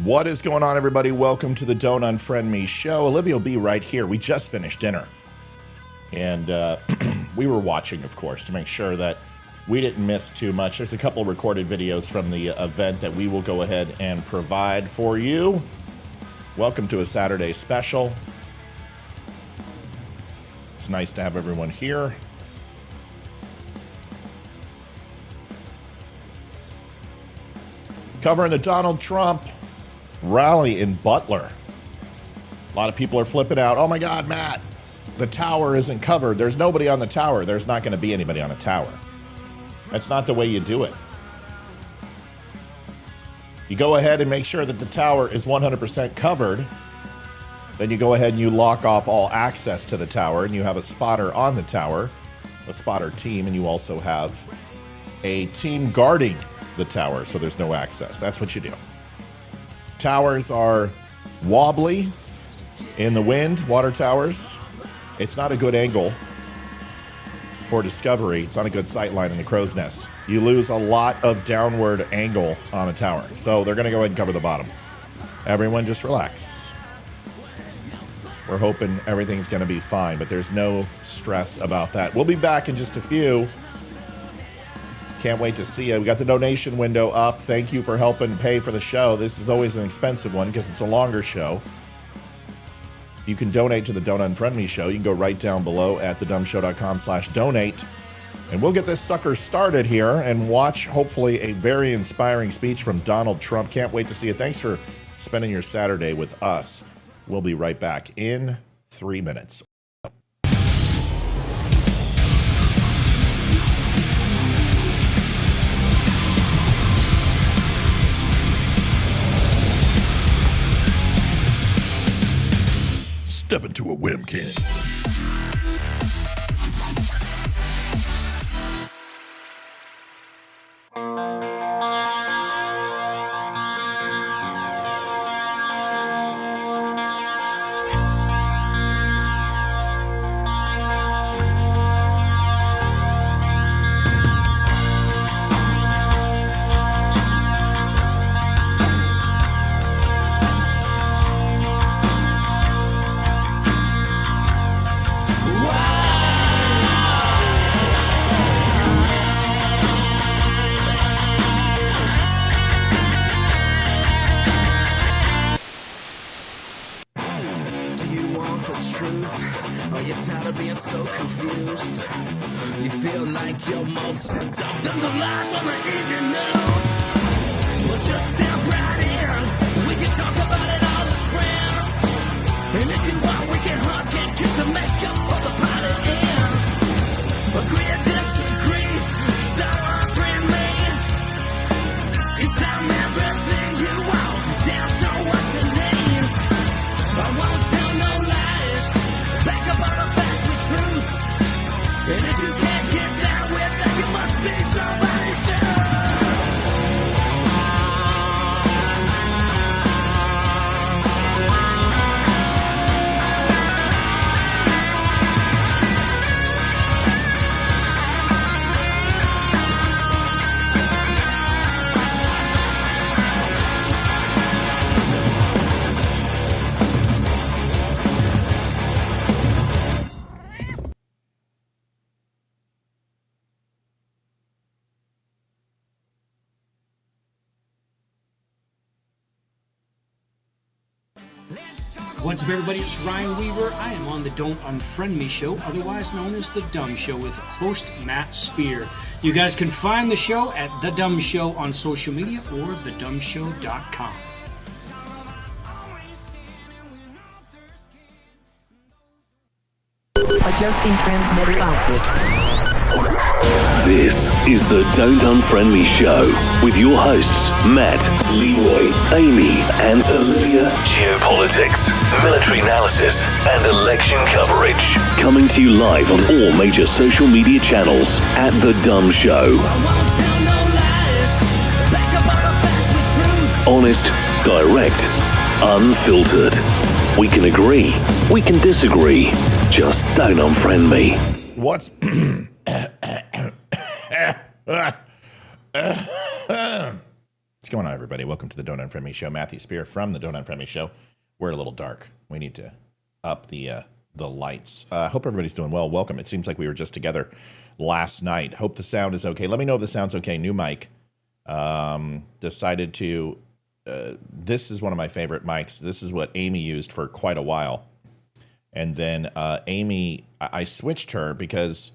What is going on, everybody? Welcome to the Don't Unfriend Me show. Olivia will be right here. We just finished dinner. And we were watching, of course, to make sure that we didn't miss too much. There's a couple recorded videos from the event that we will go ahead and provide for you. Welcome to a Saturday special. It's nice to have everyone here. Covering the Donald Trump rally in Butler. A lot of people are flipping out. Oh my God, Matt, the tower isn't covered. There's nobody on the tower. There's not going to be anybody on a tower. That's not the way you do it. You go ahead and make sure that the tower is 100% covered. Then you go ahead and you lock off all access to the tower, and you have a spotter on the tower, a spotter team, and you also have a team guarding the tower so there's no access. That's what you do. Towers are wobbly in the wind, water towers. It's not a good angle for discovery. It's not a good sight line in the crow's nest. You lose a lot of downward angle on a tower. So they're going to go ahead and cover the bottom. Everyone just relax. We're hoping everything's going to be fine, but there's no stress about that. We'll be back in just a few. Can't wait to see you. We got the donation window up. Thank you for helping pay for the show. This is always an expensive one because it's a longer show. You can donate to the Don't Unfriend Me show. You can go right down below at thedumshow.com/donate. And we'll get this sucker started here and watch, hopefully, a very inspiring speech from Donald Trump. Can't wait to see you. Thanks for spending your Saturday with us. We'll be right back in 3 minutes. Step into a whim can. What's up, everybody? It's Ryan Weaver. I am on the Don't Unfriend Me show, otherwise known as The Dumb Show, with host Matt Spear. You guys can find the show at The Dumb Show on social media or thedumbshow.com. Adjusting transmitter output. This is the Don't Unfriend Me show with your hosts Matt, Leroy, Amy, and Olivia. Geopolitics, military analysis, and election coverage. Coming to you live on all major social media channels at The Dumb Show. Honest, direct, unfiltered. We can agree, we can disagree. Just don't unfriend me. What's What's going on, everybody? Welcome to the Don't Unfriend Me Show. Matthew Spear from the Don't Unfriend Me Show. We're a little dark. We need to up the lights. Hope everybody's doing well. Welcome. It seems like we were just together last night. Hope the sound is okay. Let me know if the sound's okay. New mic. Decided to... this is one of my favorite mics. This is what Amy used for quite a while. And then Amy, I switched her because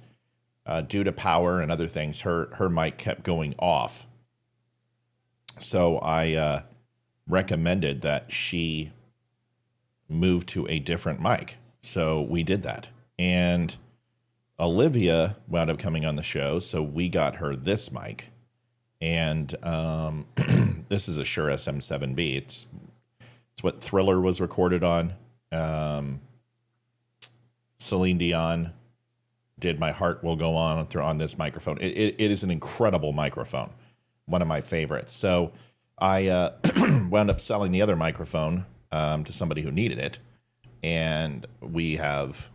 due to power and other things, her mic kept going off. So I recommended that she move to a different mic. So we did that. And Olivia wound up coming on the show, so we got her this mic. And this is a Shure SM7B. It's what Thriller was recorded on. Celine Dion did My Heart Will Go on this microphone. It is an incredible microphone. One of my favorites. So I wound up selling the other microphone to somebody who needed it. And we have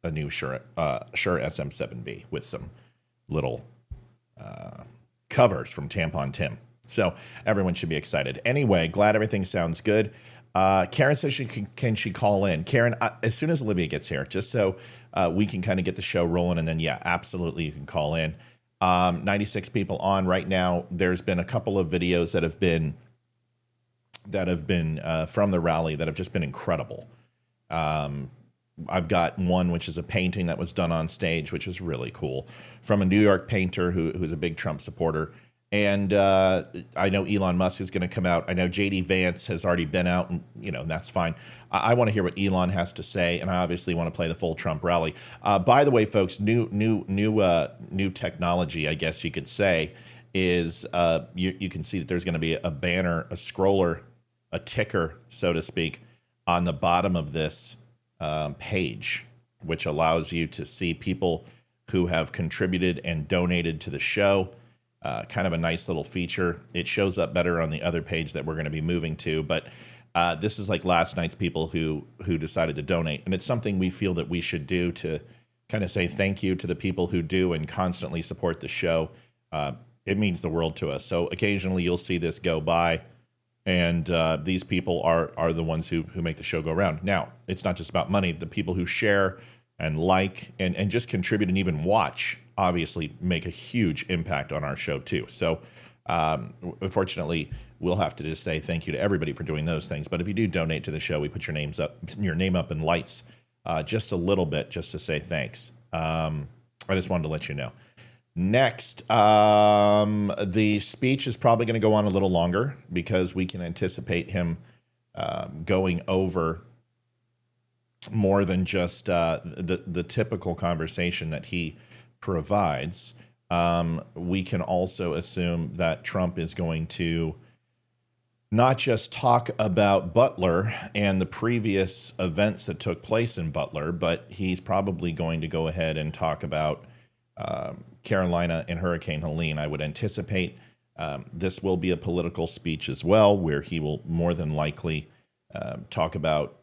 a new Shure SM7B with some little covers from Tampon Tim. So everyone should be excited. Anyway, glad everything sounds good. Karen says can she call in? Karen, as soon as Olivia gets here, just so we can kind of get the show rolling, and then, yeah, absolutely, you can call in. 96 people on right now. There's been a couple of videos that have been from the rally that have just been incredible. I've got one which is a painting that was done on stage, which is really cool, from a New York painter who's a big Trump supporter. And I know Elon Musk is going to come out. I know JD Vance has already been out, and that's fine. I want to hear what Elon has to say, and I obviously want to play the full Trump rally. By the way, folks, new technology, I guess you could say, is you can see that there's going to be a banner, a scroller, a ticker, so to speak, on the bottom of this page, which allows you to see people who have contributed and donated to the show. Kind of a nice little feature. It shows up better on the other page that we're going to be moving to, but this is like last night's people who decided to donate, and it's something we feel that we should do to kind of say thank you to the people who do and constantly support the show. It means the world to us. So occasionally you'll see this go by, and these people are the ones who make the show go around. Now, it's not just about money. The people who share and like and just contribute and even watch obviously make a huge impact on our show too. So unfortunately, we'll have to just say thank you to everybody for doing those things. But if you do donate to the show, we put your name up in lights just a little bit, just to say thanks. I just wanted to let you know. Next, the speech is probably going to go on a little longer because we can anticipate him going over more than just the typical conversation that he provides. We can also assume that Trump is going to not just talk about Butler and the previous events that took place in Butler, but he's probably going to go ahead and talk about Carolina and Hurricane Helene. I would anticipate this will be a political speech as well, where he will more than likely talk about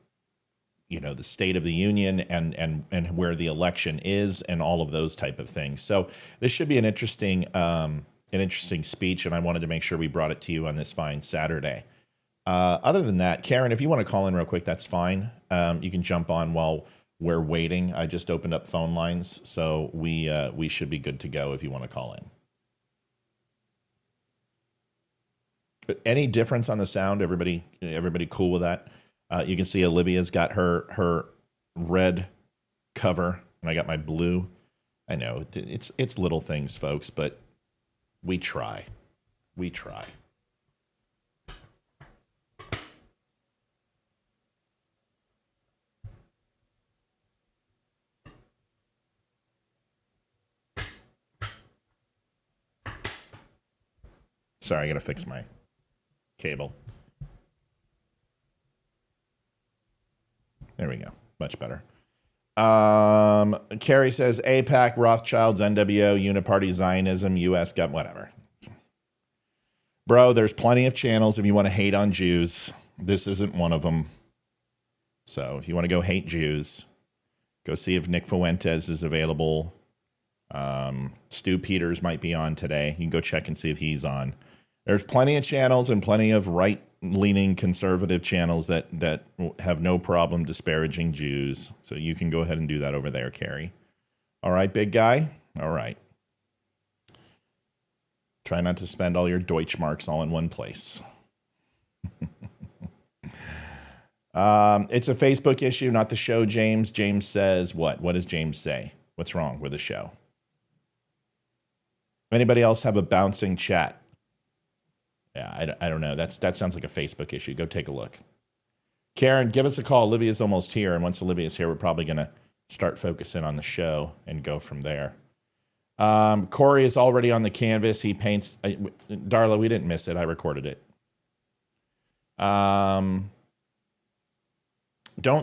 the state of the union and where the election is and all of those type of things. So this should be an interesting speech, and I wanted to make sure we brought it to you on this fine Saturday. Other than that, Karen, if you want to call in real quick, that's fine. You can jump on while we're waiting. I just opened up phone lines, so we should be good to go if you want to call in. But any difference on the sound? Everybody cool with that? You can see Olivia's got her red cover, and I got my blue. I know it's little things, folks, but we try. We try. Sorry, I gotta fix my cable. There we go. Much better. Carrie says AIPAC, Rothschilds, NWO, Uniparty, Zionism, US Gov, whatever. Bro, there's plenty of channels if you want to hate on Jews. This isn't one of them. So if you want to go hate Jews, go see if Nick Fuentes is available. Stu Peters might be on today. You can go check and see if he's on. There's plenty of channels and plenty of right-leaning conservative channels that have no problem disparaging Jews. So you can go ahead and do that over there, Carrie. All right, big guy? All right. Try not to spend all your Deutschmarks all in one place. It's a Facebook issue, not the show, James. James says what? What does James say? What's wrong with the show? Anybody else have a bouncing chat? Yeah, I don't know. That sounds like a Facebook issue. Go take a look. Karen, give us a call. Olivia's almost here, and once Olivia's here, we're probably going to start focusing on the show and go from there. Corey is already on the canvas. He paints. Darla, we didn't miss it. I recorded it. Don't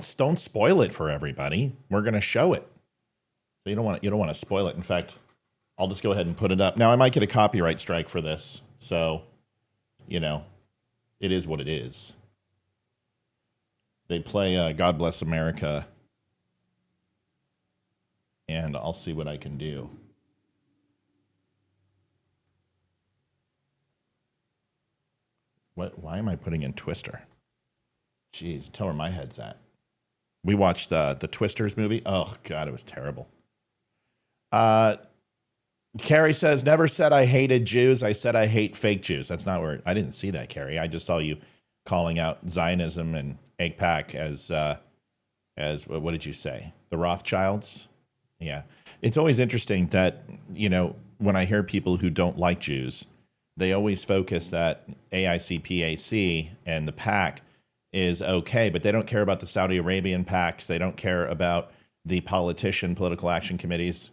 spoil it for everybody. We're going to show it. So you don't want to spoil it. In fact, I'll just go ahead and put it up. Now I might get a copyright strike for this. So, it is what it is. They play God Bless America. And I'll see what I can do. Why am I putting in Twister? Jeez, tell where my head's at. We watched the Twisters movie. Oh, God, it was terrible. Carrie says, never said I hated Jews. I said I hate fake Jews. That's not where... I didn't see that, Carrie. I just saw you calling out Zionism and AIPAC as what did you say? The Rothschilds? Yeah. It's always interesting that, when I hear people who don't like Jews, they always focus that AICPAC and the PAC is okay, but they don't care about the Saudi Arabian PACs. They don't care about the political action committees.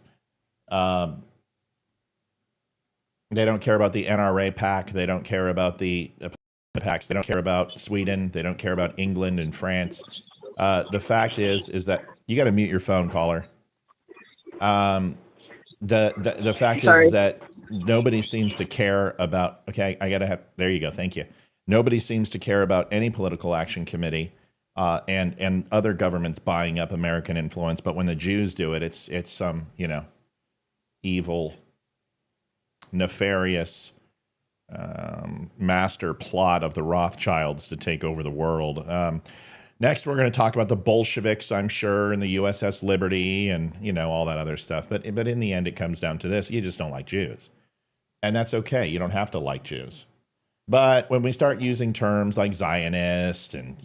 They don't care about the NRA PAC. They don't care about the PACs. They don't care about Sweden. They don't care about England and France. The fact is that you got to mute your phone, caller. The fact is that nobody seems to care about, okay, there you go. Thank you. Nobody seems to care about any political action committee and other governments buying up American influence. But when the Jews do it, it's some, evil, nefarious master plot of the Rothschilds to take over the world. Next, we're going to talk about the Bolsheviks, I'm sure, and the USS Liberty and, all that other stuff. But in the end, it comes down to this. You just don't like Jews. And that's okay. You don't have to like Jews. But when we start using terms like Zionist and,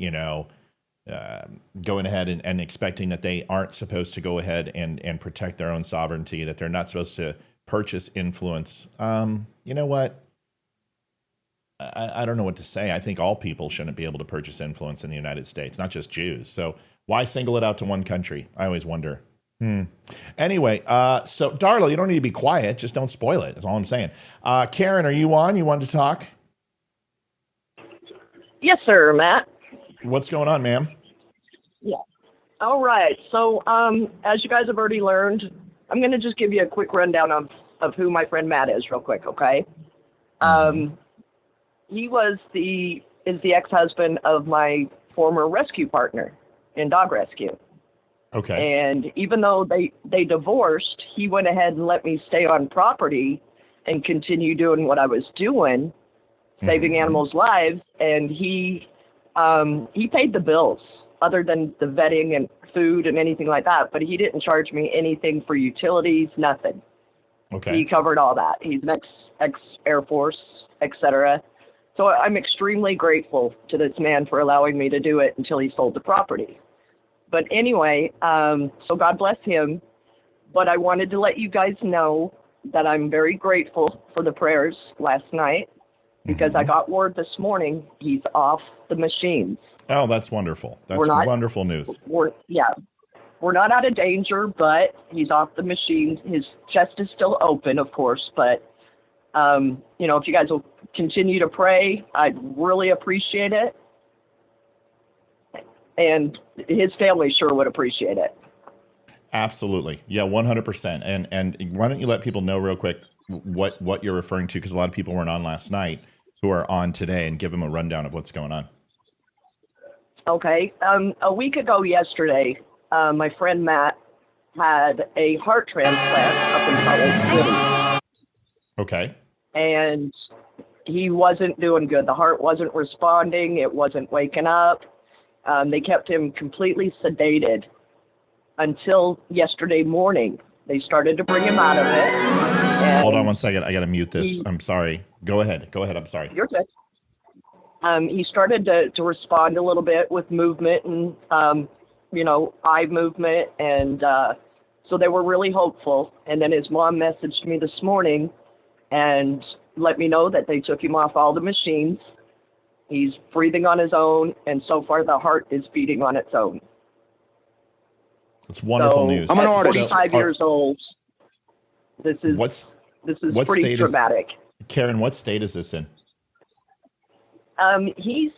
going ahead and expecting that they aren't supposed to go ahead and protect their own sovereignty, that they're not supposed to purchase influence, you know what? I don't know what to say. I think all people shouldn't be able to purchase influence in the United States, not just Jews. So why single it out to one country? I always wonder. Anyway, so Darla, you don't need to be quiet. Just don't spoil it. That's all I'm saying. Karen, are you on? You wanted to talk? Yes, sir, Matt. What's going on, ma'am? Yeah. All right. So, as you guys have already learned, I'm going to just give you a quick rundown of who my friend Matt is real quick, okay? He is the ex-husband of my former rescue partner in dog rescue. Okay. And even though they divorced, he went ahead and let me stay on property and continue doing what I was doing, saving animals' lives. And he paid the bills other than the vetting and food and anything like that. But he didn't charge me anything for utilities, nothing. Okay. He covered all that. He's an ex-Air Force, etc. So I'm extremely grateful to this man for allowing me to do it until he sold the property. But anyway, so God bless him. But I wanted to let you guys know that I'm very grateful for the prayers last night because I got word this morning he's off the machines. Oh, that's wonderful. That's wonderful news. We're not out of danger, but he's off the machines. His chest is still open, of course, but if you guys will continue to pray, I'd really appreciate it. And his family sure would appreciate it. Absolutely. Yeah, 100%. And why don't you let people know real quick what you're referring to, because a lot of people weren't on last night who are on today, and give them a rundown of what's going on. Okay. A week ago yesterday, my friend Matt had a heart transplant up in Salt Lake City. Okay. And he wasn't doing good. The heart wasn't responding. It wasn't waking up. They kept him completely sedated until yesterday morning. They started to bring him out of it. Hold on one second. I got to mute this. I'm sorry. Go ahead. I'm sorry. You're good. He started to respond a little bit with movement and, eye movement. And so they were really hopeful. And then his mom messaged me this morning and let me know that they took him off all the machines. He's breathing on his own. And so far, the heart is beating on its own. It's wonderful news. I'm an artist. 45 years old. This is what pretty dramatic. Karen, what state is this in? He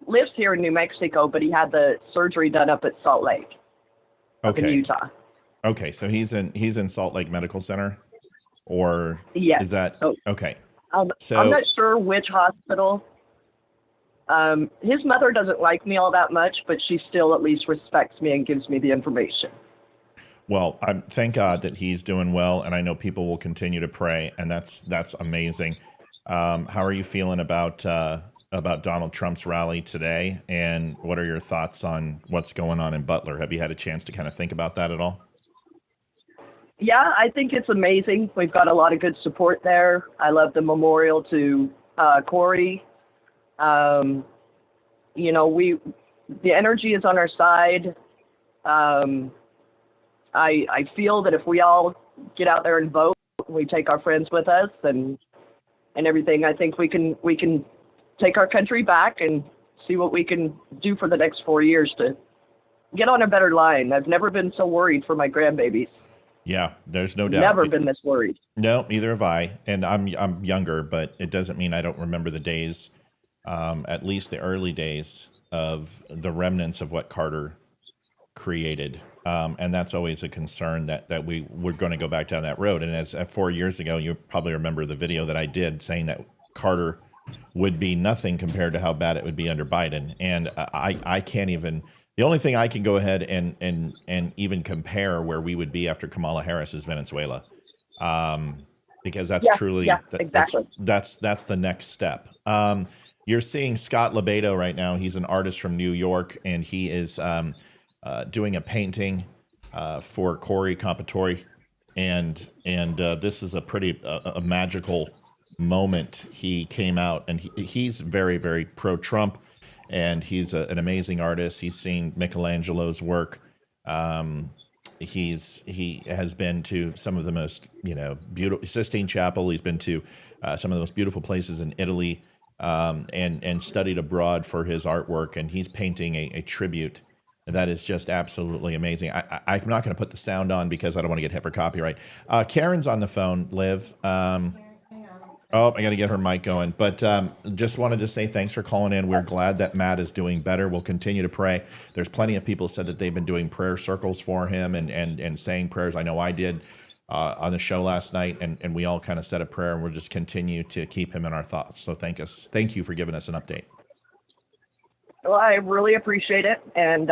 lives here in New Mexico, but he had the surgery done up at Salt Lake, up in Utah. Okay, so he's in Salt Lake Medical Center, or yes. Is that okay? I'm not sure which hospital. His mother doesn't like me all that much, but she still at least respects me and gives me the information. Well, thank God that he's doing well, and I know people will continue to pray, and that's amazing. How are you feeling about Donald Trump's rally today, and what are your thoughts on what's going on in Butler? Have you had a chance to kind of think about that at all? Yeah, I think it's amazing. We've got a lot of good support there. I love the memorial to Corey. The energy is on our side. I feel that if we all get out there and vote, we take our friends with us and everything, I think we can take our country back and see what we can do for the next 4 years to get on a better line. I've never been so worried for my grandbabies. Yeah, there's no doubt. Never been this worried. No, neither have I. And I'm younger, but it doesn't mean I don't remember the days, at least the early days of the remnants of what Carter created. And that's always a concern that we're going to go back down that road. And as 4 years ago, you probably remember the video that I did saying that Carter would be nothing compared to how bad it would be under Biden. And I can't even. The only thing I can go ahead and even compare where we would be after Kamala Harris is Venezuela, because that's truly exactly. That's the next step. You're seeing Scott Lebedo right now. He's an artist from New York, and he is doing a painting for Corey Comperatore, and this is a pretty magical moment. He came out, and he's very, very pro-Trump. And he's an amazing artist. He's seen Michelangelo's work. He has been to some of the most beautiful Sistine Chapel. He's been to some of the most beautiful places in Italy, and studied abroad for his artwork. And he's painting a tribute that is just absolutely amazing. I'm not going to put the sound on because I don't want to get hit for copyright. Karen's on the phone. Liv. Oh, I got to get her mic going. But just wanted to say thanks for calling in. We're glad that Matt is doing better. We'll continue to pray. There's plenty of people said that they've been doing prayer circles for him and saying prayers. I know I did on the show last night, and we all kind of said a prayer, and we'll just continue to keep him in our thoughts. So thank you for giving us an update. Well, I really appreciate it. And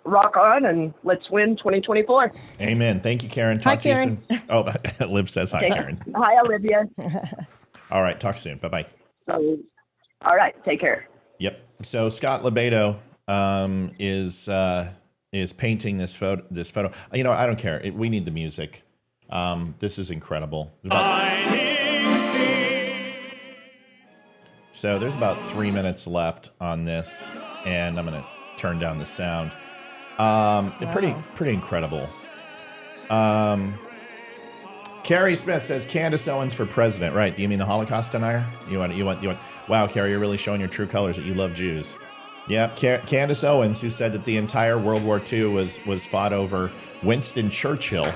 rock on, and let's win 2024. Amen. Thank you, Karen. Hi, Karen. To you soon. Oh, Liv says hi, Karen. Hi, Olivia. All right, talk soon. Bye-bye. All right, take care. Yep. So Scott Lebedo is painting this photo. I don't care. We need the music. This is incredible. So there's about 3 minutes left on this, and I'm going to turn down the sound. Wow. Pretty incredible. Carrie Smith says Candace Owens for president. Right? Do you mean the Holocaust denier? You want? Wow, Carrie, you're really showing your true colors that you love Jews. Yeah, Candace Owens, who said that the entire World War II was fought over Winston Churchill,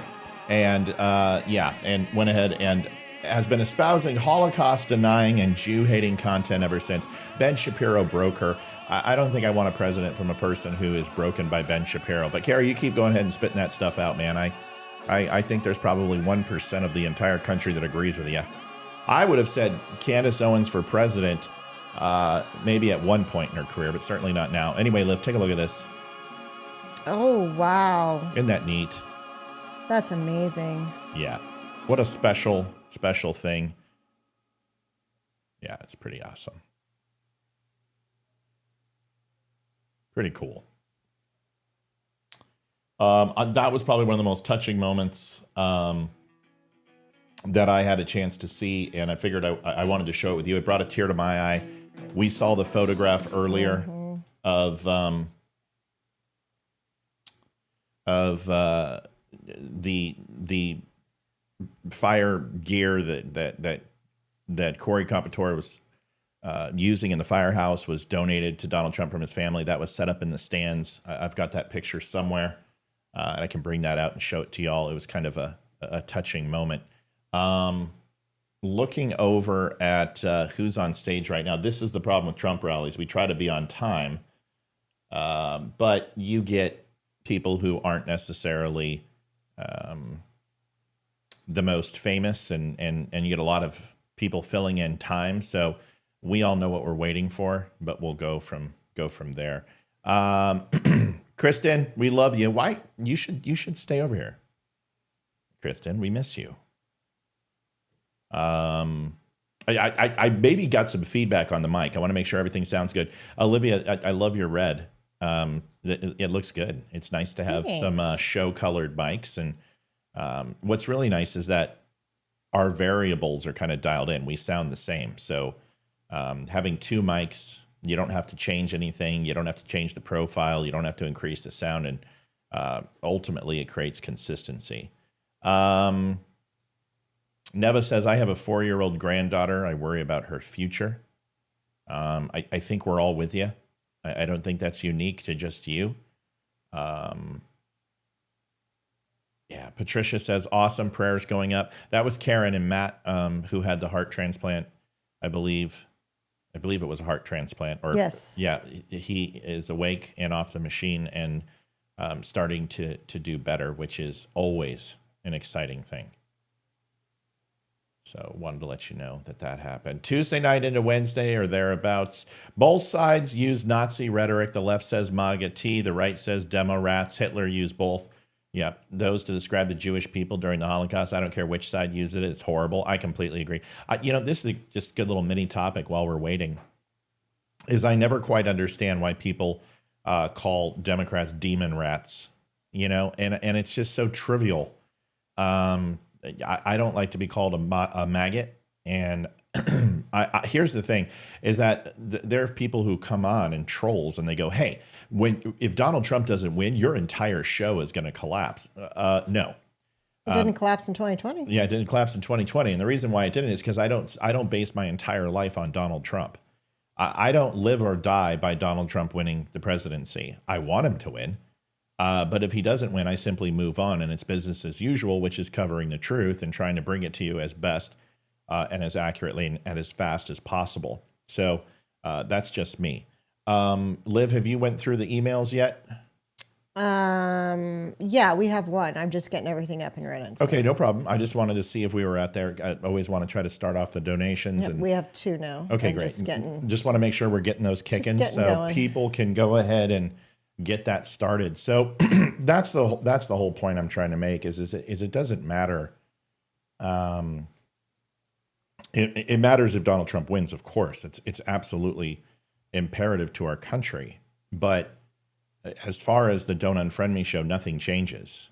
and and went ahead and has been espousing Holocaust denying and Jew hating content ever since. Ben Shapiro broke her. I don't think I want a president from a person who is broken by Ben Shapiro. But Carrie, you keep going ahead and spitting that stuff out, man. I think there's probably 1% of the entire country that agrees with you. I would have said Candace Owens for president maybe at one point in her career, but certainly not now. Anyway, Liv, take a look at this. Oh, wow. Isn't that neat? That's amazing. Yeah. What a special thing. Yeah, it's pretty awesome. Pretty cool. That was probably one of the most touching moments that I had a chance to see, and I figured I wanted to show it with you. It brought a tear to my eye. We saw the photograph earlier of the fire gear that Corey Comperatore was using in the firehouse was donated to Donald Trump from his family. That was set up in the stands. I've got that picture somewhere, and I can bring that out and show it to y'all. It was kind of a touching moment. Looking over at who's on stage right now, this is the problem with Trump rallies. We try to be on time, but you get people who aren't necessarily the most famous, and you get a lot of people filling in time. So we all know what we're waiting for, but we'll go from there. Kristen, we love you. Why you should stay over here, Kristen. We miss you. I maybe got some feedback on the mic. I want to make sure everything sounds good. Olivia, I love your red. It looks good. It's nice to have some show colored mics, and what's really nice is that our variables are kind of dialed in. We sound the same. So having two mics, you don't have to change anything. You don't have to change the profile. You don't have to increase the sound, and ultimately it creates consistency. Neva says, I have a 4-year-old granddaughter. I worry about her future. I think we're all with you. I don't think that's unique to just you. Yeah, Patricia says, awesome, prayers going up. That was Karen and Matt, who had the heart transplant. I believe it was a heart transplant. Or yes. Yeah, he is awake and off the machine and starting to do better, which is always an exciting thing. So wanted to let you know that happened. Tuesday night into Wednesday or thereabouts. Both sides use Nazi rhetoric. The left says MAGA T. The right says demo rats. Hitler used both. Yeah, those to describe the Jewish people during the Holocaust. I don't care which side used it. It's horrible. I completely agree. This is just a good little mini topic while we're waiting. Is I never quite understand why people call Democrats demon rats. And it's just so trivial. I don't like to be called a maggot. And here's the thing, is that there are people who come on and trolls and they go, hey, if Donald Trump doesn't win, your entire show is going to collapse. No. It didn't collapse in 2020. Yeah, it didn't collapse in 2020. And the reason why it didn't is because I don't base my entire life on Donald Trump. I don't live or die by Donald Trump winning the presidency. I want him to win. But if he doesn't win, I simply move on, and it's business as usual, which is covering the truth and trying to bring it to you as best and as accurately and as fast as possible. So that's just me. Liv, have you went through the emails yet? Yeah, we have one. I'm just getting everything up and running. So. Okay, no problem. I just wanted to see if we were out there. I always want to try to start off the donations. Yep, we have 2 now. Okay, great. Just want to make sure we're getting those kicking so going. People can go ahead and get that started. So that's the whole point I'm trying to make is it doesn't matter. It matters if Donald Trump wins, of course. It's absolutely imperative to our country. But as far as the Don't Unfriend Me show, nothing changes.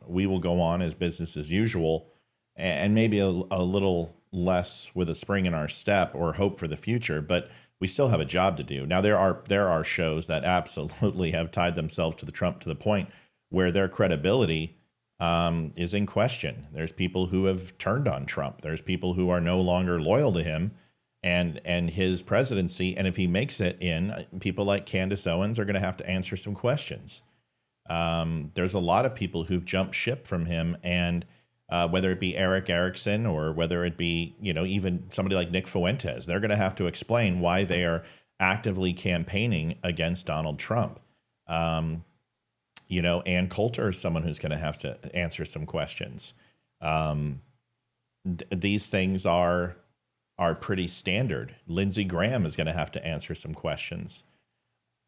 We will go on as business as usual, and maybe a little less with a spring in our step or hope for the future, but we still have a job to do. Now, there are shows that absolutely have tied themselves to the Trump to the point where their credibility is in question. There's people who have turned on Trump. There's people who are no longer loyal to him and his presidency. And if he makes it in, people like Candace Owens are going to have to answer some questions. There's a lot of people who've jumped ship from him, and whether it be Eric Erickson or whether it be, even somebody like Nick Fuentes, they're going to have to explain why they are actively campaigning against Donald Trump. Ann Coulter is someone who's going to have to answer some questions. These things are pretty standard. Lindsey Graham is going to have to answer some questions.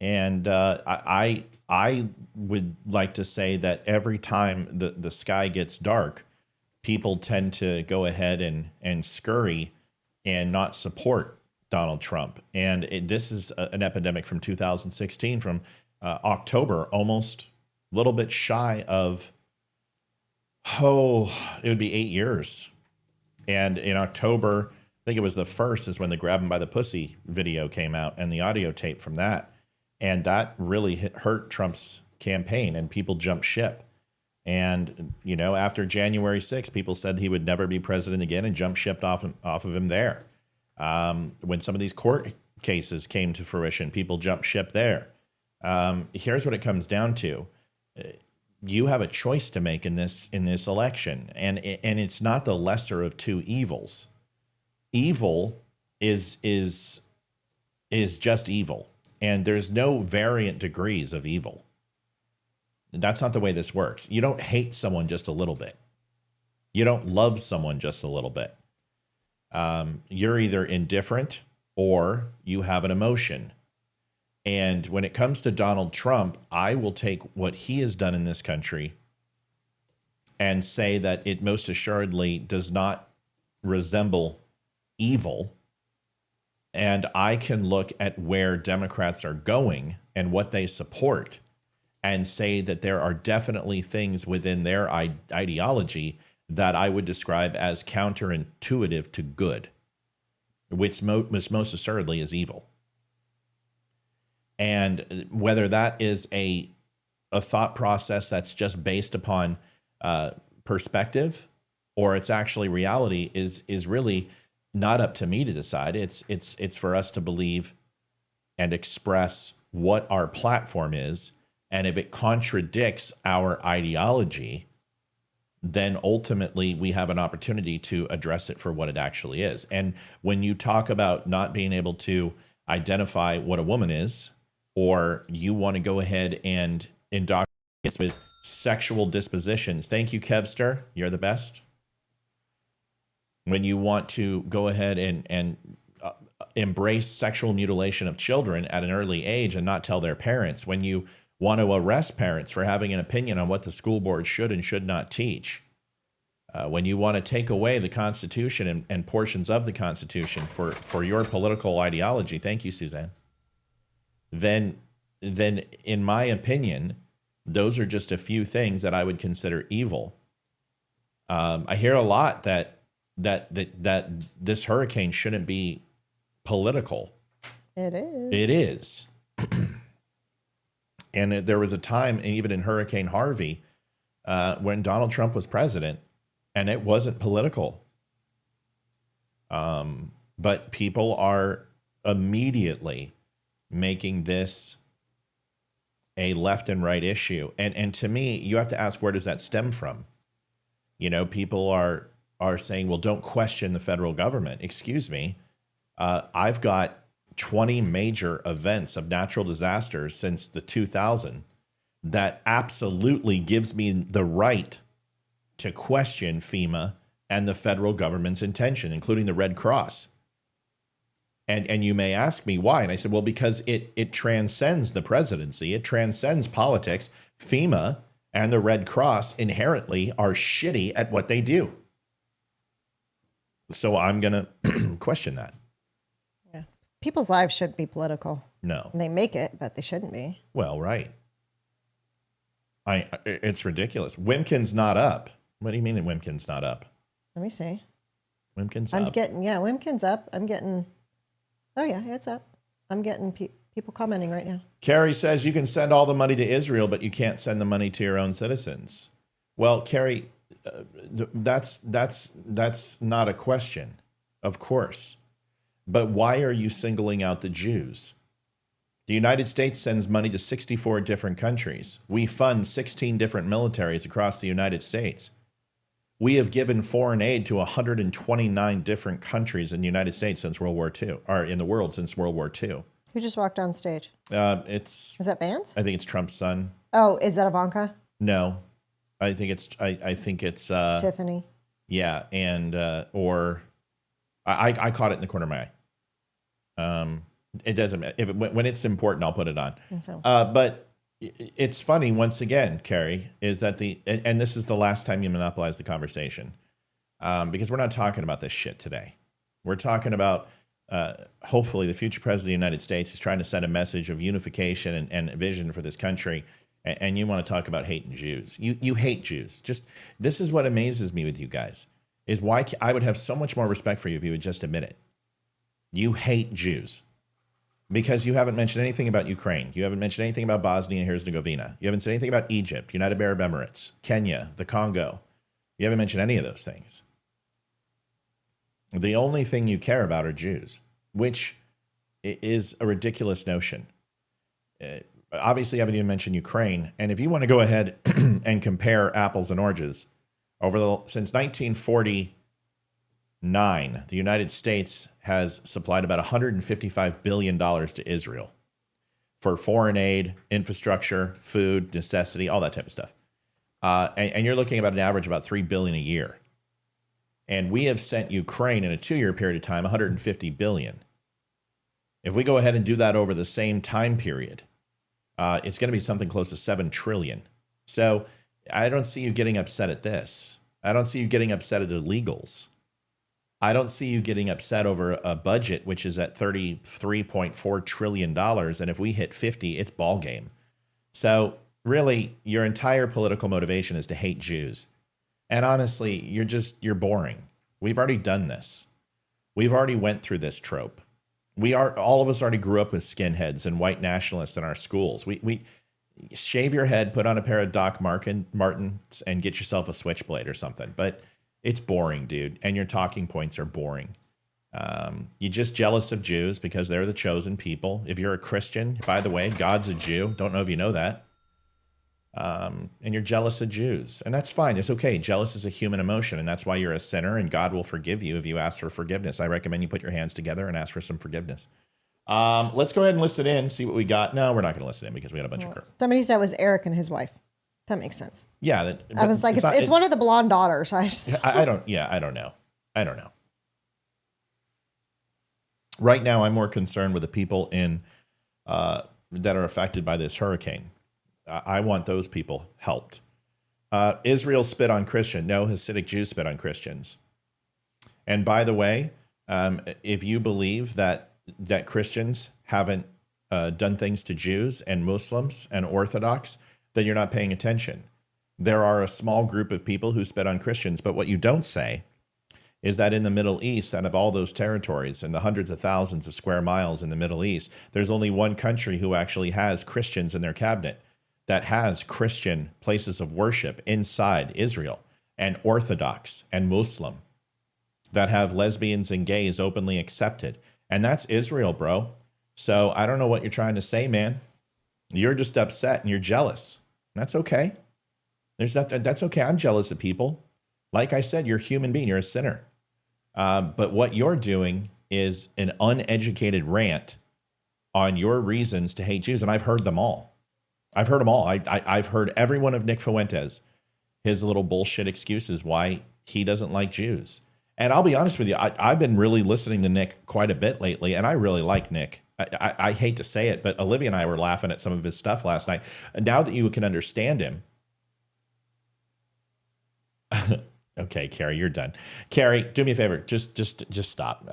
And I would like to say that every time the sky gets dark, people tend to go ahead and scurry and not support Donald Trump. And this is an epidemic from 2016, from October, almost a little bit shy of, it would be 8 years. And in October, I think it was the 1st, is when the Grab 'em by the Pussy video came out and the audio tape from that. And that really hurt Trump's campaign, and people jumped ship. And, you know, after January 6th, people said he would never be president again and jumped ship off of him there. When some of these court cases came to fruition, people jumped ship there. Here's what it comes down to. You have a choice to make in this election, and it's not the lesser of two evils. Evil is just evil, and there's no variant degrees of evil. That's not the way this works. You don't hate someone just a little bit. You don't love someone just a little bit. You're either indifferent or you have an emotion. And when it comes to Donald Trump, I will take what he has done in this country and say that it most assuredly does not resemble evil. And I can look at where Democrats are going and what they support and say that there are definitely things within their ideology that I would describe as counterintuitive to good, which most assuredly is evil. And whether that is a thought process that's just based upon perspective or it's actually reality is really not up to me to decide. It's for us to believe and express what our platform is. And if it contradicts our ideology, then ultimately we have an opportunity to address it for what it actually is. And when you talk about not being able to identify what a woman is, or you want to go ahead and indoctrinate with sexual dispositions. Thank you, Kevster. You're the best. When you want to go ahead and embrace sexual mutilation of children at an early age and not tell their parents, when you want to arrest parents for having an opinion on what the school board should and should not teach, when you want to take away the Constitution and portions of the Constitution for your political ideology, thank you, Suzanne, then in my opinion, those are just a few things that I would consider evil. I hear a lot that this hurricane shouldn't be political. It is. It is. And there was a time, and even in Hurricane Harvey, when Donald Trump was president, and it wasn't political. But people are immediately making this a left and right issue. And to me, you have to ask, where does that stem from? You know, people are saying, well, don't question the federal government. Excuse me. I've got 20 major events of natural disasters since the 2000 that absolutely gives me the right to question FEMA and the federal government's intention, including the Red Cross. And you may ask me why. And I said, well, because it transcends the presidency. It transcends politics. FEMA and the Red Cross inherently are shitty at what they do. So I'm going to question that. Yeah. People's lives shouldn't be political. No. They make it, but they shouldn't be. Well, right. It's ridiculous. Wimpkin's not up. What do you mean that Wimpkin's not up? Let me see. Wimpkin's I'm up. Wimpkin's up. I'm getting, oh yeah, it's up. I'm getting people commenting right now. Carrie says you can send all the money to Israel, but you can't send the money to your own citizens. Well, Carrie, that's not a question, of course. But why are you singling out the Jews? The United States sends money to 64 different countries. We fund 16 different militaries across the United States. We have given foreign aid to 129 different countries in the United States since World War II, or in the world since World War II. Who just walked on stage? Is that Vance? I think it's Trump's son. Oh, is that Ivanka? No, I think it's Tiffany. Yeah, and or I caught it in the corner of my eye. It doesn't matter. When it's important, I'll put it on. Okay. But it's funny, once again, Carrie, is that and this is the last time you monopolize the conversation, because we're not talking about this shit today. We're talking about hopefully the future president of the United States is trying to send a message of unification and vision for this country. And you want to talk about hating Jews. You hate Jews. Just this is what amazes me with you guys, is why I would have so much more respect for you if you would just admit it. You hate Jews because you haven't mentioned anything about Ukraine. You haven't mentioned anything about Bosnia and Herzegovina. You haven't said anything about Egypt, United Arab Emirates, Kenya, the Congo. You haven't mentioned any of those things. The only thing you care about are Jews, which is a ridiculous notion. Obviously, I haven't even mentioned Ukraine. And if you want to go ahead and compare apples and oranges, since 1949, the United States has supplied about $155 billion to Israel for foreign aid, infrastructure, food, necessity, all that type of stuff. And you're looking at an average of about $3 billion a year. And we have sent Ukraine in a 2-year period of time $150 billion. If we go ahead and do that over the same time period, it's going to be something close to $7 trillion. So I don't see you getting upset at this. I don't see you getting upset at illegals. I don't see you getting upset over a budget which is at $33.4 trillion. And if we hit 50, it's ball game. So really, your entire political motivation is to hate Jews. And honestly, you're boring. We've already done this. We've already went through this trope. All of us already grew up with skinheads and white nationalists in our schools. We shave your head, put on a pair of Doc Martens, and get yourself a switchblade or something. But it's boring, dude. And your talking points are boring. You're just jealous of Jews because they're the chosen people. If you're a Christian, by the way, God's a Jew. Don't know if you know that. And you're jealous of Jews. And that's fine. It's okay. Jealous is a human emotion. And that's why you're a sinner. And God will forgive you if you ask for forgiveness. I recommend you put your hands together and ask for some forgiveness. Let's go ahead and listen in, see what we got. No, we're not going to listen in because we got a bunch of crap. Somebody said it was Eric and his wife. That makes sense. Yeah. I was like, it's one of the blonde daughters. I don't know. Right now, I'm more concerned with the people that are affected by this hurricane. I want those people helped. Israel spit on Christian. No, Hasidic Jews spit on Christians. And by the way, if you believe that Christians haven't done things to Jews and Muslims and Orthodox, then you're not paying attention. There are a small group of people who spit on Christians, but what you don't say is that in the Middle East, out of all those territories and the hundreds of thousands of square miles in the Middle East, there's only one country who actually has Christians in their cabinet, that has Christian places of worship inside Israel, and Orthodox and Muslim, that have lesbians and gays openly accepted. And that's Israel, bro. So I don't know what you're trying to say, man. You're just upset and you're jealous. That's okay. That's okay. I'm jealous of people. Like I said, you're a human being. You're a sinner. But what you're doing is an uneducated rant on your reasons to hate Jews. And I've heard them all. I've heard every one of Nick Fuentes, his little bullshit excuses why he doesn't like Jews. And I'll be honest with you, I've been really listening to Nick quite a bit lately, and I really like Nick. I hate to say it, but Olivia and I were laughing at some of his stuff last night. And now that you can understand him. Okay, Carrie, you're done. Carrie, do me a favor. Just stop.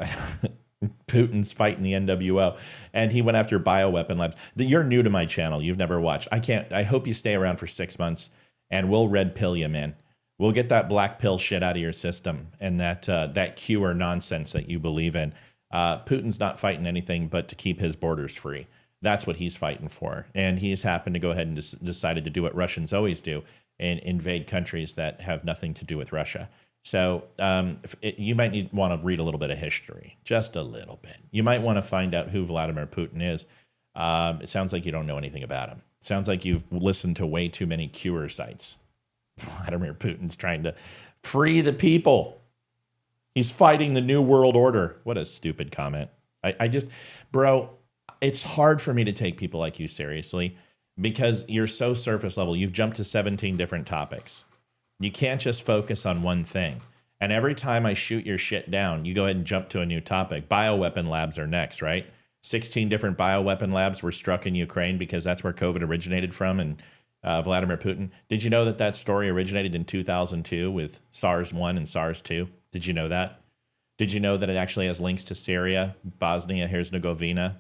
Putin's fighting the NWO, and he went after bioweapon labs. You're new to my channel. You've never watched. I hope you stay around for 6 months, and we'll red pill you, man. We'll get that black pill shit out of your system and that cure nonsense that you believe in. Putin's not fighting anything but to keep his borders free. That's what he's fighting for. And he's happened to go ahead and decided to do what Russians always do and invade countries that have nothing to do with Russia. So you might want to read a little bit of history, just a little bit. You might want to find out who Vladimir Putin is. It sounds like you don't know anything about him. It sounds like you've listened to way too many cure sites. Vladimir Putin's trying to free the people. He's fighting the New World Order. What a stupid comment. Bro, it's hard for me to take people like you seriously because you're so surface level. You've jumped to 17 different topics. You can't just focus on one thing. And every time I shoot your shit down, you go ahead and jump to a new topic. Bioweapon labs are next, right? 16 different bioweapon labs were struck in Ukraine because that's where COVID originated from. And Vladimir Putin. Did you know that story originated in 2002 with SARS-1 and SARS-2? Did you know that? Did you know that it actually has links to Syria, Bosnia, Herzegovina?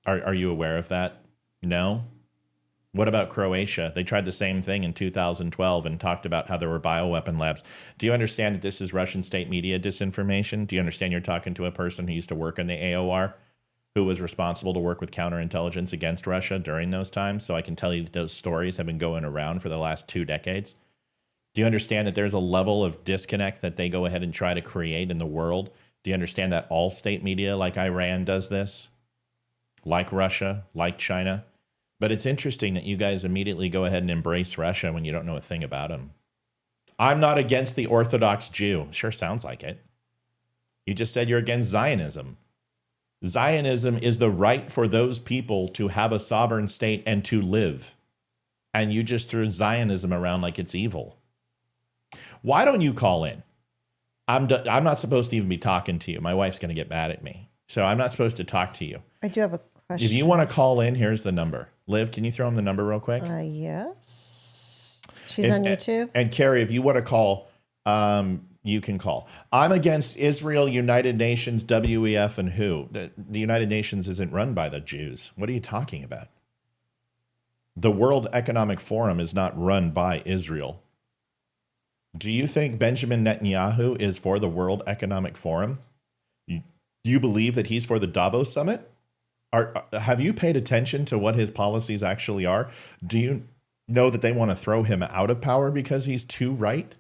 Are you aware of that? No? What about Croatia? They tried the same thing in 2012 and talked about how there were bioweapon labs. Do you understand that this is Russian state media disinformation? Do you understand you're talking to a person who used to work in the AOR, who was responsible to work with counterintelligence against Russia during those times? So I can tell you that those stories have been going around for the last 2 decades. Do you understand that there's a level of disconnect that they go ahead and try to create in the world? Do you understand that all state media like Iran does this? Like Russia, like China? But it's interesting that you guys immediately go ahead and embrace Russia when you don't know a thing about them. I'm not against the Orthodox Jew. Sure sounds like it. You just said you're against Zionism. Zionism is the right for those people to have a sovereign state and to live. And you just threw Zionism around like it's evil. Why don't you call in? I'm not supposed to even be talking to you. My wife's going to get mad at me. So I'm not supposed to talk to you. I do have a question. If you want to call in, here's the number. Liv, can you throw him the number real quick? Yes. She's on YouTube. And Carrie, if you want to call, you can call. I'm against Israel, United Nations, WEF, and WHO. The United Nations isn't run by the Jews. What are you talking about? The World Economic Forum is not run by Israel. Do you think Benjamin Netanyahu is for the World Economic Forum? You believe that he's for the Davos Summit? Have you paid attention to what his policies actually are? Do you know that they want to throw him out of power because he's too right?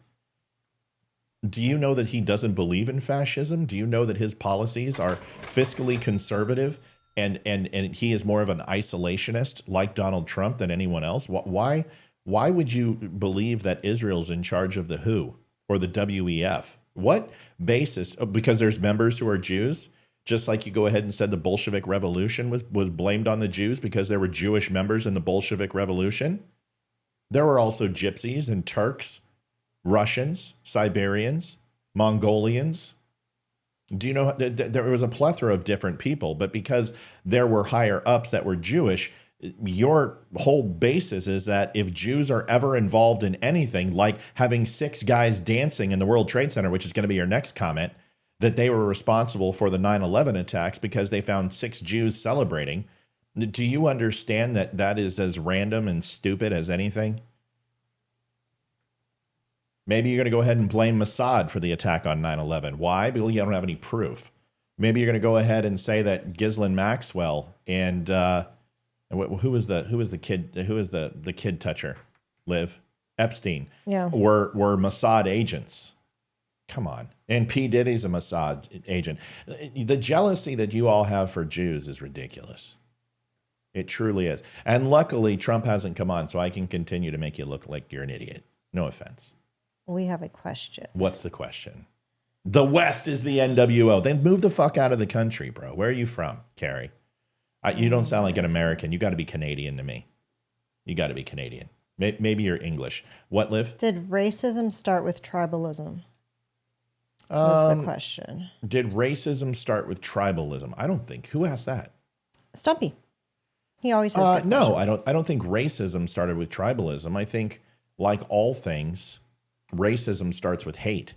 Do you know that he doesn't believe in fascism? Do you know that his policies are fiscally conservative and he is more of an isolationist like Donald Trump than anyone else? Why would you believe that Israel's in charge of the WHO or the WEF? What basis? Because there's members who are Jews, just like you go ahead and said the Bolshevik Revolution was blamed on the Jews because there were Jewish members in the Bolshevik Revolution. There were also Gypsies and Turks, Russians, Siberians, Mongolians. Do you know there was a plethora of different people, but because there were higher ups that were Jewish, your whole basis is that if Jews are ever involved in anything, like having 6 guys dancing in the World Trade Center, which is going to be your next comment, that they were responsible for the 9/11 attacks because they found 6 Jews celebrating. Do you understand that that is as random and stupid as anything? Maybe you're going to go ahead and blame Mossad for the attack on 9/11. Why? Because you don't have any proof. Maybe you're going to go ahead and say that Ghislaine Maxwell and who was the kid toucher? Liv Epstein. Yeah. Were Mossad agents. Come on. And P. Diddy's a Mossad agent. The jealousy that you all have for Jews is ridiculous. It truly is. And luckily, Trump hasn't come on, so I can continue to make you look like you're an idiot. No offense. We have a question. What's the question? The West is the NWO. Then move the fuck out of the country, bro. Where are you from, Carrie? You don't sound like an American. You got to be Canadian to me. You got to be Canadian. Maybe you're English. What, Liv? Did racism start with tribalism? Is the question. Did racism start with tribalism? I don't think. Who asked that? Stumpy. He always has good no, questions. I don't think racism started with tribalism. I think, like all things, racism starts with hate.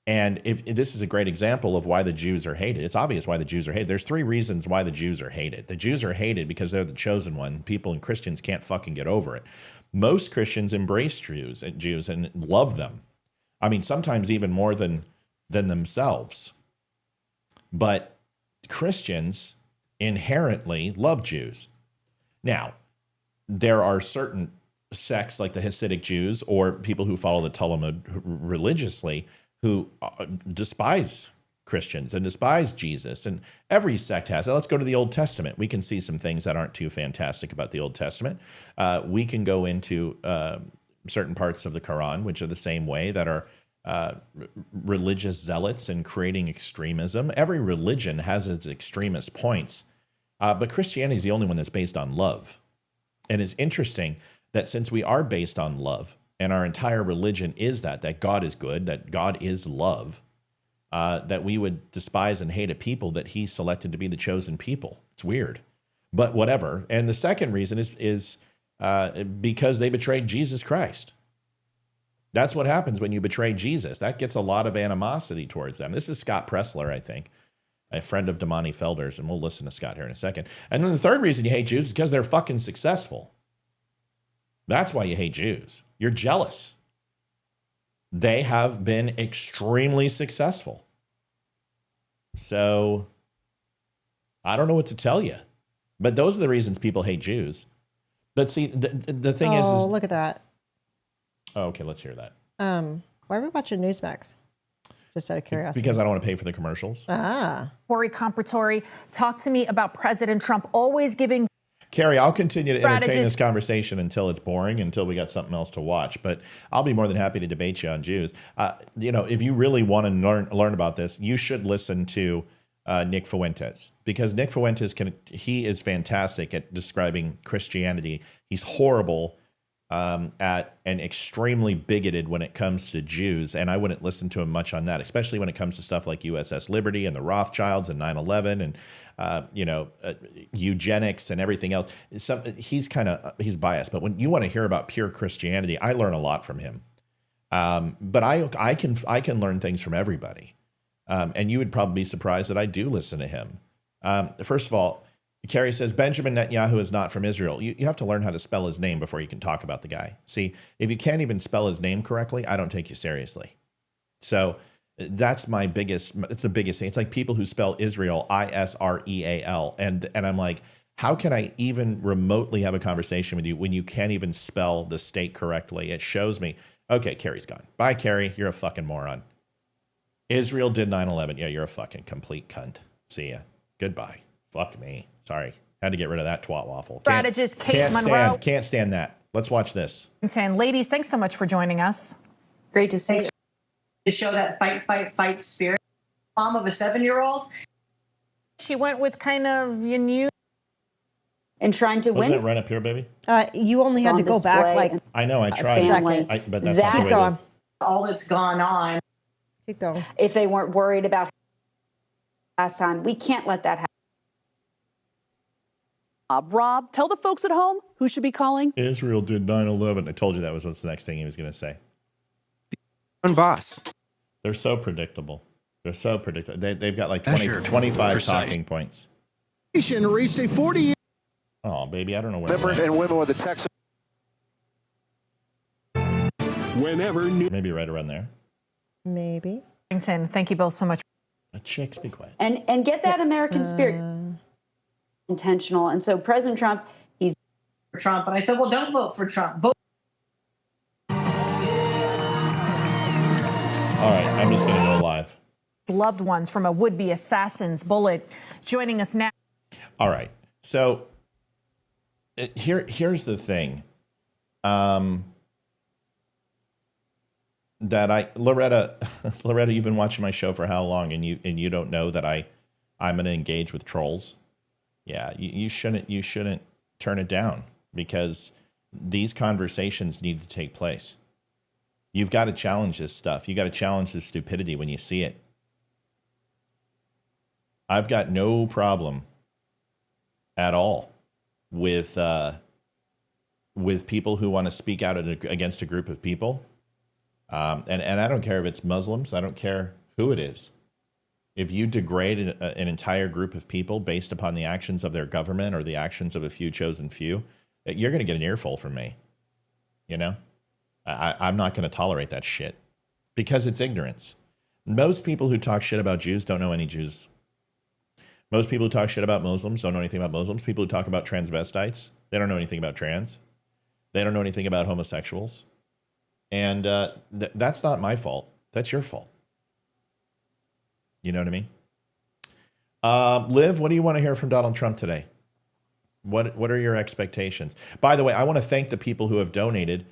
And if this is a great example of why the Jews are hated. It's obvious why the Jews are hated. There's 3 reasons why the Jews are hated. The Jews are hated because they're the chosen one. People and Christians can't fucking get over it. Most Christians embrace Jews and love them. I mean, sometimes even more than themselves. But Christians inherently love Jews. Now, there are certain sects like the Hasidic Jews or people who follow the Talmud religiously who despise Christians and despise Jesus. And every sect has it. Let's go to the Old Testament. We can see some things that aren't too fantastic about the Old Testament. We can go into certain parts of the Quran, which are the same way, that are religious zealots and creating extremism. Every religion has its extremist points, but Christianity is the only one that's based on love. And it's interesting that since we are based on love, and our entire religion is that God is good, that God is love, that we would despise and hate a people that he selected to be the chosen people. It's weird, but whatever. And the second reason is because they betrayed Jesus Christ. That's what happens when you betray Jesus. That gets a lot of animosity towards them. This is Scott Pressler, I think, a friend of Damani Felder's, and we'll listen to Scott here in a second. And then the third reason you hate Jews is because they're fucking successful. That's why you hate Jews. You're jealous. They have been extremely successful. So I don't know what to tell you, but those are the reasons people hate Jews. But see, the thing is look at that. Oh, okay, let's hear that. Why are we watching Newsmax? Just out of curiosity. Because I don't want to pay for the commercials. Comperatore, talk to me about President Trump always giving. Carrie, I'll continue to entertain this conversation until it's boring, until we got something else to watch. But I'll be more than happy to debate you on Jews. If you really want to learn about this, you should listen to Nick Fuentes, because Nick Fuentes he is fantastic at describing Christianity. He's horrible at and extremely bigoted when it comes to Jews, and I wouldn't listen to him much on that, especially when it comes to stuff like USS Liberty and the Rothschilds and 9/11 and eugenics and everything else. He's biased, but when you want to hear about pure Christianity, I learn a lot from him. But I can learn things from everybody, and you would probably be surprised that I do listen to him. First of all, Carrie says, Benjamin Netanyahu is not from Israel. You have to learn how to spell his name before you can talk about the guy. See, if you can't even spell his name correctly, I don't take you seriously. So that's it's the biggest thing. It's like people who spell Israel, Israel. And I'm like, how can I even remotely have a conversation with you when you can't even spell the state correctly? It shows me. Okay, Carrie's gone. Bye, Carrie. You're a fucking moron. Israel did 9/11. Yeah, you're a fucking complete cunt. See ya. Goodbye. Fuck me. Sorry. Had to get rid of that twat waffle. Strategist Kate Monroe. Can't stand that. Let's watch this. And ladies, thanks so much for joining us. Great to see you. To show that fight spirit. Mom of a 7-year-old. She went with kind of new. And trying to win. Wasn't it right up here, baby? You only had to go back like. I know. I tried. But that's not the way it is. All that's gone on. Keep going. If they weren't worried about last time, we can't let that happen. Rob, tell the folks at home who should be calling. Israel did 9/11. I told you that was what's the next thing he was going to say. Boss. They're so predictable. They've got like 25 talking points. Reached a 40-year. Oh, baby, I don't know where. And women with the Texas. Maybe right around there. Maybe. Thank you both so much. A chick's be quiet. And get that American spirit. Intentional. And so President Trump, he's for Trump. And I said, well, don't vote for Trump. Vote. All right, I'm just going to go live. Loved ones from a would-be assassin's bullet. Joining us now. All right. So here's the thing. Loretta, you've been watching my show for how long, and you don't know that I'm going to engage with trolls? Yeah, you shouldn't turn it down, because these conversations need to take place. You've got to challenge this stuff. You got to challenge this stupidity when you see it. I've got no problem at all with people who want to speak out against a group of people. And I don't care if it's Muslims. I don't care who it is. If you degrade an entire group of people based upon the actions of their government or the actions of a few chosen few, you're going to get an earful from me. You know, I'm not going to tolerate that shit, because it's ignorance. Most people who talk shit about Jews don't know any Jews. Most people who talk shit about Muslims don't know anything about Muslims. People who talk about transvestites, they don't know anything about trans. They don't know anything about homosexuals. And that's not my fault. That's your fault. You know what I mean? Liv, what do you want to hear from Donald Trump today? What are your expectations? By the way, I want to thank the people who have donated.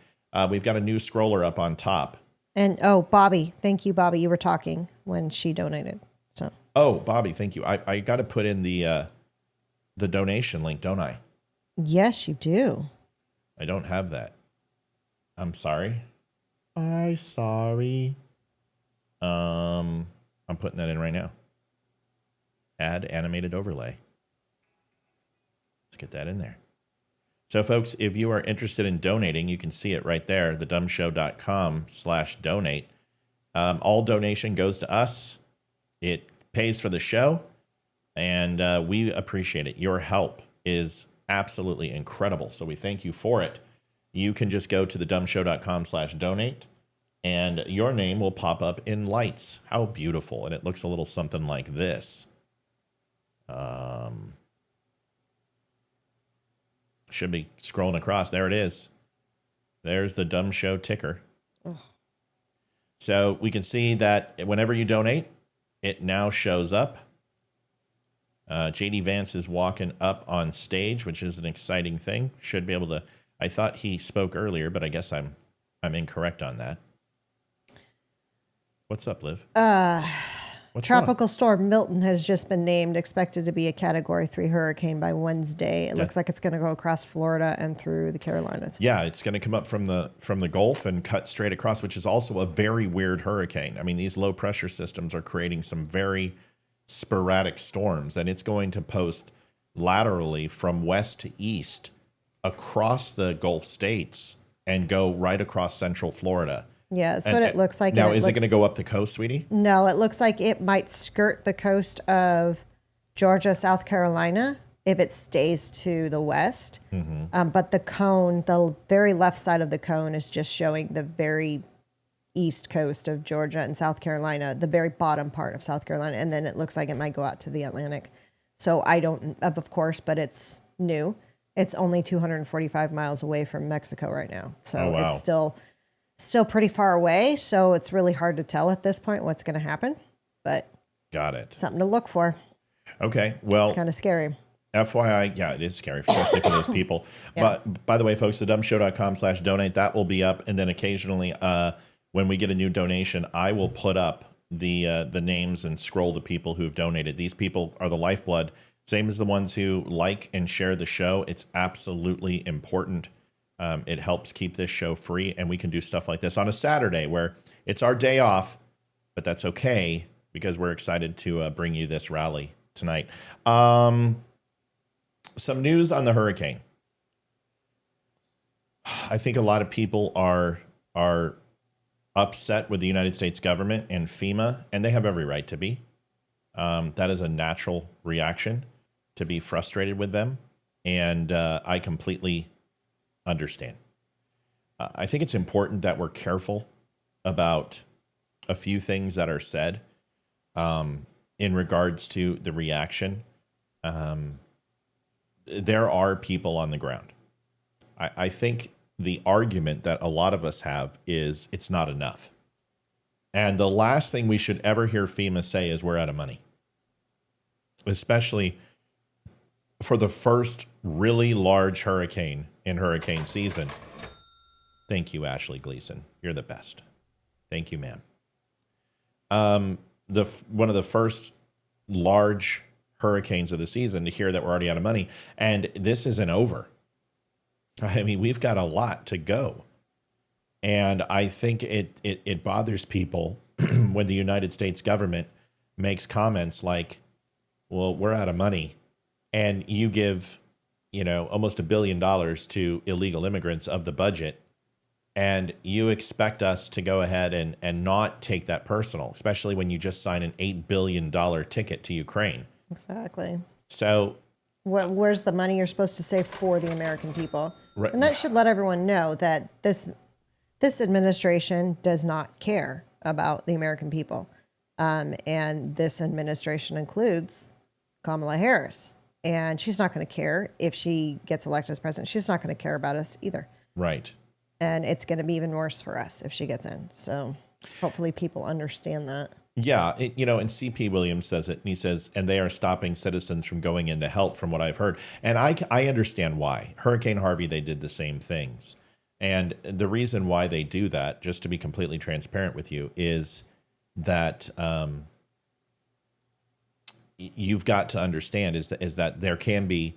We've got a new scroller up on top. And Bobby, thank you, Bobby. You were talking when she donated. So. Oh, Bobby, thank you. I got to put in the donation link, don't I? Yes, you do. I don't have that. I'm sorry. Sorry. I'm putting that in right now. Add animated overlay. Let's get that in there. So, folks, if you are interested in donating, you can see it right there, thedumshow.com/donate. All donation goes to us. It pays for the show, and we appreciate it. Your help is absolutely incredible, so we thank you for it. You can just go to thedumshow.com/donate, and your name will pop up in lights. How beautiful. And it looks a little something like this. Should be scrolling across. There it is. There's the Dumb Show ticker. Oh. So we can see that whenever you donate, it now shows up. JD Vance is walking up on stage, which is an exciting thing. Should be able to. I thought he spoke earlier, but I guess I'm incorrect on that. What's up, Liv? Tropical storm Milton has just been named, expected to be a Category 3 hurricane by Wednesday. It looks like it's going to go across Florida and through the Carolinas. Yeah, it's going to come up from the Gulf and cut straight across, which is also a very weird hurricane. I mean, these low pressure systems are creating some very sporadic storms, and it's going to post laterally from west to east across the Gulf states and go right across central Florida. Yeah, that's what it looks like. Now, is it going to go up the coast, sweetie? No, it looks like it might skirt the coast of Georgia, South Carolina, if it stays to the west. Mm-hmm. But the cone, the very left side of the cone is just showing the very east coast of Georgia and South Carolina, the very bottom part of South Carolina. And then it looks like it might go out to the Atlantic. So I don't, of course, but it's new. It's only 245 miles away from Mexico right now. So it's still pretty far away, so it's really hard to tell at this point what's going to happen, but got it. Something to look for. Okay, well, it's kind of scary. FYI, yeah, it is scary, especially for those people. Yeah. But by the way, folks, thedumshow.com/donate, that will be up, and then occasionally, when we get a new donation, I will put up the names and scroll the people who've donated. These people are the lifeblood, same as the ones who like and share the show. It's absolutely important. It helps keep this show free, and we can do stuff like this on a Saturday where it's our day off, but that's okay because we're excited to bring you this rally tonight. Some news on the hurricane. I think a lot of people are upset with the United States government and FEMA, and they have every right to be. That is a natural reaction to be frustrated with them, and I completely understand. I think it's important that we're careful about a few things that are said in regards to the reaction. There are people on the ground. I think the argument that a lot of us have is it's not enough. And the last thing we should ever hear FEMA say is we're out of money, especially for the first really large hurricane in hurricane season. Thank you, Ashley Gleason. You're the best. Thank you, ma'am. One of the first large hurricanes of the season, to hear that we're already out of money, and this isn't over. I mean, we've got a lot to go. And I think it bothers people when the United States government makes comments like, well, we're out of money. And you give, almost $1 billion to illegal immigrants of the budget. And you expect us to go ahead and not take that personal, especially when you just sign an $8 billion ticket to Ukraine. Exactly. So where's the money you're supposed to save for the American people? Right. And that should let everyone know that this administration does not care about the American people. And this administration includes Kamala Harris. And she's not going to care if she gets elected as president. She's not going to care about us either. Right. And it's going to be even worse for us if she gets in. So hopefully people understand that. Yeah. And C.P. Williams says it. And he says, and they are stopping citizens from going in to help, from what I've heard. And I understand why. Hurricane Harvey, they did the same things. And the reason why they do that, just to be completely transparent with you, is that you've got to understand is that there can be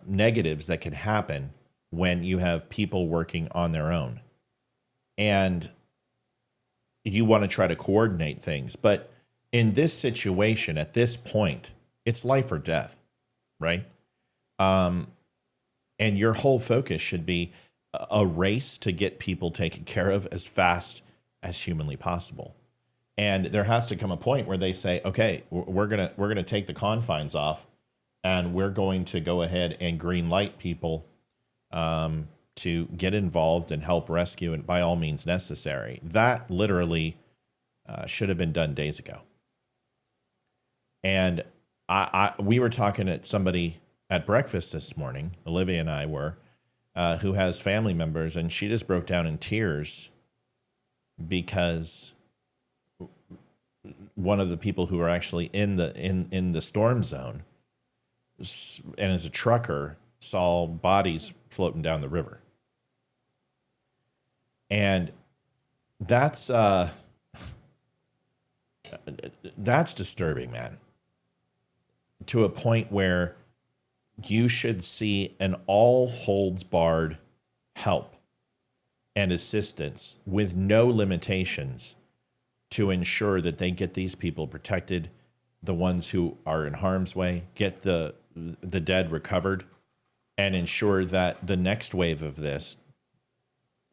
negatives that can happen when you have people working on their own. And you want to try to coordinate things. But in this situation, at this point, it's life or death, right? And your whole focus should be a race to get people taken care of as fast as humanly possible. And there has to come a point where they say, okay, we're gonna take the confines off, and we're going to go ahead and green light people to get involved and help rescue, and by all means necessary. That literally should have been done days ago. And we were talking to somebody at breakfast this morning, Olivia and I were, who has family members, and she just broke down in tears because one of the people who are actually in the storm zone and as a trucker saw bodies floating down the river. And that's disturbing, man, to a point where you should see an all holds barred help and assistance with no limitations to ensure that they get these people protected, the ones who are in harm's way, get the dead recovered, and ensure that the next wave of this,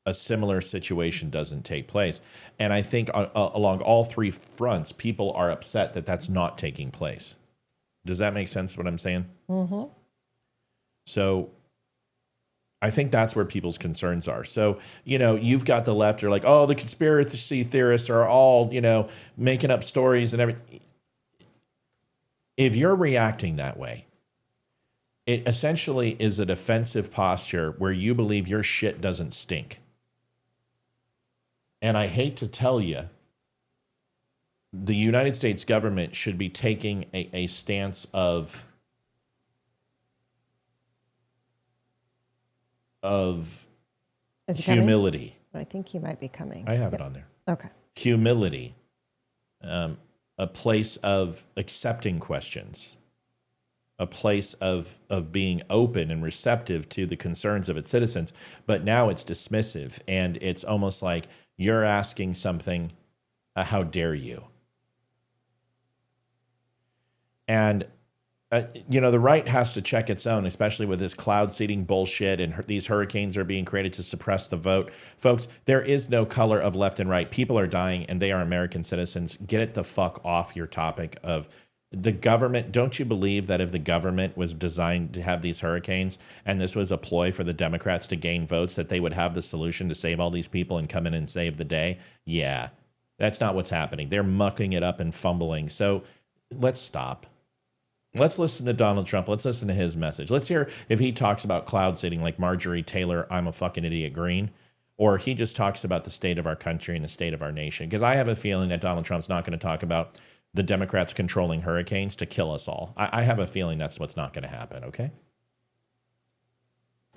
a similar situation doesn't take place. And I think along all three fronts, people are upset that that's not taking place. Does that make sense what I'm saying? Mm-hmm. So I think that's where people's concerns are. So, you've got the left are like, oh, the conspiracy theorists are all, making up stories and everything. If you're reacting that way, it essentially is a defensive posture where you believe your shit doesn't stink. And I hate to tell you, the United States government should be taking a stance of humility. I think he might be coming. I have it on there. Okay. Humility. A place of accepting questions. A place of being open and receptive to the concerns of its citizens. But now it's dismissive, and it's almost like you're asking something, how dare you? And the right has to check its own, especially with this cloud seeding bullshit and these hurricanes are being created to suppress the vote. Folks, there is no color of left and right. People are dying and they are American citizens. Get it the fuck off your topic of the government. Don't you believe that if the government was designed to have these hurricanes and this was a ploy for the Democrats to gain votes, that they would have the solution to save all these people and come in and save the day? Yeah, that's not what's happening. They're mucking it up and fumbling. So let's stop. Let's listen to Donald Trump. Let's listen to his message. Let's hear if he talks about cloud seeding like Marjorie Taylor, I'm a fucking idiot Green, or he just talks about the state of our country and the state of our nation. Because I have a feeling that Donald Trump's not going to talk about the Democrats controlling hurricanes to kill us all. I have a feeling that's what's not going to happen, okay?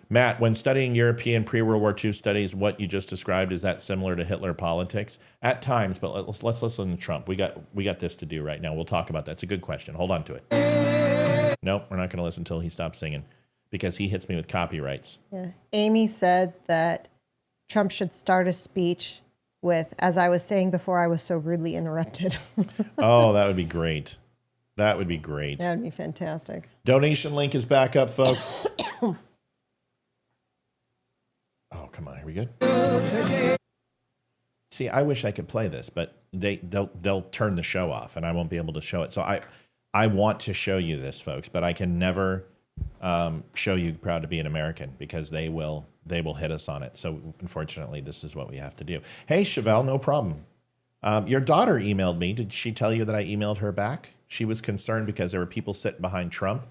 Matt, when studying European pre-World War II studies, what you just described, is that similar to Hitler politics? At times, but let's listen to Trump. We got this to do right now. We'll talk about that. It's a good question. Hold on to it. Nope, we're not going to listen until he stops singing because he hits me with copyrights. Yeah. Amy said that Trump should start a speech with, as I was saying before, I was so rudely interrupted. Oh, that would be great. That would be great. That would be fantastic. Donation link is back up, folks. Oh, come on. Are we good? See, I wish I could play this, but they'll turn the show off and I won't be able to show it. So I want to show you this, folks, but I can never show you Proud to be an American because they will hit us on it. So unfortunately, this is what we have to do. Hey, Chevelle, no problem. Your daughter emailed me. Did she tell you that I emailed her back? She was concerned because there were people sitting behind Trump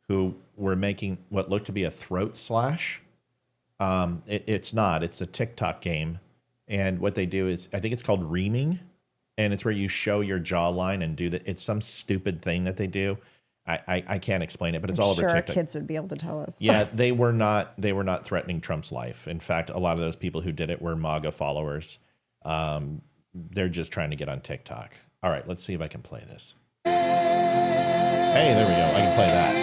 who were making what looked to be a throat slash. It's not. It's a TikTok game. And what they do is, I think it's called reaming. And it's where you show your jawline and do that. It's some stupid thing that they do. I can't explain it, but it's all over TikTok. Our kids would be able to tell us. Yeah, they were not threatening Trump's life. In fact, a lot of those people who did it were MAGA followers. They're just trying to get on TikTok. All right, let's see if I can play this. Hey, there we go. I can play that.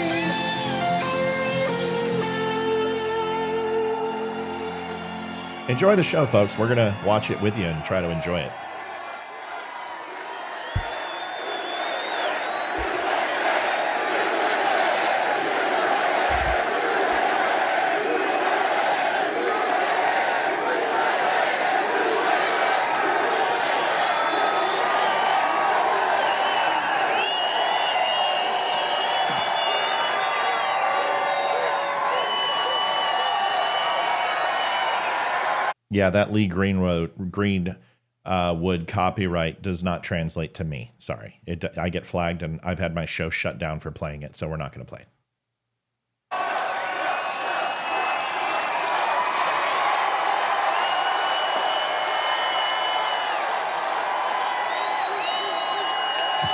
Enjoy the show, folks. We're going to watch it with you and try to enjoy it. Yeah, that Lee Greenwood copyright does not translate to me. Sorry. I get flagged, and I've had my show shut down for playing it, so we're not going to play it.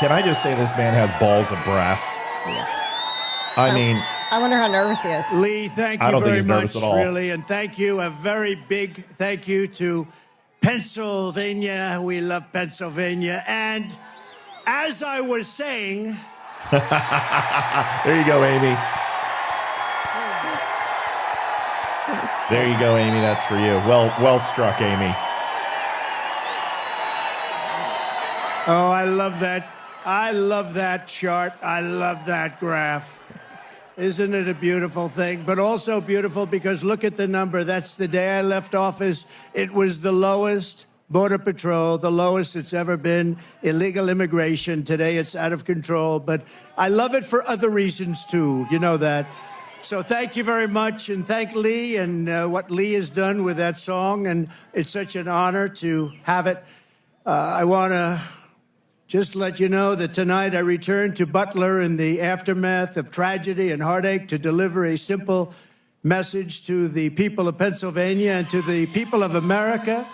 Can I just say this man has balls of brass? Yeah. I mean, I wonder how nervous he is. Lee, thank I you don't think very he's nervous much, at all. really, and thank you. A very big thank you to Pennsylvania. We love Pennsylvania. And as I was saying... There you go, Amy. There you go, Amy. That's for you. Well struck, Amy. Oh, I love that. I love that chart. I love that graph. Isn't it a beautiful thing? But also beautiful because look at the number. That's the day I left office. It was the lowest Border Patrol, the lowest it's ever been. Illegal immigration. Today it's out of control. But I love it for other reasons, too. You know that. So thank you very much. And thank Lee and what Lee has done with that song. And it's such an honor to have it. I want to just let you know that tonight I return to Butler in the aftermath of tragedy and heartache to deliver a simple message to the people of Pennsylvania and to the people of America.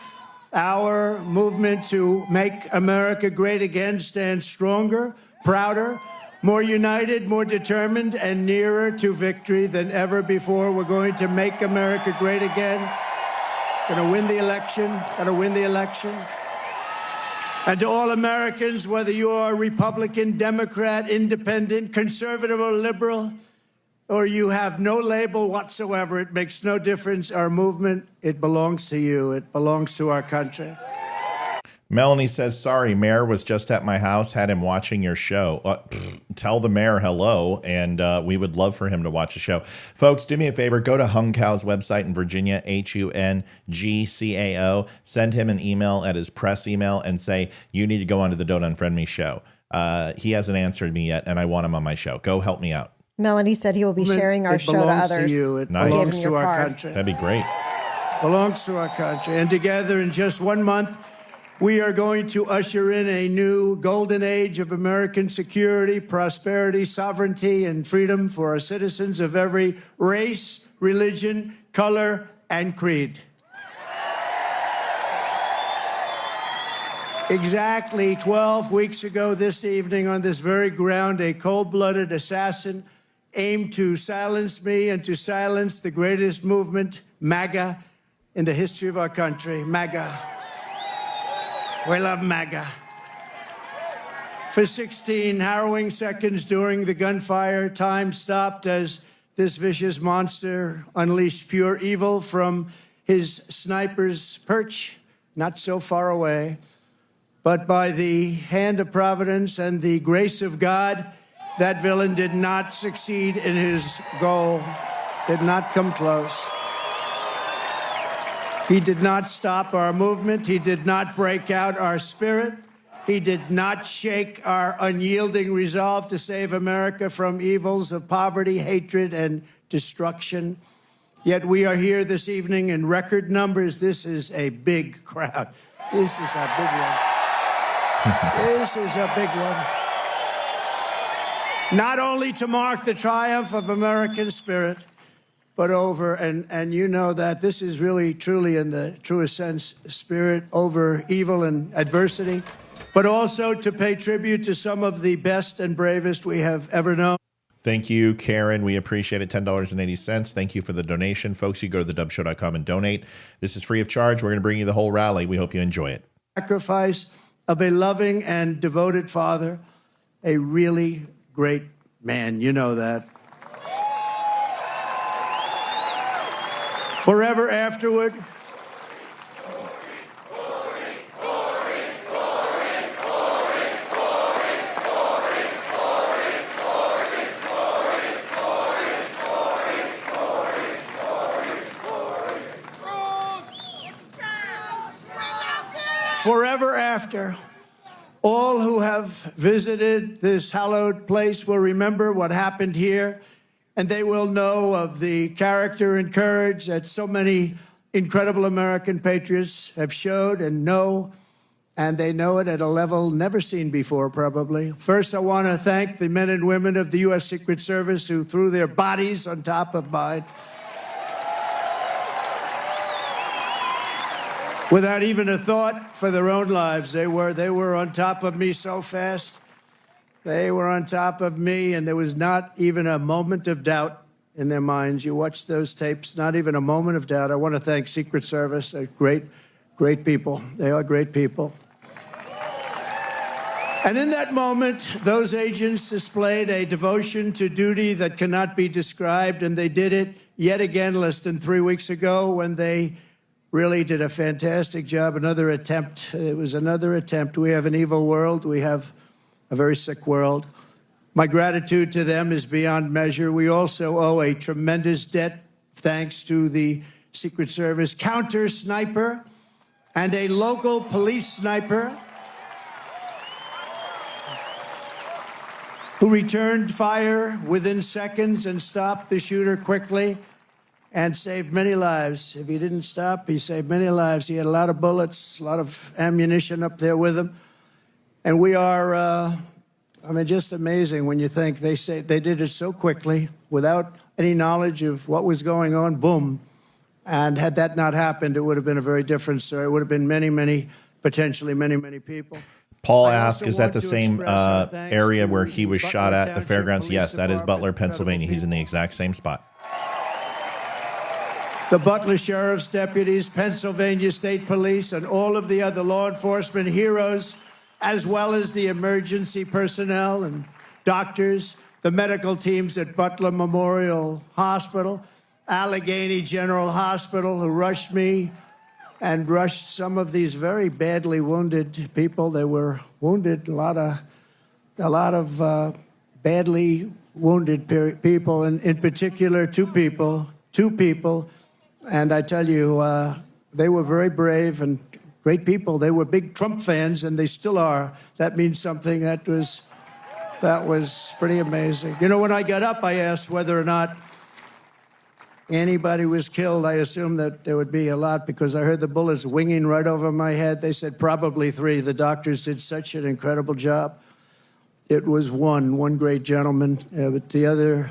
Our movement to make America great again stands stronger, prouder, more united, more determined, and nearer to victory than ever before. We're going to make America great again. Gonna win the election. Gonna win the election. And to all Americans, whether you are Republican, Democrat, Independent, Conservative, or Liberal, or you have no label whatsoever, it makes no difference. Our movement, it belongs to you. It belongs to our country. Melanie says, sorry, Mayor was just at my house, had him watching your show. Tell the mayor hello, and we would love for him to watch the show. Folks, do me a favor. Go to Hung Cao's website in Virginia, HUNGCAO. Send him an email at his press email and say, you need to go onto the Don't Unfriend Me show. He hasn't answered me yet, and I want him on my show. Go help me out. Melanie said he will be sharing our show to others. To you. It Nice. belongs to our country. That'd be great. Belongs to our country. And together in just 1 month, we are going to usher in a new golden age of American security, prosperity, sovereignty, and freedom for our citizens of every race, religion, color, and creed. Exactly 12 weeks ago this evening on this very ground, a cold-blooded assassin aimed to silence me and to silence the greatest movement, MAGA, in the history of our country. MAGA. We love MAGA. For 16 harrowing seconds during the gunfire, time stopped as this vicious monster unleashed pure evil from his sniper's perch, not so far away. But by the hand of providence and the grace of God, that villain did not succeed in his goal, did not come close. He did not stop our movement. He did not break out our spirit. He did not shake our unyielding resolve to save America from evils of poverty, hatred, and destruction. Yet we are here this evening in record numbers. This is a big crowd. This is a big one. This is a big one. Not only to mark the triumph of American spirit, but over, and you know that this is really, truly, in the truest sense, spirit over evil and adversity, but also to pay tribute to some of the best and bravest we have ever known. Thank you, Karen. We appreciate it. $10.80. Thank you for the donation. Folks, you go to thedubshow.com and donate. This is free of charge. We're going to bring you the whole rally. We hope you enjoy it. Sacrifice of a loving and devoted father, a really great man. You know that. Forever afterward, forever after, all who have visited this hallowed place will remember what happened here, and they will know of the character and courage that so many incredible American patriots have showed and know, and they know it at a level never seen before, probably. First, I want to thank the men and women of the U.S. Secret Service who threw their bodies on top of mine without even a thought for their own lives. They were on top of me so fast. They were on top of me, and there was not even a moment of doubt in their minds. You watch those tapes, not even a moment of doubt. I want to thank Secret Service. They're great, great people. They are great people. And in that moment, those agents displayed a devotion to duty that cannot be described, and they did it yet again less than 3 weeks ago when they really did a fantastic job. Another attempt. It was another attempt. We have an evil world. We have a very sick world. My gratitude to them is beyond measure. We also owe a tremendous debt, thanks to the Secret Service counter sniper and a local police sniper who returned fire within seconds and stopped the shooter quickly and saved many lives. If he didn't stop, he saved many lives. He had a lot of bullets, a lot of ammunition up there with him. And we are, just amazing when you think they did it so quickly without any knowledge of what was going on, boom. And had that not happened, it would have been a very different story. It would have been many, potentially many people. Paul asked, is that the same area where he was shot at, the fairgrounds? Yes, that is Butler, Pennsylvania. He's in the exact same spot. The Butler Sheriff's deputies, Pennsylvania State Police, and all of the other law enforcement heroes, as well as the emergency personnel and doctors, the medical teams at Butler Memorial Hospital, Allegheny General Hospital, who rushed me and rushed some of these very badly wounded people. They were wounded, a lot of badly wounded people, and in particular, two people. And I tell you, they were very brave and great people. They were big Trump fans, and they still are. That means something. That was pretty amazing. You know, when I got up, I asked whether or not anybody was killed. I assumed that there would be a lot because I heard the bullets winging right over my head. They said probably 3. The doctors did such an incredible job. It was one great gentleman, but the other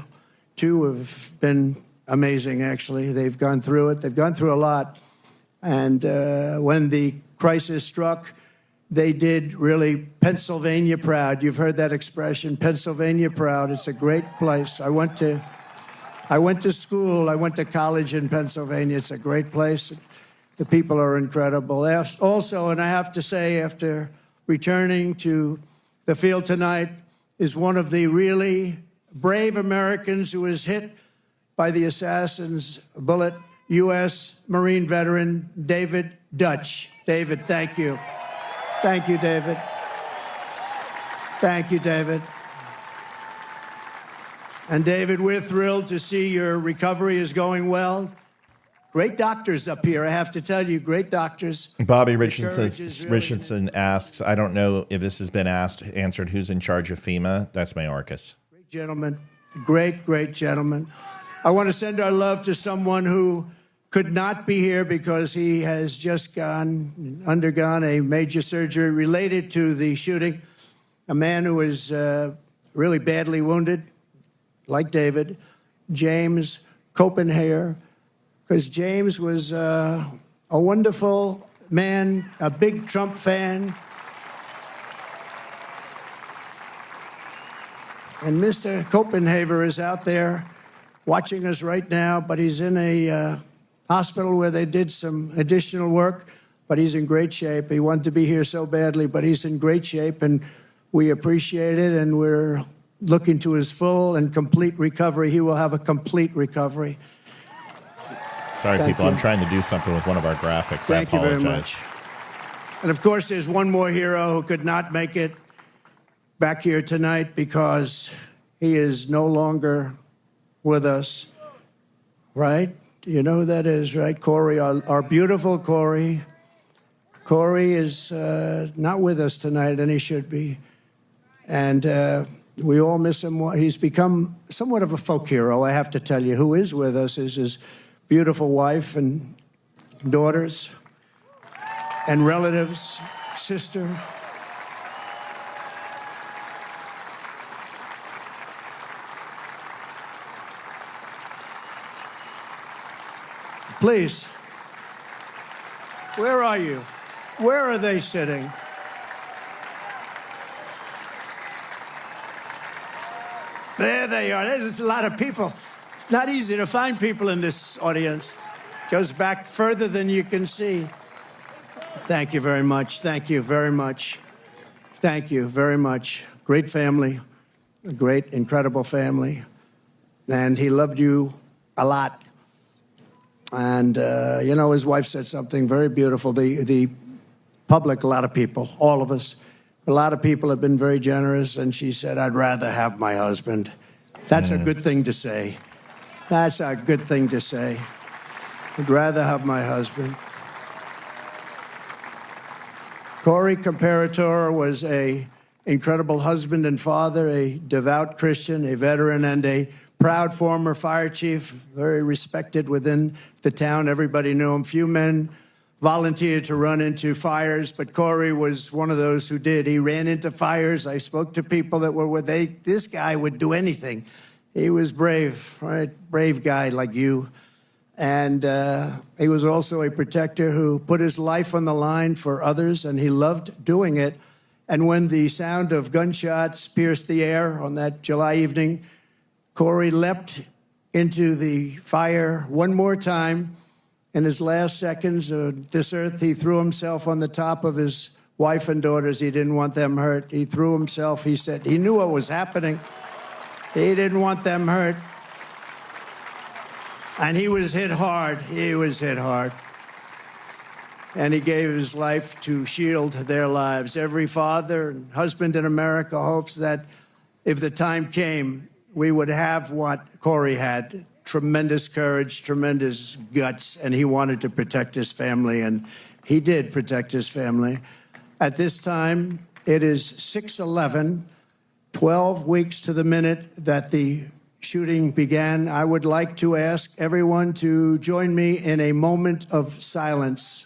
2 have been amazing, actually. They've gone through it. They've gone through a lot. And when the crisis struck, they did really Pennsylvania proud. You've heard that expression, Pennsylvania proud. It's a great place. I went to school. I went to college in Pennsylvania. It's a great place. The people are incredible. Also, and I have to say, after returning to the field tonight, is one of the really brave Americans who was hit by the assassin's bullet, U.S. Marine veteran David Dutch. David, thank you. Thank you, David. Thank you, David. And David, we're thrilled to see your recovery is going well. Great doctors up here, I have to tell you, great doctors. Bobby Richardson asks, I don't know if this has been answered, who's in charge of FEMA? That's Mayorkas. Great gentleman, great gentleman. I want to send our love to someone who could not be here because he has just undergone a major surgery related to the shooting. A man who was really badly wounded, like David, James Copenhagen, because James was a wonderful man, a big Trump fan. And Mr. Copenhagen is out there watching us right now, but he's in a hospital where they did some additional work, but he's in great shape. He wanted to be here so badly, but he's in great shape, and we appreciate it, and we're looking to his full and complete recovery. He will have a complete recovery. Sorry, people, I'm trying to do something with one of our graphics. Thank you very much. And of course, there's one more hero who could not make it back here tonight because he is no longer with us, right? You know who that is, right? Corey, our beautiful Corey. Corey is not with us tonight, and he should be. And we all miss him. He's become somewhat of a folk hero, I have to tell you. Who is with us is his beautiful wife and daughters, and relatives, sister. Please, where are you? Where are they sitting? There they are. There's a lot of people. It's not easy to find people in this audience. Goes back further than you can see. Thank you very much. Thank you very much. Thank you very much. Great family, a great, incredible family. And he loved you a lot. And, you know, his wife said something very beautiful. The public, a lot of people, all of us, a lot of people have been very generous. And she said, I'd rather have my husband. That's a good thing to say. That's a good thing to say. I'd rather have my husband. Corey Comperatore was an incredible husband and father, a devout Christian, a veteran, and a proud former fire chief, very respected within the town. Everybody knew him. Few men volunteered to run into fires, but Corey was one of those who did. He ran into fires. I spoke to people that were with this guy would do anything. He was brave, right? Brave guy like you. And he was also a protector who put his life on the line for others, and he loved doing it. And when the sound of gunshots pierced the air on that July evening, Corey leapt into the fire one more time. In his last seconds of this earth, he threw himself on the top of his wife and daughters. He didn't want them hurt. He threw himself. He said he knew what was happening. He didn't want them hurt. And he was hit hard. He was hit hard. And he gave his life to shield their lives. Every father and husband in America hopes that if the time came, we would have what Corey had, tremendous courage, tremendous guts, and he wanted to protect his family, and he did protect his family. At this time, it is 6/11, 12 weeks to the minute that the shooting began. I would like to ask everyone to join me in a moment of silence.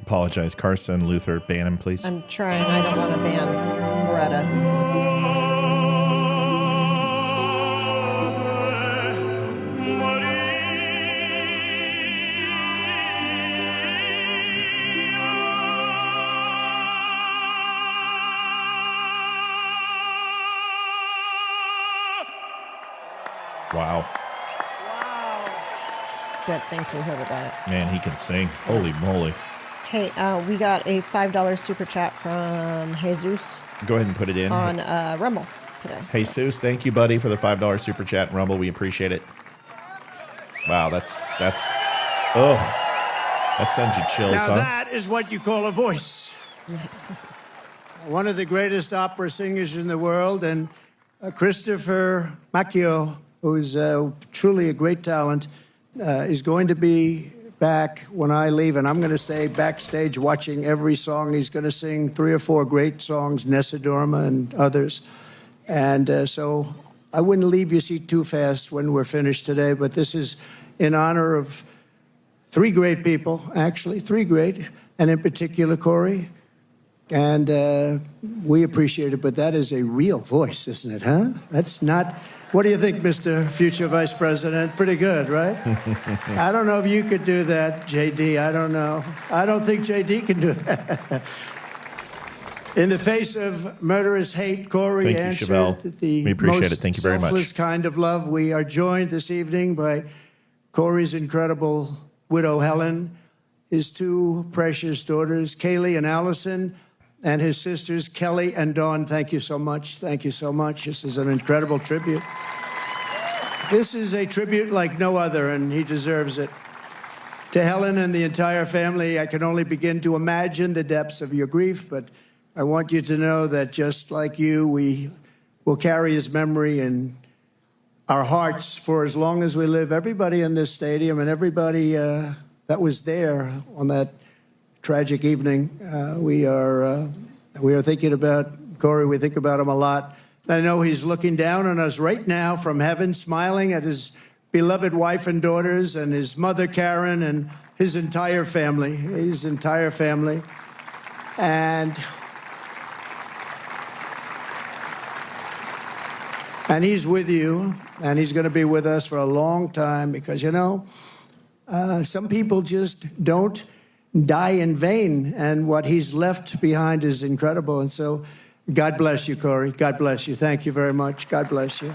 Apologize, Carson, Luther, ban him, please. I'm trying. I don't want to ban Loretta. Wow. Good. Thank you, whoever got it. Man, he can sing. Holy moly. Hey, we got a $5 super chat from Jesus. Go ahead and put it in. On Rumble today. Jesus, thank you, buddy, for the $5 super chat. Rumble, we appreciate it. Wow, that sends you chills, Now huh? that is what you call a voice. Yes. One of the greatest opera singers in the world, and Christopher Macchio, who's truly a great talent, is going to be back when I leave, and I'm going to stay backstage watching every song. He's going to sing 3 or 4 great songs, Nessa Dorma and others. And so I wouldn't leave your seat too fast when we're finished today, but this is in honor of 3 great people, actually, 3 great, and in particular, Corey. And we appreciate it, but that is a real voice, isn't it, huh? That's not... What do you think, Mr. Future Vice President? Pretty good, right? I don't know if you could do that, JD. I don't know. I don't think JD can do that. In the face of murderous hate, Corey answered the we appreciate most it. Thank you very much. selfless kind of love. We are joined this evening by Corey's incredible widow, Helen, his 2 precious daughters, Kaylee and Allison, and his sisters, Kelly and Dawn. Thank you so much. Thank you so much. This is an incredible tribute. This is a tribute like no other, and he deserves it. To Helen and the entire family, I can only begin to imagine the depths of your grief, but I want you to know that just like you, we will carry his memory in our hearts for as long as we live. Everybody in this stadium and everybody that was there on that tragic evening. We are thinking about Corey. We think about him a lot. I know he's looking down on us right now from heaven, smiling at his beloved wife and daughters and his mother, Karen, and his entire family. His entire family. And he's with you, and he's going to be with us for a long time because, you know, some people just don't die in vain, and what he's left behind is incredible. And so God bless you, Corey. God bless you. Thank you very much. God bless you.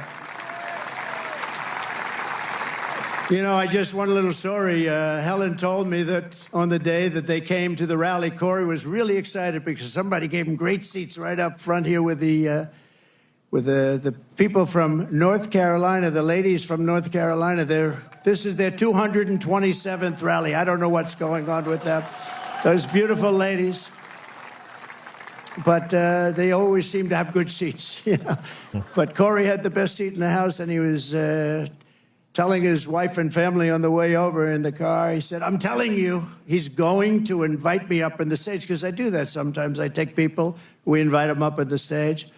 You know, I just one little story. Helen told me that on the day that they came to the rally, Corey was really excited because somebody gave him great seats right up front here with the people from North Carolina, the ladies from North Carolina. This is their 227th rally. I don't know what's going on with them. Those beautiful ladies. But they always seem to have good seats, you know. But Corey had the best seat in the house, and he was telling his wife and family on the way over in the car, he said, I'm telling you, he's going to invite me up on the stage, because I do that sometimes. I take people, we invite them up on the stage.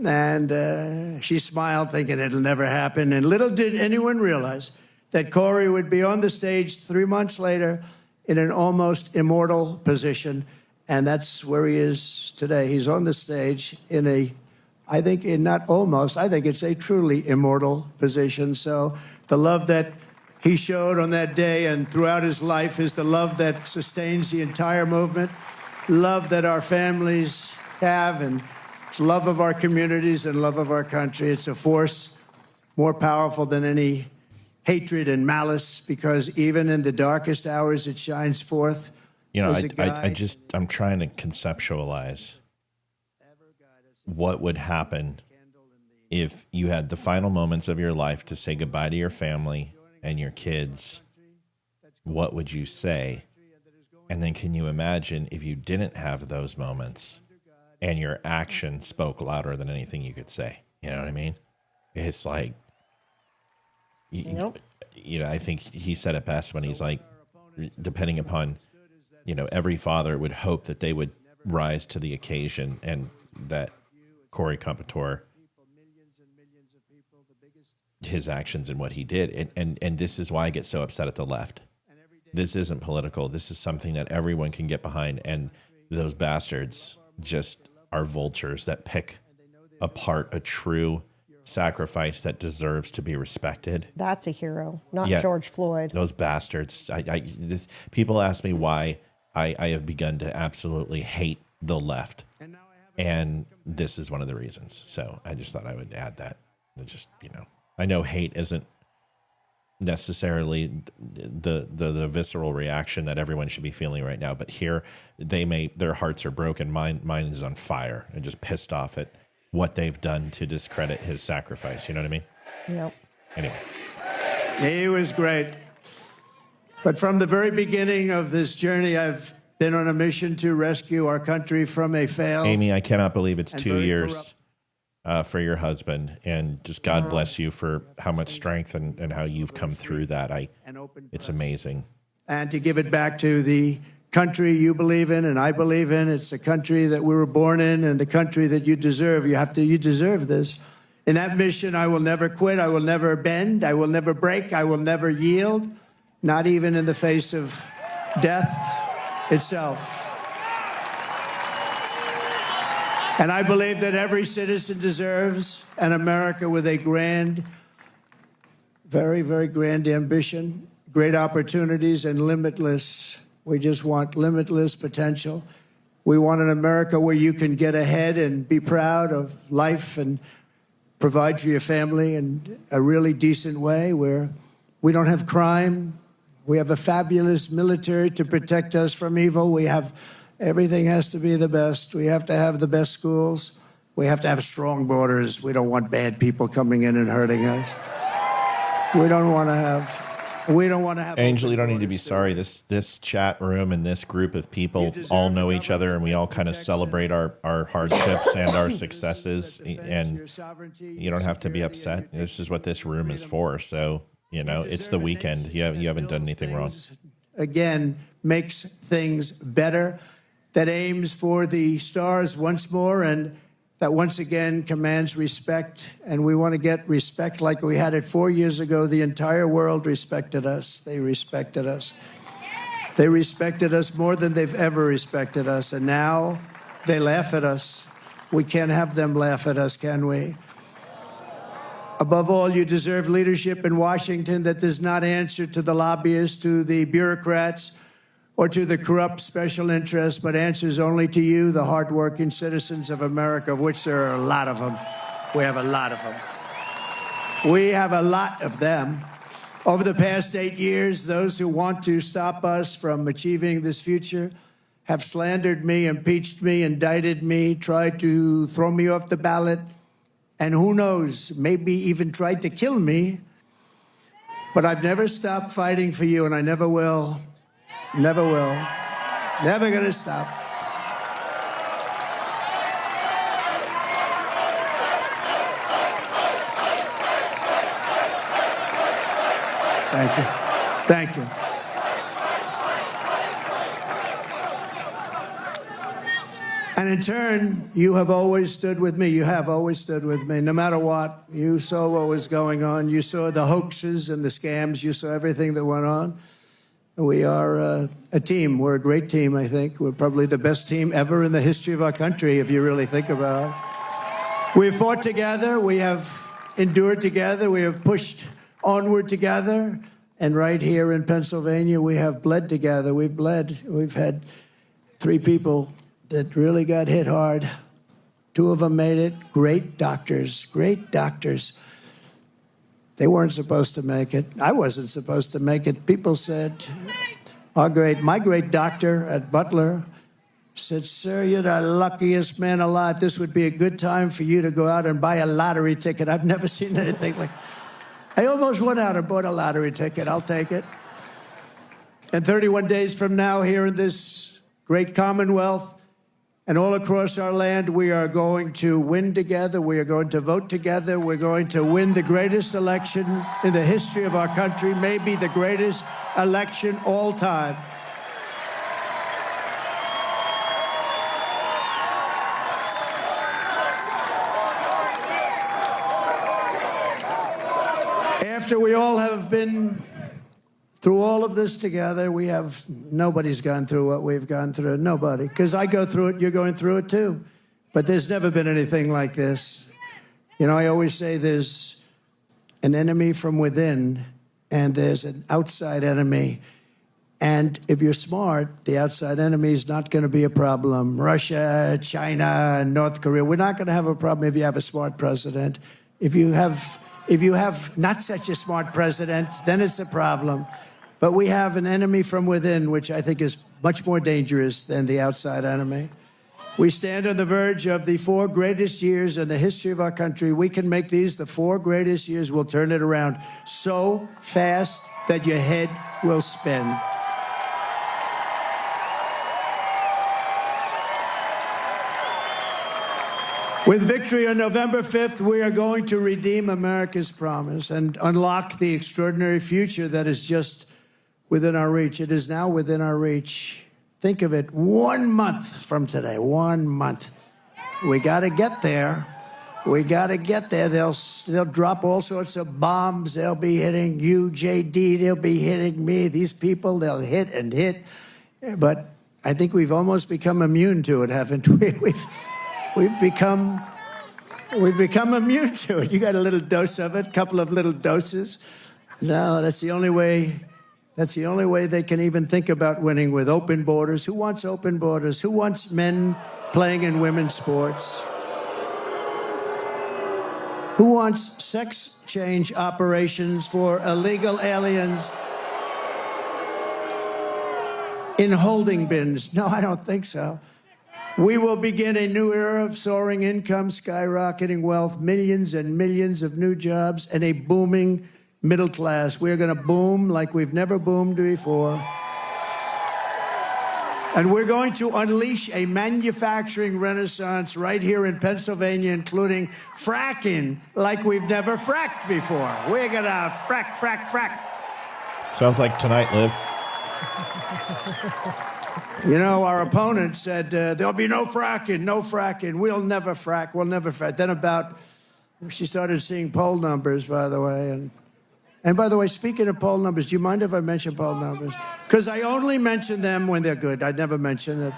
And she smiled, thinking it'll never happen. And little did anyone realize that Corey would be on the stage 3 months later in an almost immortal position. And that's where he is today. He's on the stage in I think it's a truly immortal position. So the love that he showed on that day and throughout his life is the love that sustains the entire movement, love that our families have, and it's love of our communities and love of our country. It's a force more powerful than any hatred and malice, because even in the darkest hours, it shines forth. You know, I'm trying to conceptualize what would happen if you had the final moments of your life to say goodbye to your family and your kids. What would you say? And then can you imagine if you didn't have those moments and your action spoke louder than anything you could say? You know what I mean? It's like, you know, I think he said it best when he's like, depending upon, you know, every father would hope that they would rise to the occasion, and that Corey Comperatore, his actions and what he did. And this is why I get so upset at the left. This isn't political. This is something that everyone can get behind. And those bastards just are vultures that pick apart a true sacrifice that deserves to be respected. That's a hero, not George Floyd. Those bastards. People ask me why I have begun to absolutely hate the left. And this is one of the reasons. So I just thought I would add that. It just, you know, I know hate isn't necessarily the visceral reaction that everyone should be feeling right now. But here, their hearts are broken. Mine is on fire and just pissed off at what they've done to discredit his sacrifice. You know what I mean? Yep. Anyway. He was great. But from the very beginning of this journey, I've been on a mission to rescue our country from a failed... Amy, I cannot believe it's 2 years for your husband. And just God bless you for how much strength and how you've come through that. It's amazing. And to give it back to the country you believe in and I believe in. It's the country that we were born in and the country that you deserve. You deserve this. In that mission, I will never quit. I will never bend. I will never break. I will never yield, not even in the face of death itself. And I believe that every citizen deserves an America with a grand, very, very grand ambition, great opportunities, and limitless. We just want limitless potential. We want an America where you can get ahead and be proud of life and provide for your family in a really decent way, where we don't have crime. We have a fabulous military to protect us from evil. Everything has to be the best. We have to have the best schools. We have to have strong borders. We don't want bad people coming in and hurting us. We don't want to have Angel, you don't need to be sorry. This chat room and this group of people all know each other, and we all kind of celebrate our hardships and our successes, and you don't have to be upset. This is what this room is for. So, it's the weekend. You haven't done anything wrong. Again, makes things better, that aims for the stars once more, and that once again commands respect. And we want to get respect like we had it 4 years ago. The entire world respected us. They respected us. They respected us more than they've ever respected us. And now they laugh at us. We can't have them laugh at us, can we? Above all, you deserve leadership in Washington that does not answer to the lobbyists, to the bureaucrats, or to the corrupt special interests, but answers only to you, the hardworking citizens of America, of which there are a lot of them. We have a lot of them. We have a lot of them. Over the past 8 years, those who want to stop us from achieving this future have slandered me, impeached me, indicted me, tried to throw me off the ballot, and who knows, maybe even tried to kill me. But I've never stopped fighting for you, and I never will. Never will. Never going to stop. Thank you. Thank you. And in turn, you have always stood with me. You have always stood with me, no matter what. You saw what was going on. You saw the hoaxes and the scams. You saw everything that went on. We are a team. We're a great team, I think. We're probably the best team ever in the history of our country, if you really think about it. We've fought together. We have endured together. We have pushed onward together. And right here in Pennsylvania, we have bled together. We've bled. We've had 3 people that really got hit hard. 2 of them made it. Great doctors. Great doctors. They weren't supposed to make it. I wasn't supposed to make it. People said, my great doctor at Butler said, "Sir, you're the luckiest man alive. This would be a good time for you to go out and buy a lottery ticket." I've never seen anything like I almost went out and bought a lottery ticket. I'll take it. And 31 days from now, here in this great Commonwealth, and all across our land, we are going to win together. We are going to vote together. We're going to win the greatest election in the history of our country, maybe the greatest election all time. After we all have been through all of this together, nobody's gone through what we've gone through. Nobody. Because I go through it, you're going through it too. But there's never been anything like this. I always say there's an enemy from within and there's an outside enemy. And if you're smart, the outside enemy is not going to be a problem. Russia, China, North Korea, we're not going to have a problem if you have a smart president. If you have If you have not such a smart president, then it's a problem. But we have an enemy from within, which I think is much more dangerous than the outside enemy. We stand on the verge of the 4 greatest years in the history of our country. We can make these the 4 greatest years. We'll turn it around so fast that your head will spin. With victory on November 5th, we are going to redeem America's promise and unlock the extraordinary future that is just within our reach. It is now within our reach. Think of it, 1 month from today, 1 month. We got to get there. We got to get there. They'll drop all sorts of bombs. They'll be hitting you, JD. They'll be hitting me. These people, they'll hit and hit. But I think we've almost become immune to it, haven't we? We've become immune to it. You got a little dose of it, a couple of little doses. No, that's the only way. That's the only way they can even think about winning, with open borders. Who wants open borders? Who wants men playing in women's sports? Who wants sex change operations for illegal aliens in holding bins? No, I don't think so. We will begin a new era of soaring income, skyrocketing wealth, millions and millions of new jobs, and a booming middle class. We're going to boom like we've never boomed before. And we're going to unleash a manufacturing renaissance right here in Pennsylvania, including fracking like we've never fracked before. We're going to frack, frack, frack. Sounds like tonight, Liv. You know, our opponent said, there'll be no fracking, no fracking. We'll never frack, we'll never frack. Then she started seeing poll numbers, by the way. And by the way, speaking of poll numbers, do you mind if I mention poll numbers? Because I only mention them when they're good. I never mention it.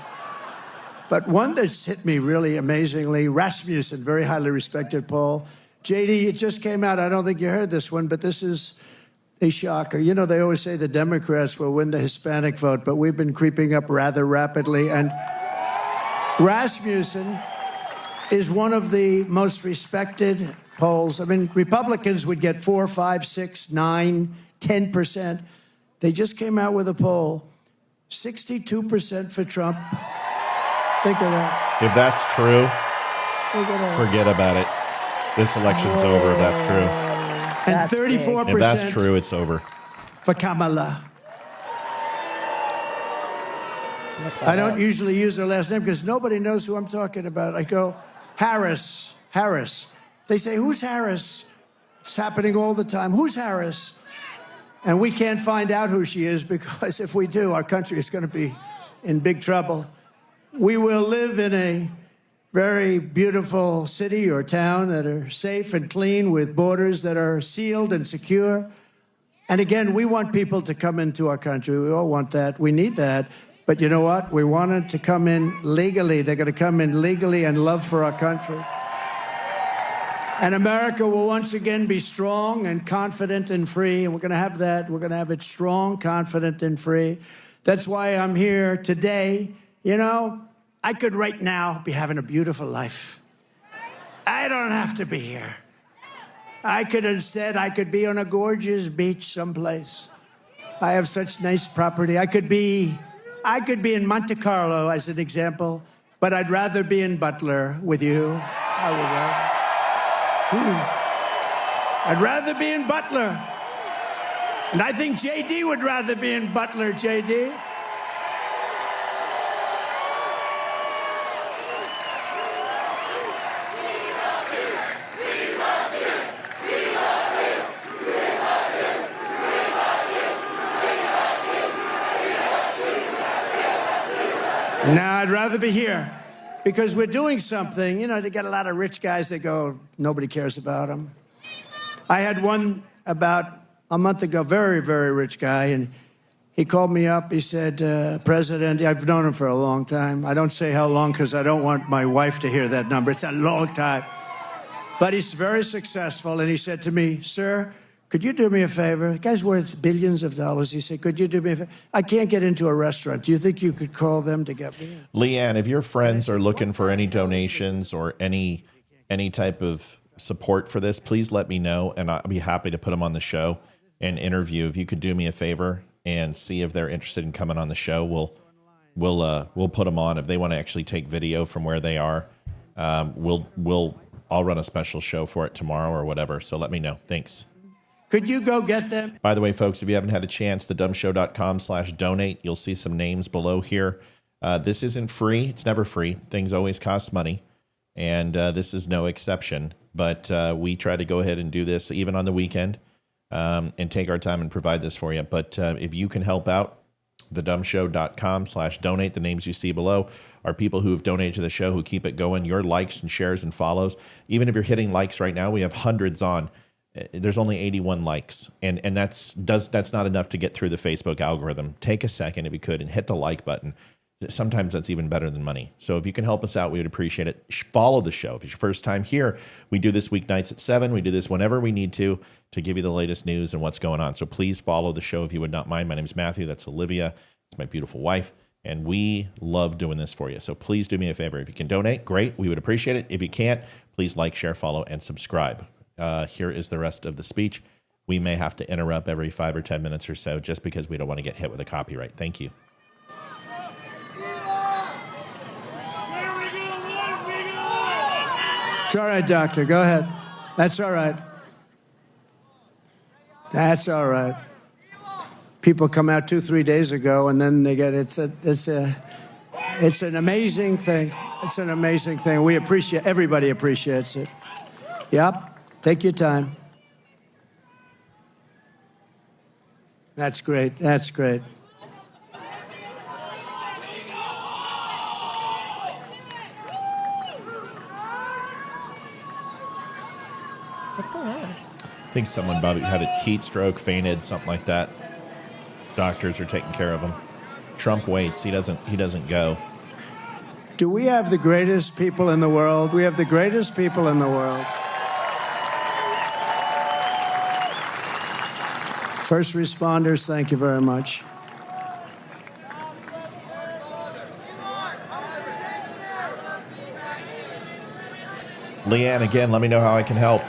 But one that's hit me really amazingly, Rasmussen, very highly respected poll. JD, it just came out. I don't think you heard this one, but this is a shocker. You know, they always say the Democrats will win the Hispanic vote, but we've been creeping up rather rapidly. And Rasmussen is one of the most respected polls. I mean, Republicans would get 4, 5, 6, 9, 10%. They just came out with a poll, 62% for Trump. Think of that. If that's true, forget about it. This election's over if that's true. And 34%. If that's true, it's over. For Kamala. I don't usually use her last name because nobody knows who I'm talking about. I go, Harris. They say, who's Harris? It's happening all the time. Who's Harris? And we can't find out who she is, because if we do, our country is going to be in big trouble. We will live in a very beautiful city or town that are safe and clean, with borders that are sealed and secure. And again, we want people to come into our country. We all want that. We need that. But you know what? We want them to come in legally. They're going to come in legally and love for our country. And America will once again be strong and confident and free. And we're going to have that. We're going to have it strong, confident, and free. That's why I'm here today. You know, I could right now be having a beautiful life. I don't have to be here. I could be on a gorgeous beach someplace. I have such nice property. I could be in Monte Carlo, as an example, but I'd rather be in Butler with you. I would rather. I'd rather be in Butler. And I think JD would rather be in Butler, JD. Now, I'd rather be here, because we're doing something. You know, they got a lot of rich guys that go, nobody cares about them. I had one about a month ago, very, very rich guy, and he called me up. He said, President, I've known him for a long time. I don't say how long because I don't want my wife to hear that number. It's a long time. But he's very successful, and he said to me, sir, could you do me a favor? The guy's worth billions of dollars. He said, could you do me a favor? I can't get into a restaurant. Do you think you could call them to get me in? Leanne, if your friends are looking for any donations or any type of support for this, please let me know, and I'll be happy to put them on the show and interview. If you could do me a favor and see if they're interested in coming on the show, we'll put them on. If they want to actually take video from where they are, I'll run a special show for it tomorrow or whatever. So let me know. Thanks. Could you go get them? By the way, folks, if you haven't had a chance, thedumshow.com/donate. You'll see some names below here. This isn't free. It's never free. Things always cost money. And this is no exception. But we try to go ahead and do this even on the weekend and take our time and provide this for you. But if you can help out, thedumshow.com/donate. The names you see below are people who have donated to the show, who keep it going. Your likes and shares and follows. Even if you're hitting likes right now, we have hundreds on. There's only 81 likes, and that's not enough to get through the Facebook algorithm. Take a second, if you could, and hit the like button. Sometimes that's even better than money. So if you can help us out, we would appreciate it. Follow the show. If it's your first time here, we do this weeknights at 7. We do this whenever we need to give you the latest news and what's going on. So please follow the show if you would not mind. My name is Matthew. That's Olivia. It's my beautiful wife. And we love doing this for you. So please do me a favor. If you can donate, great. We would appreciate it. If you can't, please like, share, follow, and subscribe. Here is the rest of the speech. We may have to interrupt every 5 or 10 minutes or so just because we don't want to get hit with a copyright. Thank you. It's all right, doctor. Go ahead. That's all right. That's all right. People come out 2-3 days ago, and then they get it's an amazing thing. It's an amazing thing. We appreciate. Everybody appreciates it. Yep. Take your time. That's great. That's great. What's going on? I think someone probably had a heat stroke, fainted, something like that. Doctors are taking care of him. Trump waits. He doesn't go. Do we have the greatest people in the world? We have the greatest people in the world. First responders, thank you very much. Leanne, again, let me know how I can help.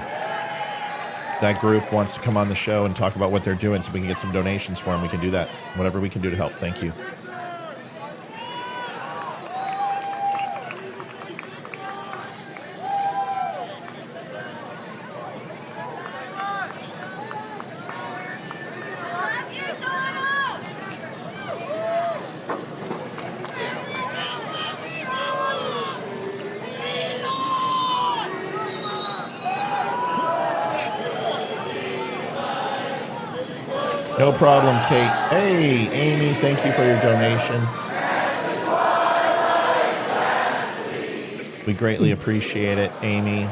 That group wants to come on the show and talk about what they're doing so we can get some donations for them. We can do that. Whatever we can do to help. Thank you. No problem, Kate. Hey, Amy, thank you for your donation. We greatly appreciate it, Amy.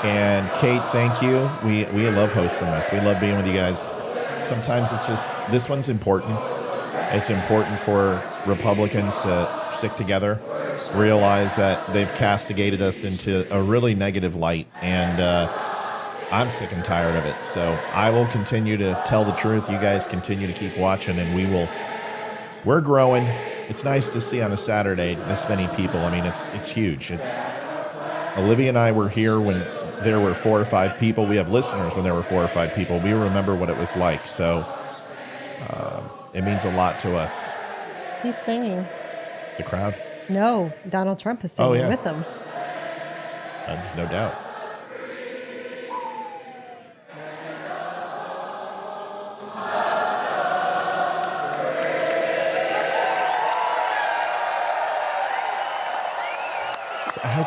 And Kate, thank you. We love hosting this. We love being with you guys. Sometimes it's just, this one's important. It's important for Republicans to stick together, realize that they've castigated us into a really negative light, and I'm sick and tired of it. So I will continue to tell the truth. You guys continue to keep watching, and we're growing. It's nice to see on a Saturday this many people. I mean, it's huge. Olivia and I were here when there were 4 or 5 people. We have listeners when there were 4 or 5 people. We remember what it was like. So it means a lot to us. He's singing. The crowd? No, Donald Trump is singing with them. There's no doubt.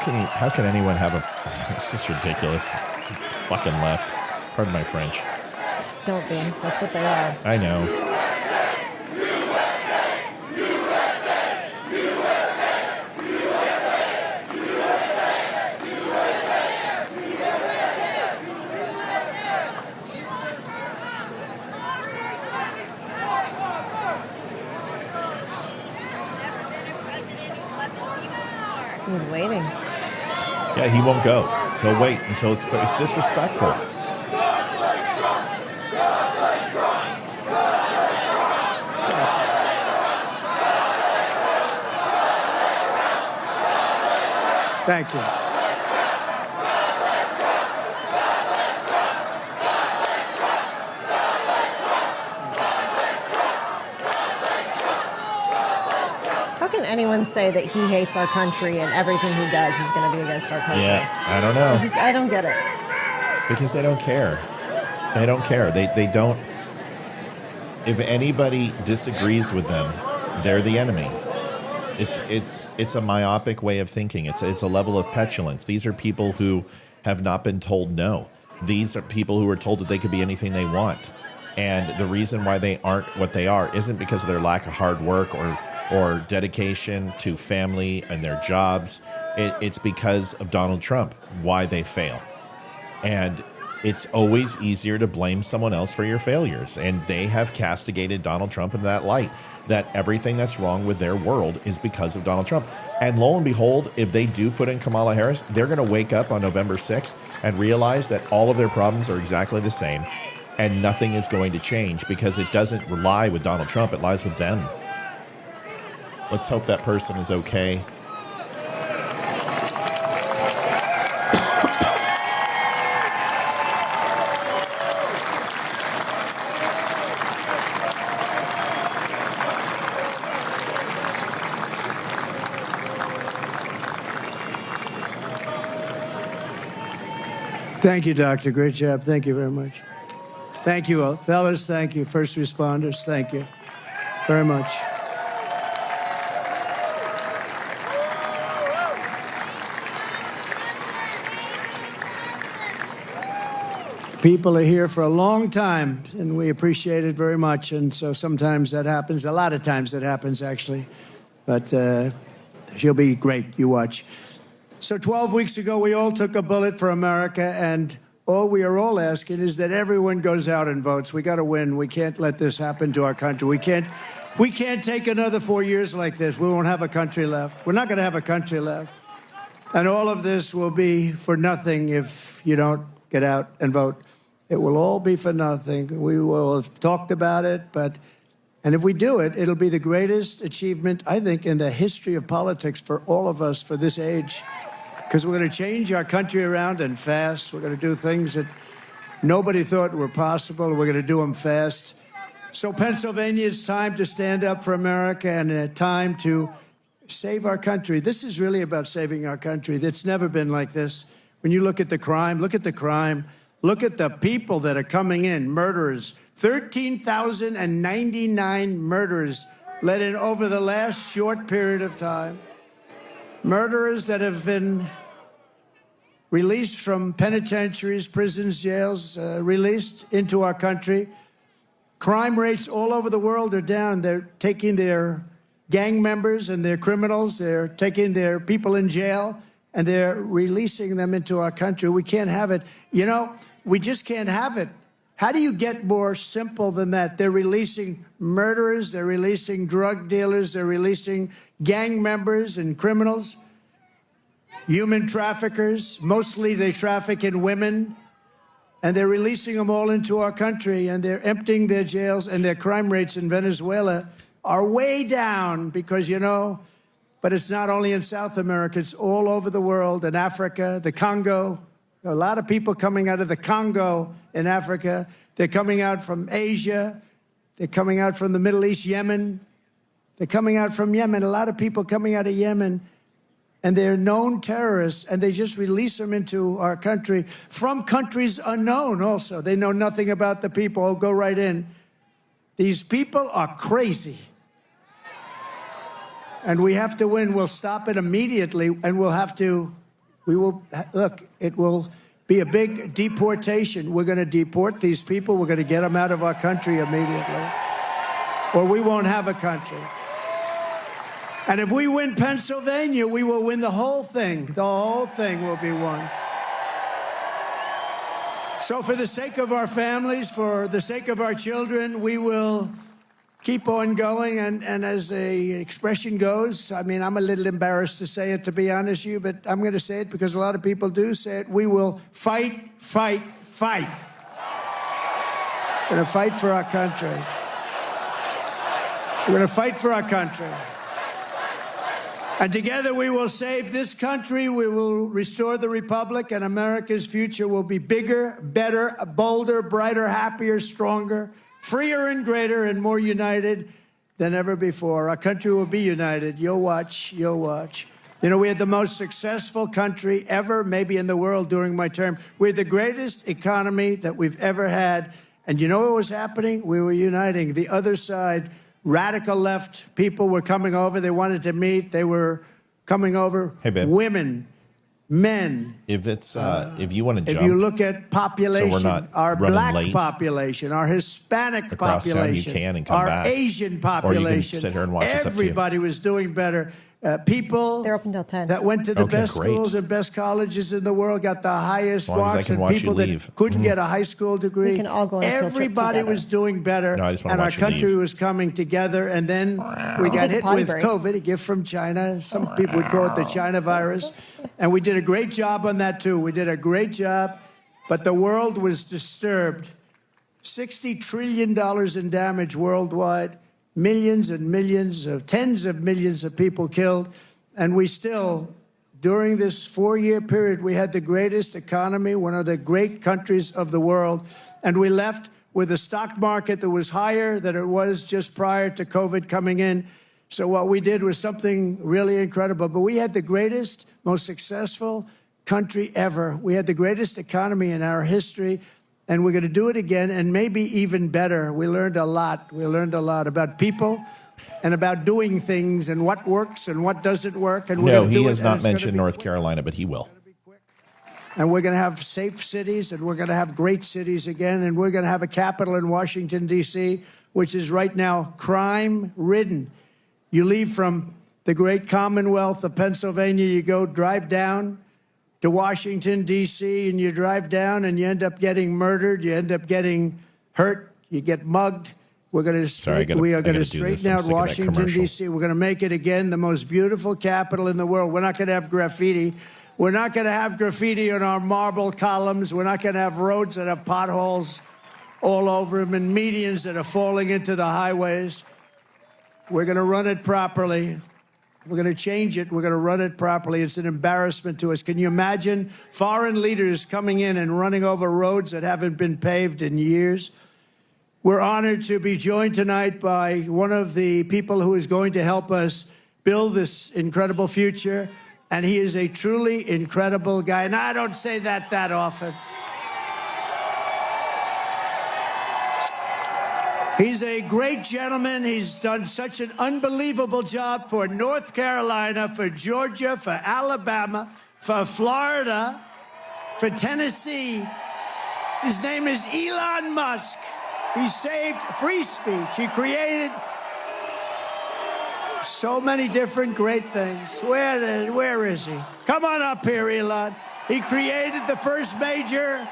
How can anyone have it's just ridiculous. Fucking left. Pardon my French. Don't be. That's what they are. I know. He's waiting. Yeah, he won't go. He'll wait until it's disrespectful. Thank you. can anyone say that he hates our country and everything he does is going to be against our country? Yeah, I don't know. I don't get it. Because they don't care. They don't care. They don't. If anybody disagrees with them, they're the enemy. It's a myopic way of thinking. It's a level of petulance. These are people who have not been told no. These are people who are told that they could be anything they want. And the reason why they aren't what they are isn't because of their lack of hard work or dedication to family and their jobs. It's because of Donald Trump, why they fail. And it's always easier to blame someone else for your failures. And they have castigated Donald Trump in that light, that everything that's wrong with their world is because of Donald Trump. And lo and behold, if they do put in Kamala Harris, they're going to wake up on November 6th and realize that all of their problems are exactly the same and nothing is going to change because it doesn't lie with Donald Trump. It lies with them. Let's hope that person is okay. Thank you, Doctor. Great job. Thank you very much. Thank you all. Fellas, thank you. First responders, thank you very much. People are here for a long time, and we appreciate it very much. And so sometimes that happens. A lot of times that happens, actually. But she'll be great. You watch. So 12 weeks ago, we all took a bullet for America, and all we are all asking is that everyone goes out and votes. We got to win. We can't let this happen to our country. We can't take another 4 years like this. We won't have a country left. We're not going to have a country left. And all of this will be for nothing if you don't get out and vote. It will all be for nothing. We will have talked about it, and if we do it, it'll be the greatest achievement, I think, in the history of politics for all of us for this age. Because we're going to change our country around and fast. We're going to do things that nobody thought were possible. We're going to do them fast. So Pennsylvania, it's time to stand up for America and a time to save our country. This is really about saving our country. It's never been like this. When you look at the crime, look at the crime. Look at the people that are coming in, murderers. 13,099 murders let in over the last short period of time. Murderers that have been released from penitentiaries, prisons, jails, released into our country. Crime rates all over the world are down. They're taking their gang members and their criminals. They're taking their people in jail, and they're releasing them into our country. We can't have it. You know, we just can't have it. How do you get more simple than that? They're releasing murderers. They're releasing drug dealers. They're releasing gang members and criminals. Human traffickers, mostly they traffic in women, and they're releasing them all into our country, and they're emptying their jails, and their crime rates in Venezuela are way down because, you know, but it's not only in South America, it's all over the world, in Africa, the Congo. There are a lot of people coming out of the Congo in Africa. They're coming out from Asia. They're coming out from the Middle East, Yemen. They're coming out from Yemen, a lot of people coming out of Yemen. And they're known terrorists, and they just release them into our country from countries unknown also. They know nothing about the people. Oh, go right in. These people are crazy. And we have to win. We'll stop it immediately, and it will be a big deportation. We're going to deport these people. We're going to get them out of our country immediately, or we won't have a country. And if we win Pennsylvania, we will win the whole thing. The whole thing will be won. So for the sake of our families, for the sake of our children, we will keep on going. And as the expression goes, I mean, I'm a little embarrassed to say it, to be honest with you, but I'm going to say it because a lot of people do say it. We will fight, fight, fight. We're going to fight for our country. We're going to fight for our country. And together we will save this country, we will restore the republic, and America's future will be bigger, better, bolder, brighter, happier, stronger, freer and greater and more united than ever before. Our country will be united. You'll watch. You'll watch. You know, we had the most successful country ever, maybe in the world during my term. We had the greatest economy that we've ever had. And you know what was happening? We were uniting. The other side, radical left people were coming over. They wanted to meet. They were coming over. Hey, babe. Women, men. If it's if you want to jump, if you look at population, so we're not our running black late population, our Hispanic across town, population, you can and come our back. Asian Or you can population, sit here and watch. It's up to you. everybody was doing better. People They're open till 10. that went to the Okay, best great. schools and best colleges in the world got the highest As long as I marks, can and watch people you that leave. couldn't get a high school degree. We can all go on a field trip Everybody together. was doing better, No, I just wanna and our watch you country leave. was coming together. And then we got Take a hit potty with break. COVID, a gift from China. Some people would call it the China virus, and we did a great job on that too. We did a great job, but the world was disturbed. $60 trillion in damage worldwide, millions and millions of tens of millions of people killed. And we still, during this 4-year period, we had the greatest economy, one of the great countries of the world. And we left with a stock market that was higher than it was just prior to COVID coming in. So what we did was something really incredible. But we had the greatest, most successful country ever. We had the greatest economy in our history. And we're going to do it again, and maybe even better. We learned a lot. We learned a lot about people and about doing things and what works and what doesn't work. And we're No, gonna do he it, has and not it's gonna mentioned be North quick. Carolina, but he will. And we're going to have safe cities, and we're going to have great cities again, and we're going to have a capital in Washington, D.C., which is right now crime-ridden. You leave from the great Commonwealth of Pennsylvania, you go drive down to Washington, D.C., and you drive down, and you end up getting murdered, you end up getting hurt, you get mugged. We're going to straighten out Washington, D.C. We're going to make it again the most beautiful capital in the world. We're not going to have graffiti. We're not going to have graffiti on our marble columns. We're not going to have roads that have potholes all over them and medians that are falling into the highways. We're going to run it properly. We're going to change it. We're going to run it properly. It's an embarrassment to us. Can you imagine foreign leaders coming in and running over roads that haven't been paved in years? We're honored to be joined tonight by one of the people who is going to help us build this incredible future. And he is a truly incredible guy. And I don't say that often. He's a great gentleman. He's done such an unbelievable job for North Carolina, for Georgia, for Alabama, for Florida, for Tennessee. His name is Elon Musk. He saved free speech. He created so many different great things. Where is he? Come on up here, Elon. He created the first major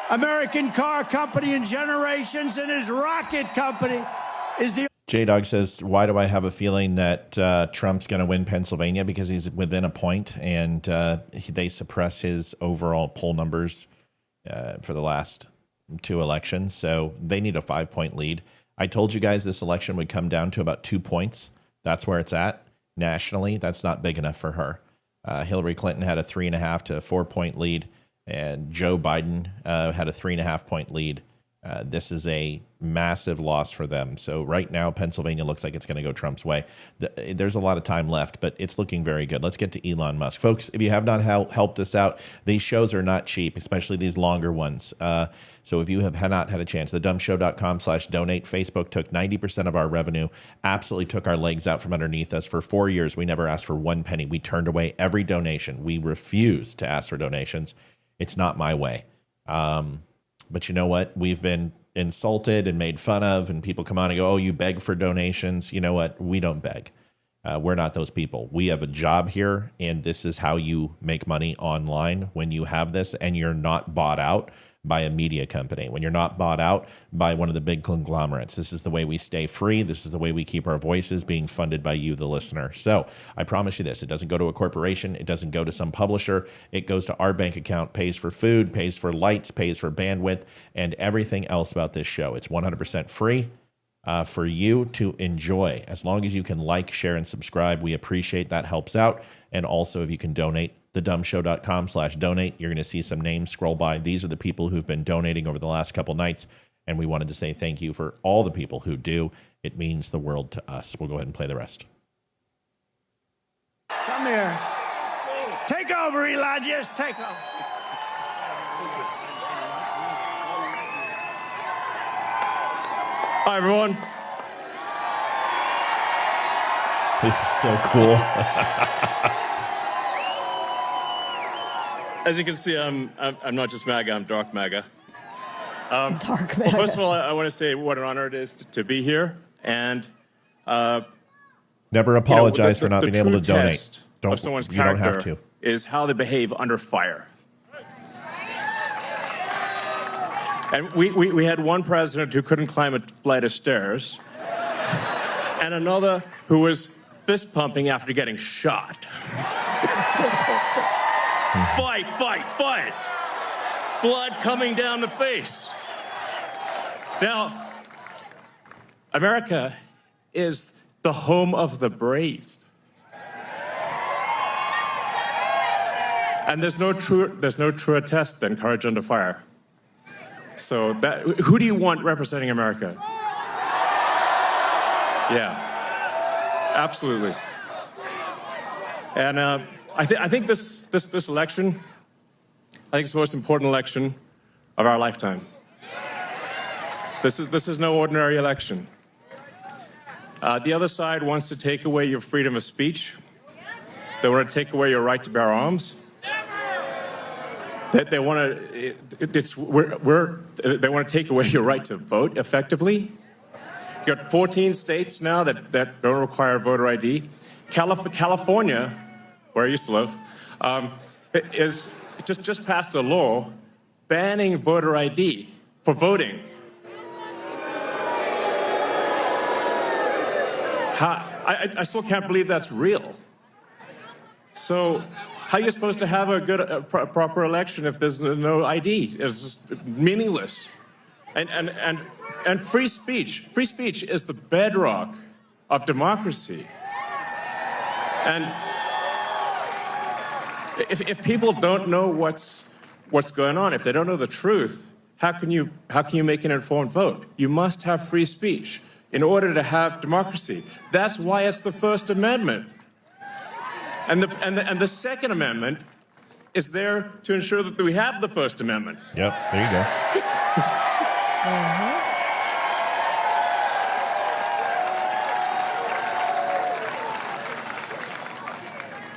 American car company in generations, and his rocket company is the... J-Dog says, why do I have a feeling that Trump's going to win Pennsylvania? Because he's within a point, and they suppress his overall poll numbers for the last 2 elections. So they need a 5-point lead. I told you guys this election would come down to about 2 points. That's where it's at. Nationally, that's not big enough for her. Hillary Clinton had a 3.5 to 4 point lead, and Joe Biden had a 3.5 point lead. This is a massive loss for them. So right now, Pennsylvania looks like it's going to go Trump's way. There's a lot of time left, but it's looking very good. Let's get to Elon Musk. Folks, if you have not helped us out, these shows are not cheap, especially these longer ones. So if you have not had a chance, thedumshow.com/donate. Facebook took 90% of our revenue, absolutely took our legs out from underneath us. For 4 years, we never asked for 1 penny. We turned away every donation. We refused to ask for donations. It's not my way. But you know what? We've been insulted and made fun of, and people come on and go, oh, you beg for donations. You know what? We don't beg. We're not those people. We have a job here, and this is how you make money online when you have this and you're not bought out by a media company, when you're not bought out by one of the big conglomerates. This is the way we stay free. This is the way we keep our voices being funded by you, the listener. So I promise you this, it doesn't go to a corporation. It doesn't go to some publisher. It goes to our bank account, pays for food, pays for lights, pays for bandwidth, and everything else about this show. It's 100% free for you to enjoy. As long as you can like, share, and subscribe, we appreciate that. Helps out. And also if you can donate, thedumshow.com/donate. You're going to see some names scroll by. These are the people who've been donating over the last couple nights, And we wanted to say thank you for all the people who do. It means the world to us. We'll go ahead and play the rest. Come here. Take over, Eli. Just take over. Hi, everyone. This is so cool. As you can see, I'm not just MAGA, I'm dark MAGA. Dark Well, first of all, I want to say what an honor it is to be here. And never apologize for not the being able to true donate. test of someone's You don't have character to. is how they behave under fire. And we had one president who couldn't climb a flight of stairs, and another who was fist pumping after getting shot. Fight, fight, fight. Blood coming down the face. Now, America is the home of the brave. And there's no truer test than courage under fire. So who do you want representing America? Yeah, absolutely. And I think this election, I think it's the most important election of our lifetime. This is no ordinary election. The other side wants to take away your freedom of speech. They want to take away your right to bear arms. They want to take away your right to vote effectively. You got 14 states now that don't require voter ID. California, where I used to live, is just passed a law banning voter ID for voting. I still can't believe that's real. So how are you supposed to have a proper election if there's no ID? It's just meaningless. And free speech is the bedrock of democracy. And if people don't know what's going on, if they don't know the truth, how can you make an informed vote? You must have free speech in order to have democracy. That's why it's the First Amendment. And the Second Amendment is there to ensure that we have the First Amendment. Yep, there you go.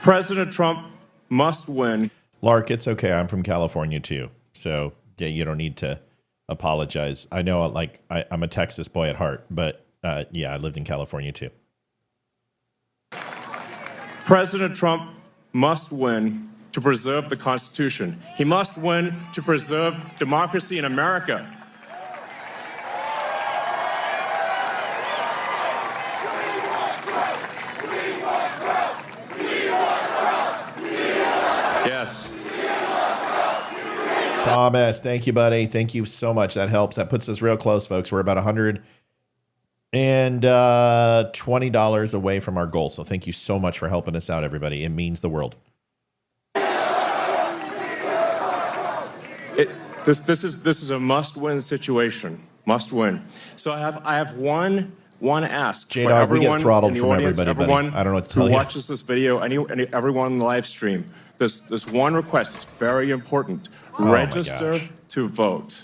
President Trump must win. Lark, it's okay. I'm from California too. So yeah, you don't need to apologize. I know I'm a Texas boy at heart, but yeah, I lived in California too. President Trump must win to preserve the Constitution. He must win to preserve democracy in America. Yes. Thomas, thank you, buddy. Thank you so much. That helps. That puts us real close, folks. We're about $120 away from our goal. So thank you so much for helping us out, everybody. It means the world. This is a must-win situation. Must win. So I have one ask for J-Dog, we everyone get throttled in the from audience, everybody, everyone buddy. I don't know what to who tell you. watches this video, everyone in the live stream. There's one request. It's very important. Register to vote.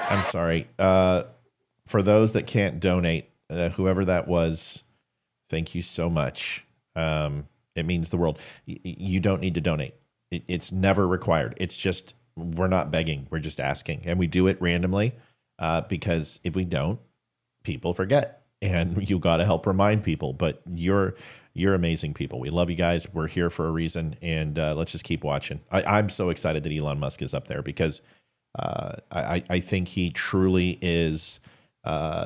I'm sorry. For those that can't donate, whoever that was, thank you so much. It means the world. You don't need to donate. It's never required. It's just, we're not begging. We're just asking. And we do it randomly because if we don't, people forget. And you got to help remind people. But you're amazing people. We love you guys. We're here for a reason. And let's just keep watching. I'm so excited that Elon Musk is up there because I think he truly is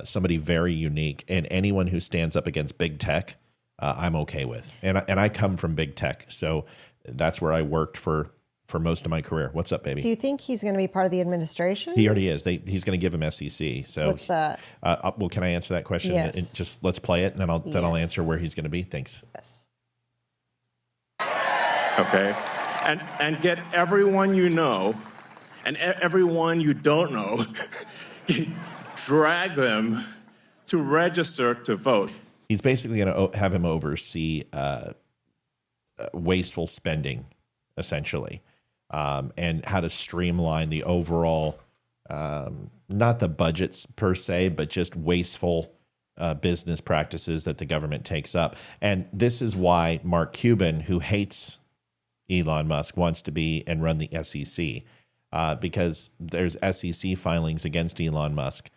somebody very unique. And anyone who stands up against big tech, I'm okay with. And I come from big tech. So that's where I worked for most of my career. What's up, baby? Do you think he's going to be part of the administration? He already is. He's going to give him SEC. So what's that? Well, can I answer that question? Yes. And just let's play it, and then I'll answer where he's going to be. Thanks. Yes. Okay. And get everyone you know and everyone you don't know drag them to register to vote. He's basically going to have him oversee wasteful spending, essentially, and how to streamline the overall, not the budgets per se, but just wasteful business practices that the government takes up. And this is why Mark Cuban, who hates Elon Musk, wants to be and run the SEC, because there's SEC filings against Elon Musk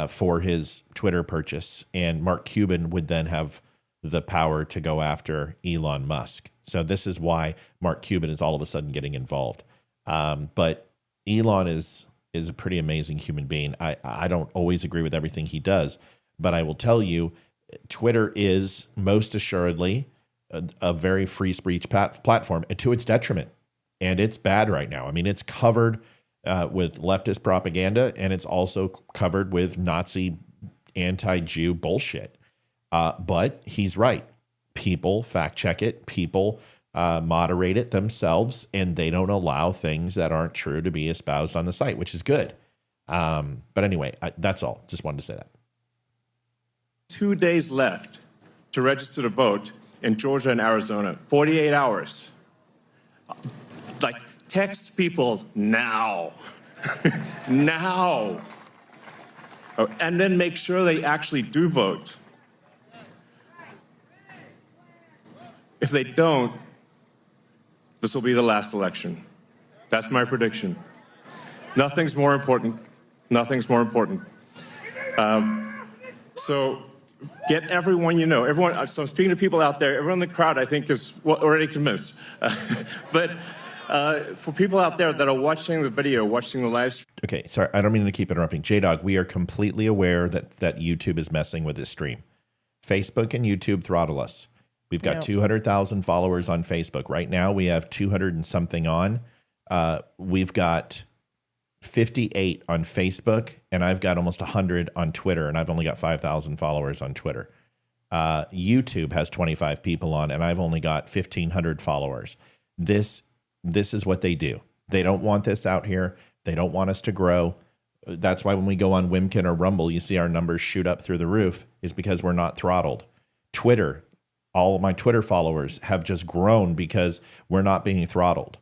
for his Twitter purchase, and Mark Cuban would then have the power to go after Elon Musk. So this is why Mark Cuban is all of a sudden getting involved. But Elon is a pretty amazing human being. I don't always agree with everything he does, but I will tell you, Twitter is most assuredly a very free speech platform, to its detriment. And it's bad right now. I mean, it's covered with leftist propaganda, and it's also covered with Nazi anti-Jew bullshit. But he's right. People fact check it. People moderate it themselves, and they don't allow things that aren't true to be espoused on the site, which is good. But anyway, that's all. Just wanted to say that. 2 days left to register to vote in Georgia and Arizona. 48 hours. Like, text people now. Now. Oh, and then make sure they actually do vote. If they don't, this will be the last election. That's my prediction. Nothing's more important. Nothing's more important. So get everyone you know. Everyone. So I'm speaking to people out there. Everyone in the crowd, I think, is already convinced. But for people out there that are watching the video, watching the live stream. Okay, sorry, I don't mean to keep interrupting. J-Dog, we are completely aware that YouTube is messing with this stream. Facebook and YouTube throttle us. We've got 200,000 followers on Facebook. Right now, we have 200 and something on. We've got 58 on Facebook, and I've got almost 100 on Twitter, and I've only got 5,000 followers on Twitter. YouTube has 25 people on, and I've only got 1,500 followers. This is what they do. They don't want this out here. They don't want us to grow. That's why when we go on Wimkin or Rumble, you see our numbers shoot up through the roof, is because we're not throttled. Twitter, all of my Twitter followers have just grown because we're not being throttled.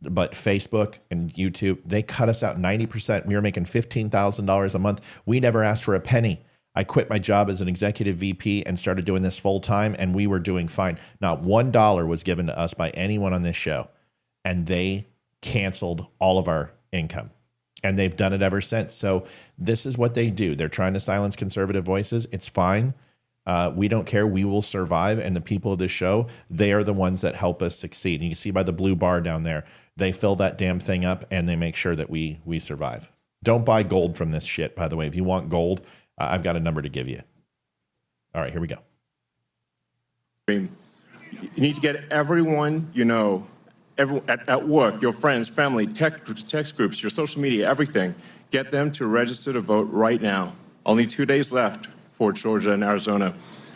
But Facebook and YouTube, they cut us out 90%. We were making $15,000 a month. We never asked for a penny. I quit my job as an executive VP and started doing this full time, and we were doing fine. Not $1 was given to us by anyone on this show, and they canceled all of our income, and they've done it ever since. So this is what they do. They're trying to silence conservative voices. It's fine. We don't care. We will survive, and the people of this show, they are the ones that help us succeed. And you can see by the blue bar down there, they fill that damn thing up, and they make sure that we survive. Don't buy gold from this shit, by the way. If you want gold, I've got a number to give you. All right, here we go. You need to get everyone you know, at work, your friends, family, text groups, your social media, everything. Get them to register to vote right now. Only 2 days left for Georgia and Arizona.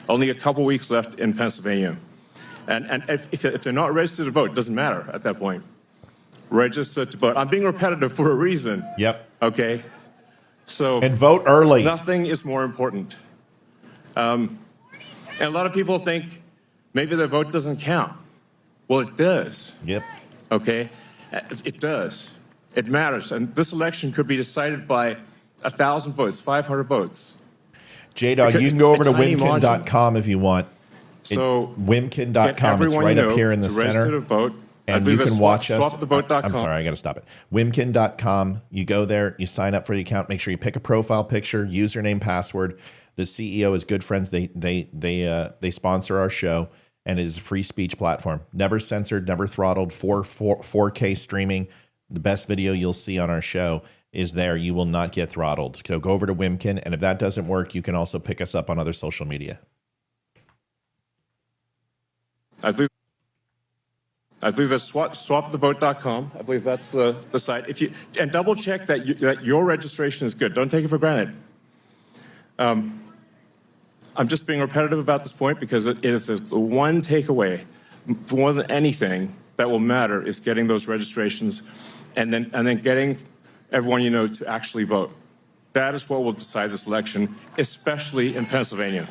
Only a couple weeks left in Pennsylvania. And if they're not registered to vote, it doesn't matter at that point. Register to vote. I'm being repetitive for a reason. Yep. Okay. So and vote early. Nothing is more important. And a lot of people think maybe their vote doesn't count. Well, it does. Yep. Okay. It does. It matters. And this election could be decided by 1,000 votes, 500 votes. J-Dog, you can go over to wimkin.com if you want. So wimkin.com. It's right up here in the center. To vote. And you can watch us. Swapthevote.com. I'm sorry, I got to stop it. Wimkin.com. You go there, you sign up for the account. Make sure you pick a profile picture, username, password. The CEO is good friends. They sponsor our show, and it is a free speech platform. Never censored, never throttled. 4K streaming. The best video you'll see on our show is there. You will not get throttled. So go over to Wimkin, and if that doesn't work, you can also pick us up on other social media. I believe that's swapthevote.com. I believe that's the site. And double check that your registration is good. Don't take it for granted. I'm just being repetitive about this point because it is the one takeaway more than anything that will matter is getting those registrations and then getting everyone you know to actually vote. That is what will decide this election, especially in Pennsylvania.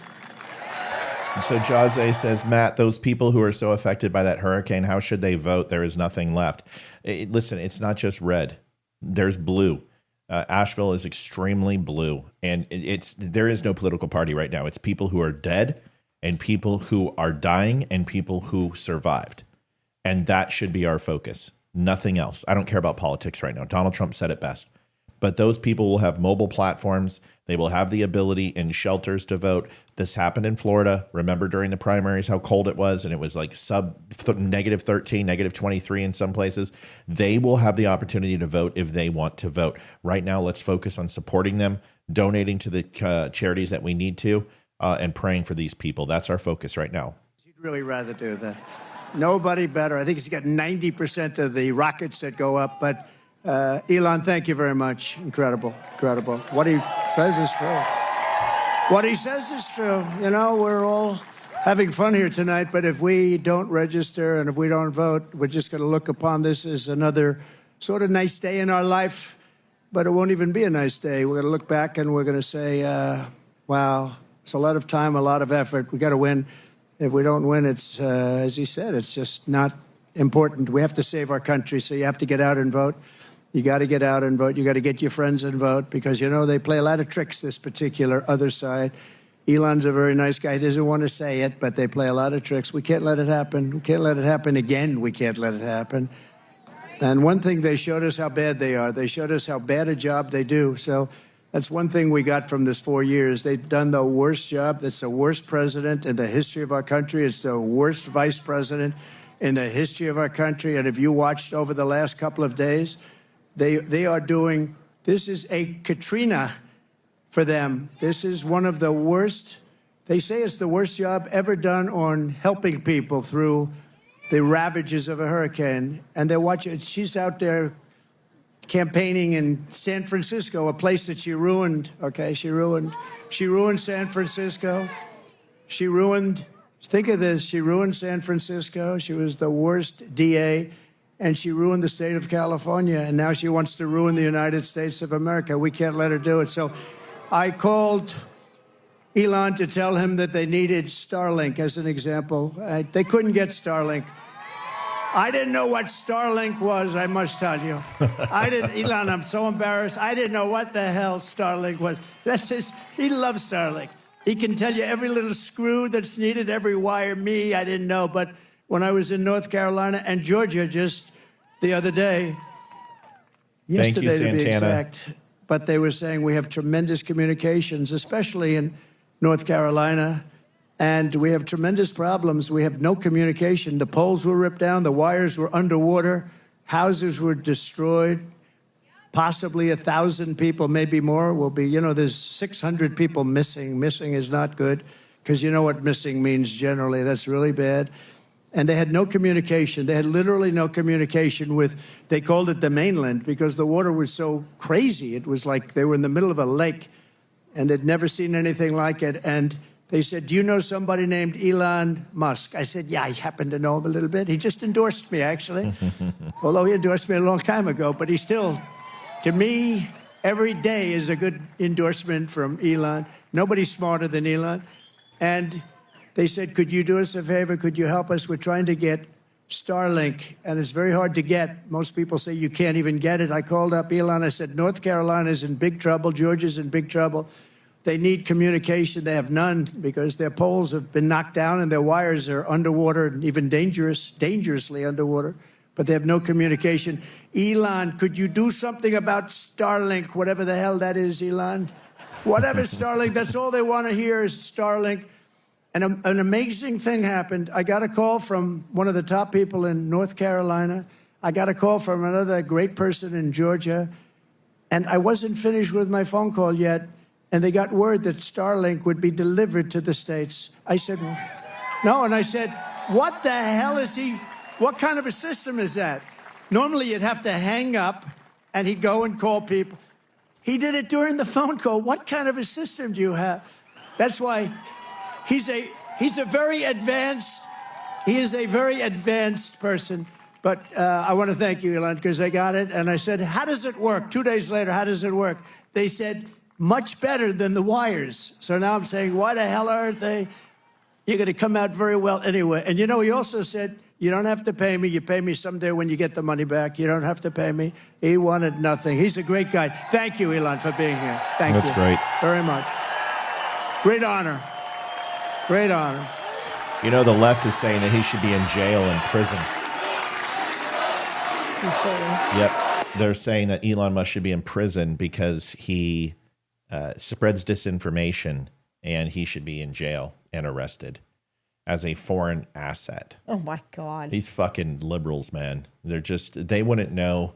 And so Jose says, Matt, those people who are so affected by that hurricane, how should they vote? There is nothing left. Listen, it's not just red. There's blue. Asheville is extremely blue. And there is no political party right now. It's people who are dead and people who are dying and people who survived. And that should be our focus. Nothing else. I don't care about politics right now. Donald Trump said it best. But those people will have mobile platforms. They will have the ability in shelters to vote. This happened in Florida. Remember during the primaries how cold it was, and it was like negative 13, negative 23 in some places. They will have the opportunity to vote if they want to vote. Right now, let's focus on supporting them, donating to the charities that we need to, and praying for these people. That's our focus right now. You'd really rather do that. Nobody better. I think he's got 90% of the rockets that go up, but Elon, thank you very much. Incredible, incredible. What he says is true. What he says is true. You know, we're all having fun here tonight, but if we don't register and if we don't vote, we're just going to look upon this as another sort of nice day in our life, but it won't even be a nice day. We're going to look back and we're going to say, wow, it's a lot of time, a lot of effort. We got to win. If we don't win, it's, as he said, it's just not important. We have to save our country, so you have to get out and vote. You got to get out and vote. You got to get your friends and vote because, you know, they play a lot of tricks, this particular other side. Elon's a very nice guy. He doesn't want to say it, but they play a lot of tricks. We can't let it happen. We can't let it happen again. We can't let it happen. And one thing, they showed us how bad they are. They showed us how bad a job they do. So that's one thing we got from this 4 years. They've done the worst job. That's the worst president in the history of our country. It's the worst vice president in the history of our country. And if you watched over the last couple of days, they are doing, this is a Katrina for them. This is one of the worst, they say it's the worst job ever done on helping people through the ravages of a hurricane. And they're watching, she's out there campaigning in San Francisco, a place that she ruined, okay? She ruined San Francisco. She ruined, think of this, she ruined San Francisco. She was the worst DA. And she ruined the state of California, and now she wants to ruin the United States of America. We can't let her do it. So I called Elon to tell him that they needed Starlink as an example. They couldn't get Starlink. I didn't know what Starlink was, I must tell you. Elon, I'm so embarrassed. I didn't know what the hell Starlink was. He loves Starlink. He can tell you every little screw that's needed, every wire. Me, I didn't know, but when I was in North Carolina and Georgia just the other day, yesterday to be exact, but they were saying we have tremendous communications, especially in North Carolina, and we have tremendous problems. We have no communication. The poles were ripped down, the wires were underwater, houses were destroyed, possibly 1,000 people, maybe more, will be, you know, there's 600 people missing. Missing is not good, because you know what missing means generally. That's really bad. And they had no communication. They had literally no communication with, they called it the mainland because the water was so crazy. It was like they were in the middle of a lake and they'd never seen anything like it. And they said, do you know somebody named Elon Musk? I said, yeah, I happen to know him a little bit. He just endorsed me, actually. Although he endorsed me a long time ago, but he still, to me, every day is a good endorsement from Elon. Nobody's smarter than Elon. And they said, could you do us a favor? Could you help us? We're trying to get Starlink, and it's very hard to get. Most people say you can't even get it. I called up Elon. I said, North Carolina's in big trouble. Georgia's in big trouble. They need communication. They have none because their poles have been knocked down and their wires are underwater and even dangerously underwater, but they have no communication. Elon, could you do something about Starlink, whatever the hell that is, Elon? Whatever Starlink, that's all they want to hear is Starlink. And an amazing thing happened. I got a call from one of the top people in North Carolina. I got a call from another great person in Georgia. And I wasn't finished with my phone call yet. And they got word that Starlink would be delivered to the States. I said, no. And I said, what the hell is he? What kind of a system is that? Normally you'd have to hang up and he'd go and call people. He did it during the phone call. What kind of a system do you have? That's why he's a very advanced person. But I want to thank you, Elon, because I got it. And I said, how does it work? 2 days later, how does it work? They said, much better than the wires. So now I'm saying, why the hell aren't they? You're going to come out very well anyway. And, you know, he also said, you don't have to pay me. You pay me someday when you get the money back. You don't have to pay me. He wanted nothing. He's a great guy. Thank you, Elon, for being here. Thank you. That's great. Very much. Great honor. Great honor. You know, the left is saying that he should be in jail and prison. Yep. They're saying that Elon Musk should be in prison because he spreads disinformation, and he should be in jail and arrested as a foreign asset. Oh my God. These fucking liberals, man. They're just, they wouldn't know.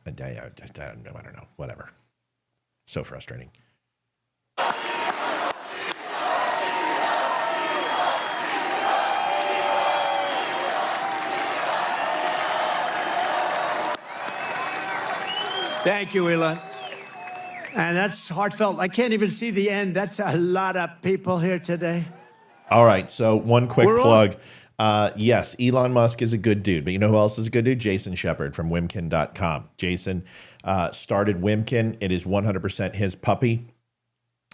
I don't know. Whatever. So frustrating. Thank you, Elon. And that's heartfelt. I can't even see the end. That's a lot of people here today. All right, so one quick plug. Yes, Elon Musk is a good dude, but you know who else is a good dude? Jason Shepard from Wimkin.com. Jason started Wimkin. It is 100% his puppy.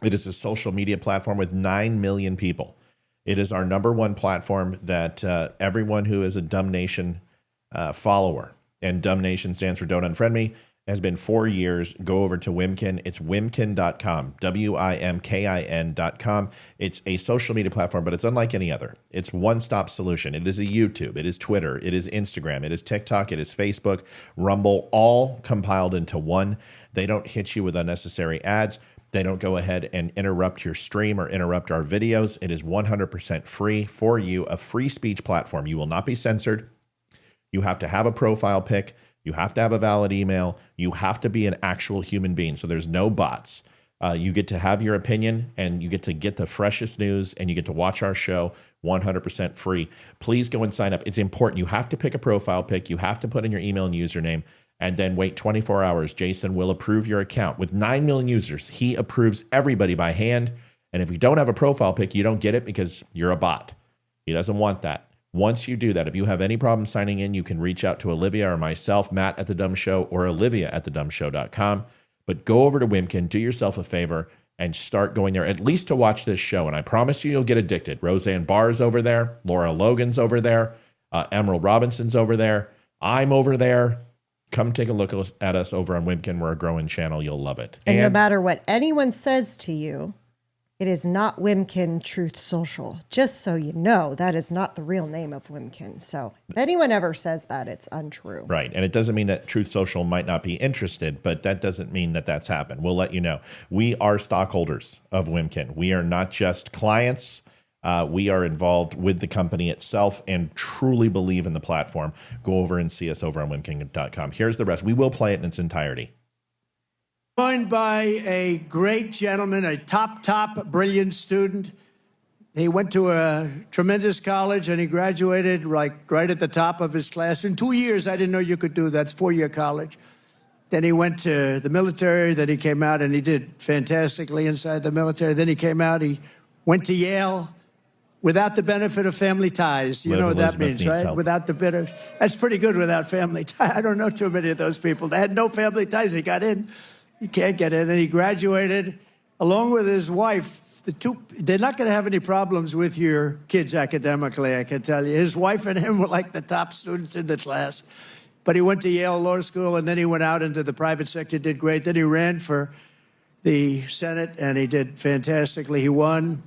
It is a social media platform with 9 million people. It is our #1 platform that everyone who is a Dumb Nation follower, and Dumb Nation stands for Don't Unfriend Me, has been 4 years. Go over to Wimkin. It's Wimkin.com, WIMKIN.com. It's a social media platform, but it's unlike any other. It's one-stop solution. It is a YouTube. It is Twitter. It is Instagram. It is TikTok. It is Facebook, Rumble, all compiled into one. They don't hit you with unnecessary ads. They don't go ahead and interrupt your stream or interrupt our videos. It is 100% free for you, a free speech platform. You will not be censored. You have to have a profile pic. You have to have a valid email. You have to be an actual human being. So there's no bots. You get to have your opinion, and you get the freshest news, and you get to watch our show 100% free. Please go and sign up. It's important. You have to pick a profile pic. You have to put in your email and username, and then wait 24 hours. Jason will approve your account. With 9 million users, he approves everybody by hand. And if you don't have a profile pic, you don't get it because you're a bot. He doesn't want that. Once you do that, if you have any problem signing in, you can reach out to Olivia or myself, Matt at The Dumb Show, or Olivia at thedumbshow.com. But go over to Wimkin, do yourself a favor, and start going there, at least to watch this show. And I promise you'll get addicted. Roseanne Barr's over there. Laura Logan's over there. Emerald Robinson's over there. I'm over there. Come take a look at us over on Wimkin. We're a growing channel. You'll love it. And no matter what anyone says to you, it is not Wimkin Truth Social. Just so you know, that is not the real name of Wimkin. So if anyone ever says that, it's untrue. Right. And it doesn't mean that Truth Social might not be interested, but that doesn't mean that that's happened. We'll let you know. We are stockholders of Wimkin. We are not just clients. We are involved with the company itself and truly believe in the platform. Go over and see us over on Wimkin.com. Here's the rest. We will play it in its entirety. Joined by a great gentleman, a top, brilliant student. He went to a tremendous college, and he graduated right at the top of his class. In 2 years, I didn't know you could do that. It's 4-year college. Then he went to the military. Then he came out, and he did fantastically inside the military. Then he came out. He went to Yale without the benefit of family ties. You know what that means, right? Help. Without the bit of... That's pretty good without family ties. I don't know too many of those people. They had no family ties. He got in. You can't get in. And he graduated along with his wife. They're not going to have any problems with your kids academically, I can tell you. His wife and him were like the top students in the class. But he went to Yale Law School, and then he went out into the private sector, did great. Then he ran for the Senate, and he did fantastically. He won,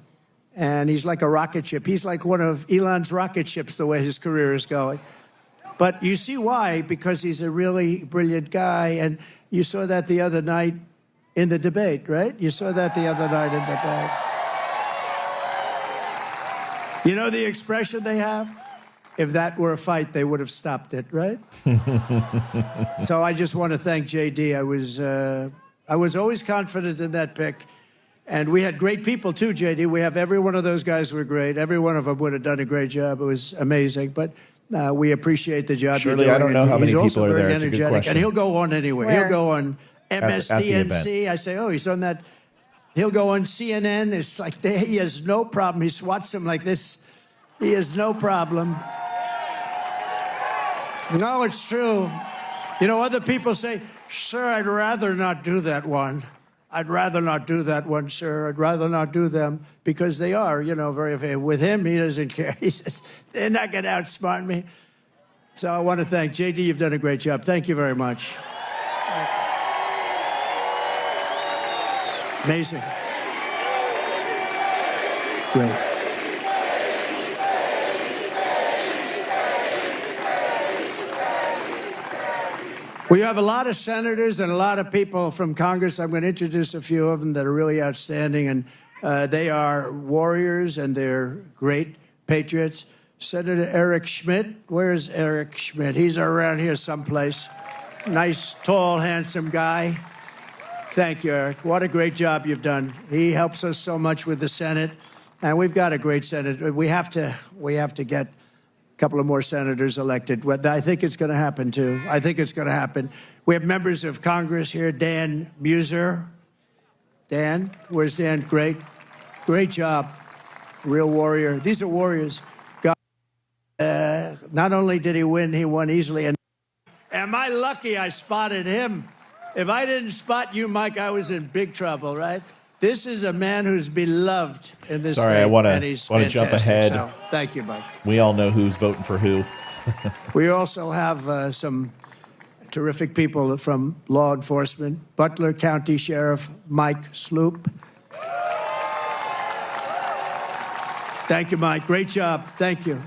and he's like a rocket ship. He's like one of Elon's rocket ships, the way his career is going. But you see why, because he's a really brilliant guy, and you saw that the other night in the debate, right? You saw that the other night in the debate. You know the expression they have? If that were a fight, they would have stopped it, right? So I just want to thank JD. I was always confident in that pick. And we had great people too, JD. We have every one of those guys were great. Every one of them would have done a great job. It was amazing. But we appreciate the job Surely, you're doing. I don't know how many people are there. It's a good question. And he'll go on anywhere. Where? He'll go on MSDNC. I say, oh, he's on that. He'll go on CNN. It's like he has no problem. He swats them like this. He has no problem. No, it's true. You know, other people say, sir, I'd rather not do that one. I'd rather not do that one, sir. I'd rather not do them because they are, very, with him, he doesn't care. He says, they're not going to outsmart me. So I want to thank JD. You've done a great job. Thank you very much. Amazing. Great. We have a lot of senators and a lot of people from Congress. I'm going to introduce a few of them that are really outstanding, and they are warriors and they're great patriots. Senator Eric Schmidt. Where's Eric Schmidt? He's around here someplace. Nice, tall, handsome guy. Thank you, Eric. What a great job you've done. He helps us so much with the Senate, and we've got a great Senate. We have to get a couple of more senators elected. I think it's going to happen, too. I think it's going to happen. We have members of Congress here. Dan Muser. Dan, where's Dan? Great job. Real warrior. These are warriors. Not only did he win, he won easily. And am I lucky I spotted him? If I didn't spot you, Mike, I was in big trouble, right? This is a man who's beloved in this Sorry, state. I want to jump ahead. So, thank you, Mike. We all know who's voting for who. We also have some terrific people from law enforcement. Butler County Sheriff Mike Sloop. Thank you, Mike. Great job. Thank you.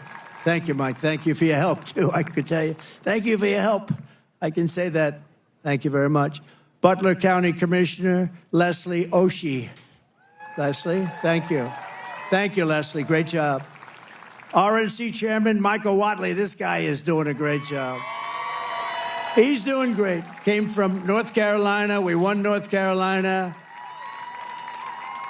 Thank you, Mike. Thank you for your help, too, I could tell you. Thank you for your help. I can say that. Thank you very much. Butler County Commissioner Leslie Oshie. Leslie, thank you. Thank you, Leslie. Great job. RNC Chairman Michael Watley. This guy is doing a great job. He's doing great. Came from North Carolina. We won North Carolina.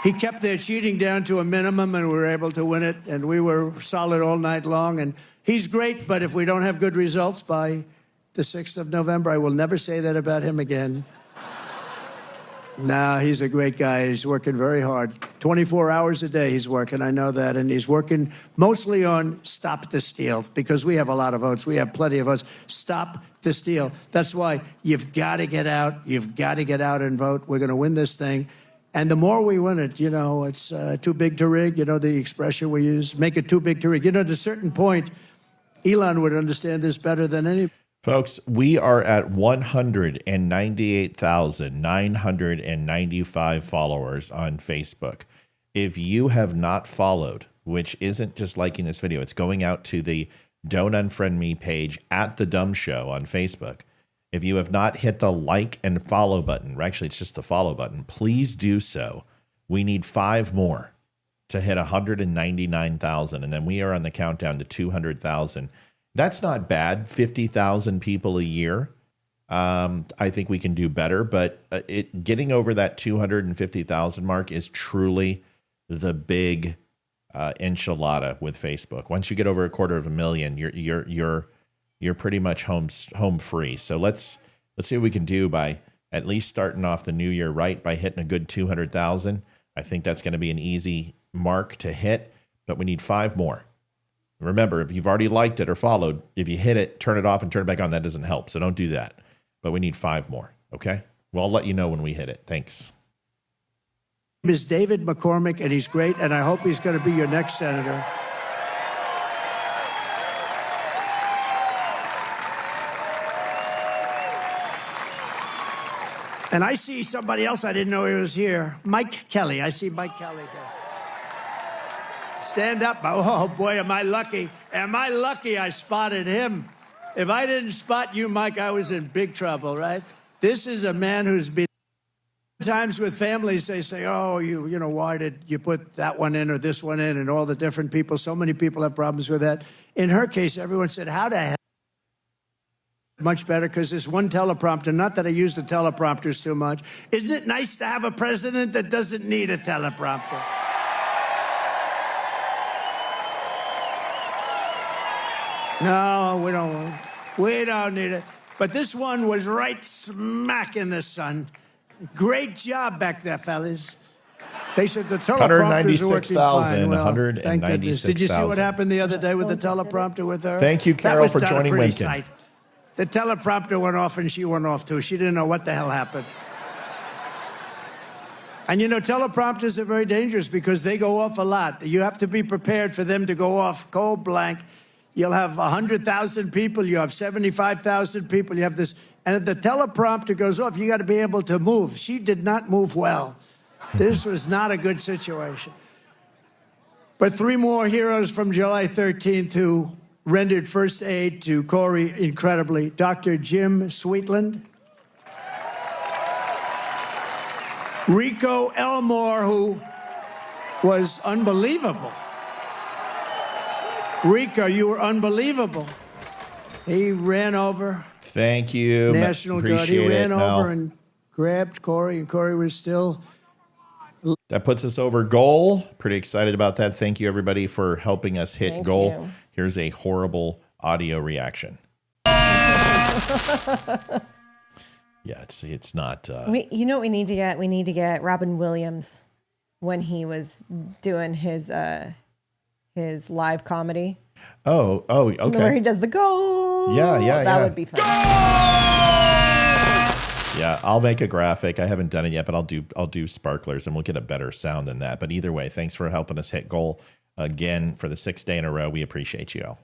He kept their cheating down to a minimum, and we were able to win it, and we were solid all night long. And he's great, but if we don't have good results by the 6th of November, I will never say that about him again. No, he's a great guy. He's working very hard. 24 hours a day he's working, I know that. And he's working mostly on Stop the Steal, because we have a lot of votes. We have plenty of votes. Stop the Steal. That's why you've got to get out. You've got to get out and vote. We're going to win this thing. And the more we win it, it's too big to rig, the expression we use. Make it too big to rig. At a certain point, Elon would understand this better than anybody. Folks, we are at 198,995 followers on Facebook. If you have not followed, which isn't just liking this video, it's going out to the Don't Unfriend Me page at The DUM Show on Facebook. If you have not hit the like and follow button, or actually it's just the follow button, please do so. We need 5 more to hit 199,000, and then we are on the countdown to 200,000. That's not bad. 50,000 people a year. I think we can do better, but getting over that 250,000 mark is truly the big enchilada with Facebook. Once you get over 250,000, you're pretty much home free. So let's see what we can do by at least starting off the new year right by hitting a good 200,000. I think that's going to be an easy mark to hit, but we need 5 more. Remember, if you've already liked it or followed, if you hit it, turn it off and turn it back on. That doesn't help, so don't do that. But we need 5 more, okay? Well, I'll let you know when we hit it. Thanks. His name is David McCormick, and he's great, and I hope he's going to be your next senator. And I see somebody else I didn't know he was here. Mike Kelly. I see Mike Kelly there. Stand up. Oh, boy, am I lucky. Am I lucky I spotted him? If I didn't spot you, Mike, I was in big trouble, right? This is a man who's been... Sometimes with families, they say, oh, you know, why did you put that one in or this one in, and all the different people. So many people have problems with that. In her case, everyone said, how the hell? Much better, because there's one teleprompter. Not that I use the teleprompters too much. Isn't it nice to have a president that doesn't need a teleprompter? No, we don't need it. But this one was right smack in the sun. Great job back there, fellas. They said the teleprompters are working fine. Well, thank goodness. Did you see what happened the other day with the teleprompter with her? Thank you, Carol, for joining Lincoln. Sight. The teleprompter went off, and she went off, too. She didn't know what the hell happened. And teleprompters are very dangerous because they go off a lot. You have to be prepared for them to go off cold blank. You'll have 100,000 people, you have 75,000 people, you have this. And if the teleprompter goes off, you got to be able to move. She did not move well. This was not a good situation. But 3 more heroes from July 13th who rendered first aid to Corey incredibly. Dr. Jim Sweetland. Rico Elmore, who was unbelievable. Rico, you were unbelievable. He ran over. Thank you. National Guard. He ran over and grabbed Corey, and Corey was still. That puts us over goal. Pretty excited about that. Thank you, everybody, for helping us hit goal. You. Here's a horrible audio reaction. Yeah, it's not. You know what we need to get? We need to get Robin Williams when he was doing his live comedy. Oh, okay. Where he does the goal. Yeah. That would be fun. Yeah, I'll make a graphic. I haven't done it yet, but I'll do sparklers and we'll get a better sound than that. But either way, thanks for helping us hit goal again for the 6th day in a row. We appreciate you all.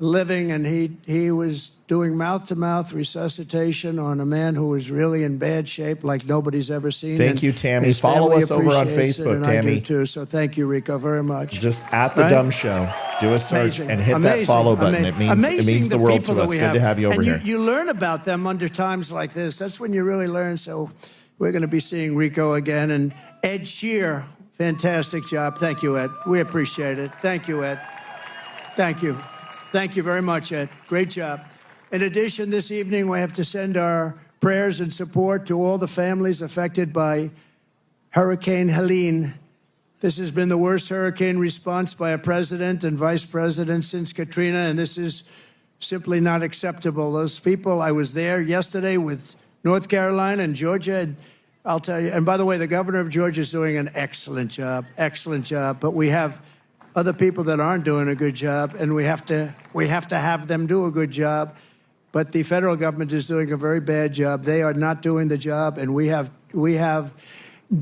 Living, and he was doing mouth-to-mouth resuscitation on a man who was really in bad shape, like nobody's ever seen. Thank you, Tammy. Follow us over on Facebook, Tammy. I do too. So thank you, Rico, very much. Just at the Dumb Show, do a search and hit that follow button. It means the world to us. Good to have you over here. You learn about them under times like this. That's when you really learn. So we're going to be seeing Rico again, and Ed Shear. Fantastic job. Thank you, Ed. We appreciate it. Thank you, Ed. Thank you. Thank you very much, Ed. Great job. In addition, this evening, we have to send our prayers and support to all the families affected by Hurricane Helene. This has been the worst hurricane response by a president and vice president since Katrina, and this is simply not acceptable. Those people, I was there yesterday with North Carolina and Georgia, and I'll tell you, and by the way, the governor of Georgia is doing an excellent job, but we have other people that aren't doing a good job, and we have to have them do a good job. But the federal government is doing a very bad job. They are not doing the job, and we have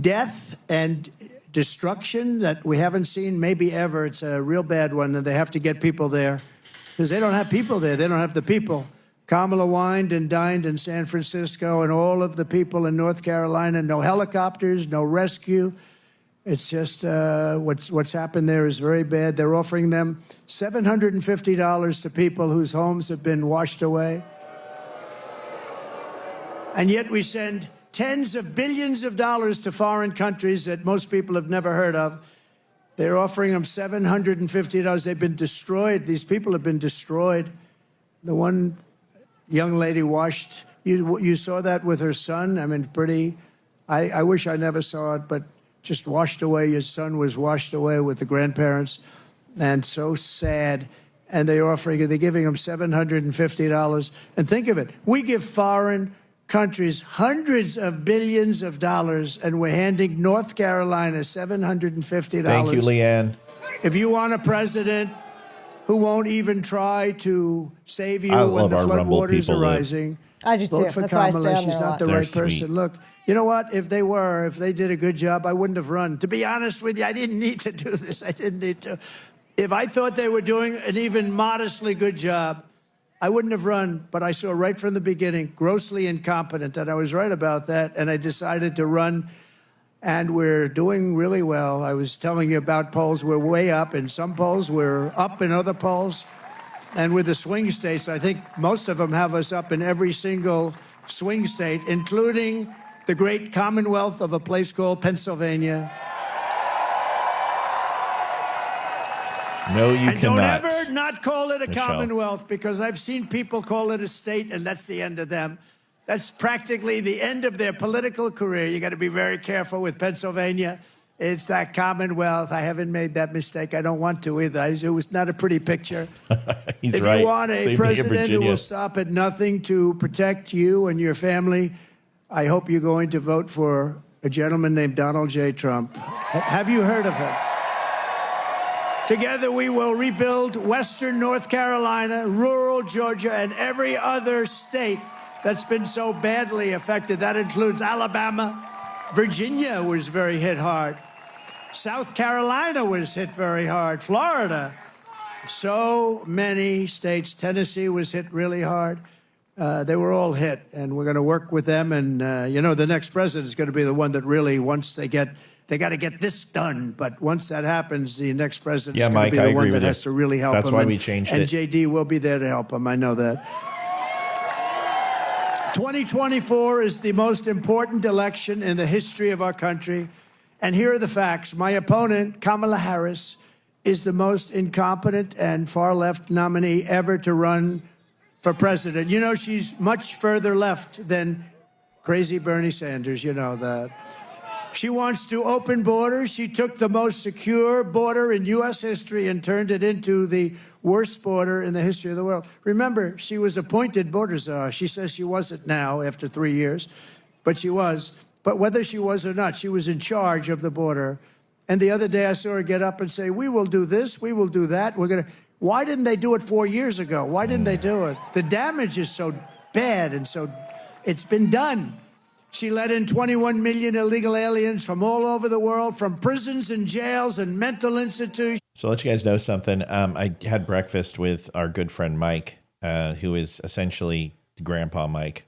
death and destruction that we haven't seen maybe ever. It's a real bad one, and they have to get people there because they don't have people there. They don't have the people. Kamala wined and dined in San Francisco, and all of the people in North Carolina, no helicopters, no rescue. It's just what's happened there is very bad. They're offering them $750 to people whose homes have been washed away. And yet we send tens of billions of dollars to foreign countries that most people have never heard of. They're offering them $750. They've been destroyed. These people have been destroyed. The one young lady washed, you saw that with her son. I mean, pretty, I wish I never saw it, but just washed away. His son was washed away with the grandparents, and so sad. And they're giving him $750. And think of it, we give foreign countries hundreds of billions of dollars, and we're handing North Carolina $750. Thank you, Leanne. If you want a president who won't even try to save you when the floodwaters are rising, I do too. vote for That's why I Kamala. stay on She's there a not lot. the They're right person. sweet. Look, you know what? If they did a good job, I wouldn't have run. To be honest with you, I didn't need to do this. I didn't need to. If I thought they were doing an even modestly good job, I wouldn't have run. But I saw right from the beginning, grossly incompetent, and I was right about that. And I decided to run, and we're doing really well. I was telling you about polls. We're way up in some polls. We're up in other polls. And with the swing states, I think most of them have us up in every single swing state, including the great commonwealth of a place called Pennsylvania. No, you and cannot. Don't ever not call it a Michelle. commonwealth, because I've seen people call it a state, and that's the end of them. That's practically the end of their political career. You got to be very careful with Pennsylvania. It's that commonwealth. I haven't made that mistake. I don't want to either. It was not a pretty picture. He's if right. you want a Same thing in president who Virginia. will stop at nothing to protect you and your family, I hope you're going to vote for a gentleman named Donald J. Trump. Have you heard of him? Together we will rebuild Western North Carolina, rural Georgia, and every other state that's been so badly affected. That includes Alabama. Virginia was very hit hard. South Carolina was hit very hard. Florida. So many states. Tennessee was hit really hard. They were all hit, and we're going to work with them. And, the next president is going to be the one that really, once they got to get this done. But once that happens, the next president is going to be the one that has to really help them. That's why we changed it. And JD will be there to help them. I know that. 2024 is the most important election in the history of our country. And here are the facts. My opponent, Kamala Harris, is the most incompetent and far-left nominee ever to run for president. You know, she's much further left than crazy Bernie Sanders. You know that. She wants to open borders. She took the most secure border in U.S. history and turned it into the worst border in the history of the world. Remember, she was appointed border czar. She says she wasn't now after 3 years, but she was. But whether she was or not, she was in charge of the border. And the other day I saw her get up and say, we will do this, we will do that. Why didn't they do it 4 years ago? Why didn't they do it? The damage is so bad, and so it's been done. She let in 21 million illegal aliens from all over the world, from prisons and jails and mental institutions. So I'll let you guys know something. I had breakfast with our good friend Mike, who is essentially Grandpa Mike.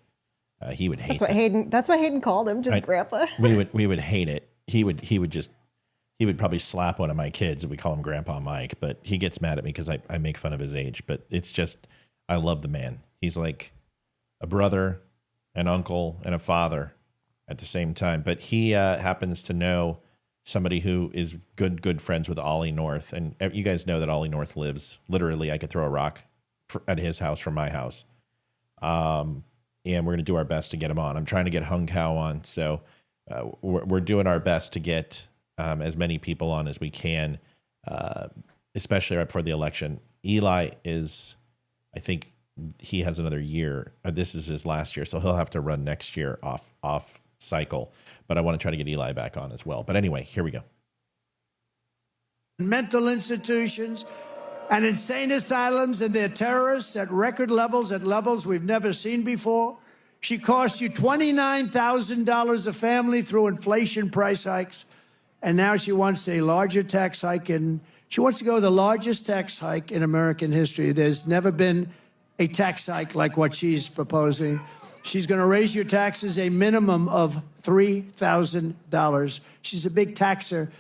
He would hate That's what Hayden called him, just Grandpa. We would hate it. He would probably slap one of my kids if we call him Grandpa Mike, but he gets mad at me because I make fun of his age. But it's just, I love the man. He's like a brother, an uncle, and a father at the same time. But he happens to know somebody who is good friends with Ollie North. And you guys know that Ollie North lives, literally, I could throw a rock at his house from my house. And we're going to do our best to get him on. I'm trying to get Hung Kao on. So we're doing our best to get as many people on as we can, especially right before the election. Eli is, I think he has another year. This is his last year, so he'll have to run next year off cycle. But I want to try to get Eli back on as well. But anyway, here we go. Mental institutions and insane asylums, and they're terrorists at record levels, at levels we've never seen before. She cost you $29,000 a family through inflation price hikes. And now she wants a larger tax hike, and she wants to go the largest tax hike in American history. There's never been a tax hike like what she's proposing. She's going to raise your taxes a minimum of $3,000. She's a big taxer,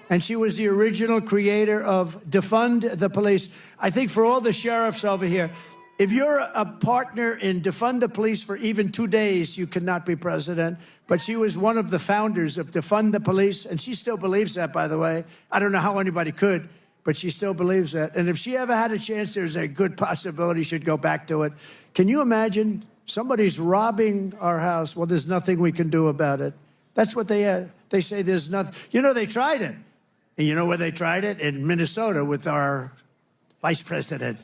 and she was the original creator of Defund the Police. I think for all the sheriffs over here, if you're a partner in Defund the Police for even 2 days, you cannot be president. But she was one of the founders of Defund the Police, and she still believes that, by the way. I don't know how anybody could, but she still believes that. And if she ever had a chance, there's a good possibility she'd go back to it. Can you imagine? Somebody's robbing our house. Well, there's nothing we can do about it. That's what they say. There's nothing. You know, they tried it. And you know where they tried it? In Minnesota with our vice president.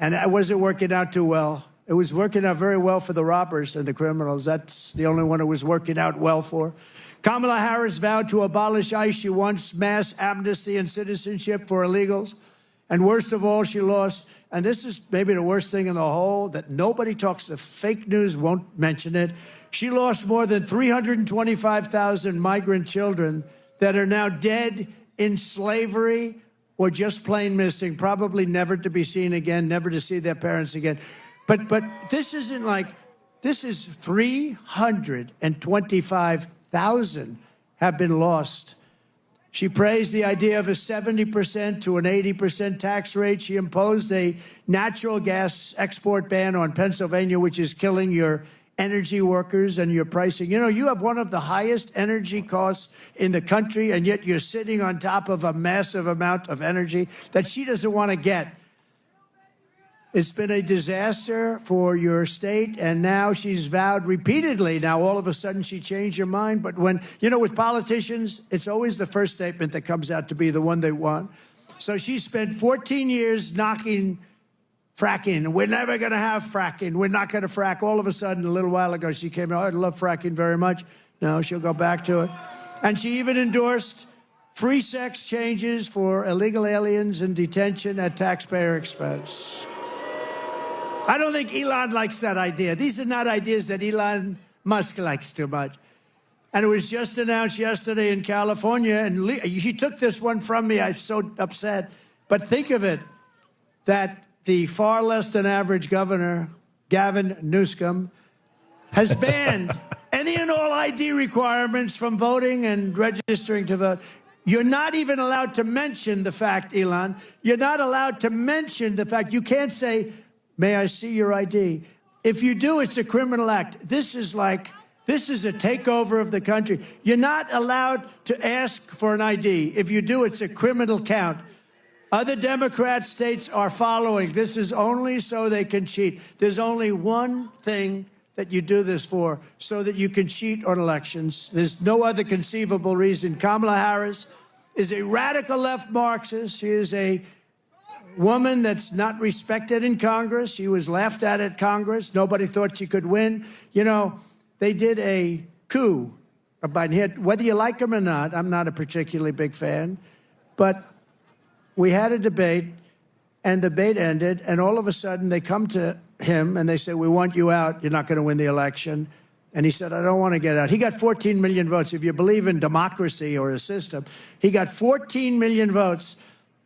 And it wasn't working out too well. It was working out very well for the robbers and the criminals. That's the only one it was working out well for. Kamala Harris vowed to abolish ICE. She wants mass amnesty and citizenship for illegals. And worst of all, she lost, and this is maybe the worst thing in the whole, that nobody talks, the fake news won't mention it. She lost more than 325,000 migrant children that are now dead in slavery or just plain missing, probably never to be seen again, never to see their parents again. But this isn't like, this is 325,000 have been lost. She praised the idea of a 70% to an 80% tax rate. She imposed a natural gas export ban on Pennsylvania, which is killing your energy workers and your pricing. You know, you have one of the highest energy costs in the country, and yet you're sitting on top of a massive amount of energy that she doesn't want to get. It's been a disaster for your state, and now she's vowed repeatedly. Now, all of a sudden, she changed her mind. But when, you know, with politicians, it's always the first statement that comes out to be the one they want. So she spent 14 years knocking fracking. We're never going to have fracking. We're not going to frack. All of a sudden, a little while ago, she came out, I love fracking very much. No, she'll go back to it. And she even endorsed free sex changes for illegal aliens in detention at taxpayer expense. I don't think Elon likes that idea. These are not ideas that Elon Musk likes too much. And it was just announced yesterday in California, and he took this one from me. I'm so upset. But think of it, that the far less than average governor, Gavin Newsom, has banned any and all ID requirements from voting and registering to vote. You're not even allowed to mention the fact, Elon, you're not allowed to mention the fact. You can't say, may I see your ID? If you do, it's a criminal act. This is a takeover of the country. You're not allowed to ask for an ID. If you do, it's a criminal count. Other Democrat states are following. This is only so they can cheat. There's only one thing that you do this for, so that you can cheat on elections. There's no other conceivable reason. Kamala Harris is a radical left Marxist. She is a woman that's not respected in Congress. She was laughed at Congress. Nobody thought she could win. You know, they did a coup of Biden. Whether you like him or not, I'm not a particularly big fan, but we had a debate, and the debate ended, and all of a sudden they come to him and they say, we want you out. You're not going to win the election. And he said, I don't want to get out. He got 14 million votes. If you believe in democracy or a system, he got 14 million votes,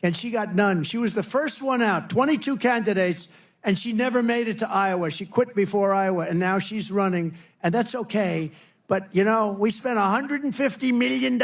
and she got none. She was the first one out, 22 candidates, and she never made it to Iowa. She quit before Iowa, and now she's running, and that's okay. But, you know, we spent $150 million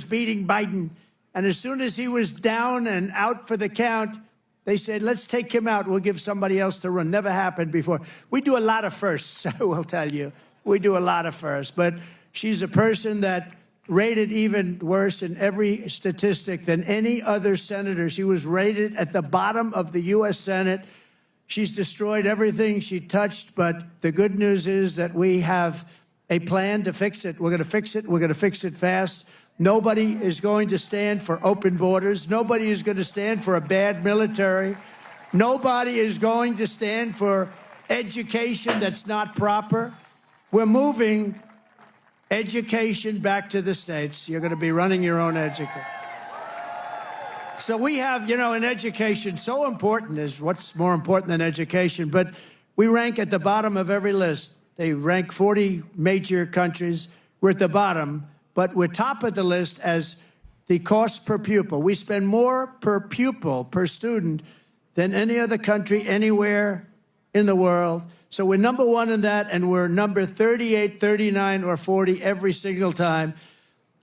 beating Biden, and as soon as he was down and out for the count, they said, let's take him out. We'll give somebody else to run. Never happened before. We do a lot of firsts, I will tell you. We do a lot of firsts. But she's a person that rated even worse in every statistic than any other senator. She was rated at the bottom of the U.S. Senate. She's destroyed everything she touched. But the good news is that we have a plan to fix it. We're going to fix it. We're going to fix it fast. Nobody is going to stand for open borders. Nobody is going to stand for a bad military. Nobody is going to stand for education that's not proper. We're moving education back to the states. You're going to be running your own education. So we have, you know, in education, so important is what's more important than education, but we rank at the bottom of every list. They rank 40 major countries. We're at the bottom. But we're top of the list as the cost per pupil. We spend more per pupil, per student, than any other country anywhere in the world. So we're number one in that, and we're number 38, 39, or 40 every single time.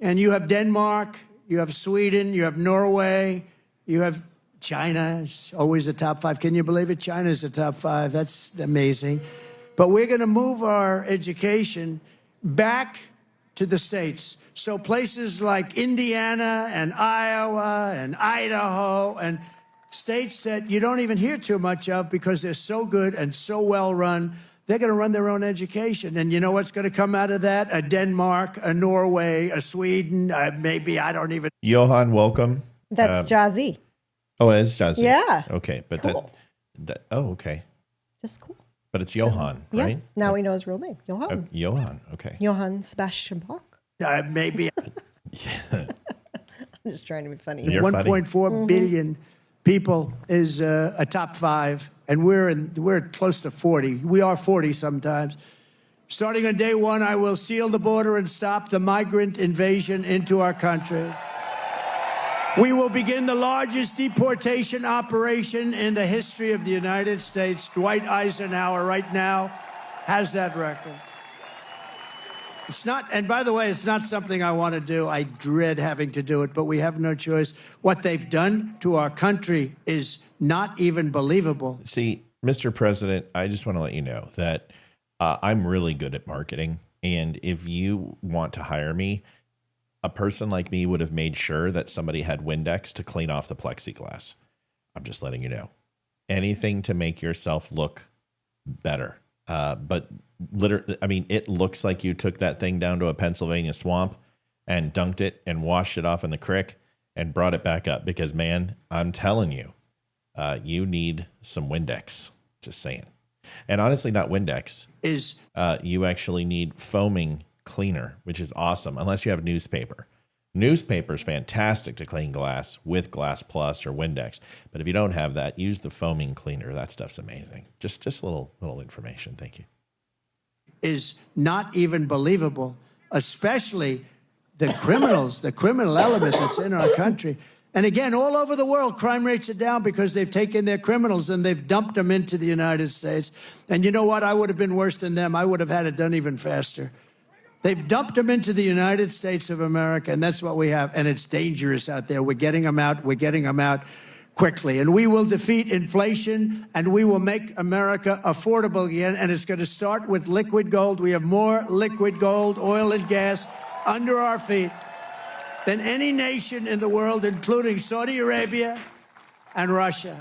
And you have Denmark, you have Sweden, you have Norway, you have China. It's always the top five. Can you believe it? China's the top five. That's amazing. But we're going to move our education back to the states. So places like Indiana and Iowa and Idaho and states that you don't even hear too much of because they're so good and so well run, they're going to run their own education. And you know what's going to come out of that? A Denmark, a Norway, a Sweden, maybe, I don't even. Johan, welcome. That's Jazzy. Oh, it's Jazzy. Yeah. Okay, but cool. that oh, okay. Just cool. But it's Johan, yes. right? Now we know his real name. Johan. Johan, okay. Johann Sebastian Bach. Maybe. I'm just trying to be funny. 1.4 billion people is a top five, and we're close to 40. We are 40 sometimes. Starting on day one, I will seal the border and stop the migrant invasion into our country. We will begin the largest deportation operation in the history of the United States. Dwight Eisenhower right now has that record. It's not, and by the way, it's not something I want to do. I dread having to do it, but we have no choice. What they've done to our country is not even believable. See, Mr. President, I just want to let you know that I'm really good at marketing. And if you want to hire me, a person like me would have made sure that somebody had Windex to clean off the plexiglass. I'm just letting you know. Anything to make yourself look better. But literally, I mean, it looks like you took that thing down to a Pennsylvania swamp and dunked it and washed it off in the creek and brought it back up because, man, I'm telling you, you need some Windex. Just saying. And honestly, not Windex. You actually need foaming cleaner, which is awesome, unless you have newspaper. Newspaper's fantastic to clean glass with Glass Plus or Windex. But if you don't have that, use the foaming cleaner. That stuff's amazing. Just a little information. Thank you. Is not even believable, especially the criminals, the criminal element that's in our country. And again, all over the world, crime rates are down because they've taken their criminals and they've dumped them into the United States. And you know what? I would have been worse than them. I would have had it done even faster. They've dumped them into the United States of America, and that's what we have. And it's dangerous out there. We're getting them out. We're getting them out quickly. And we will defeat inflation, and we will make America affordable again. And it's going to start with liquid gold. We have more liquid gold, oil and gas under our feet than any nation in the world, including Saudi Arabia and Russia.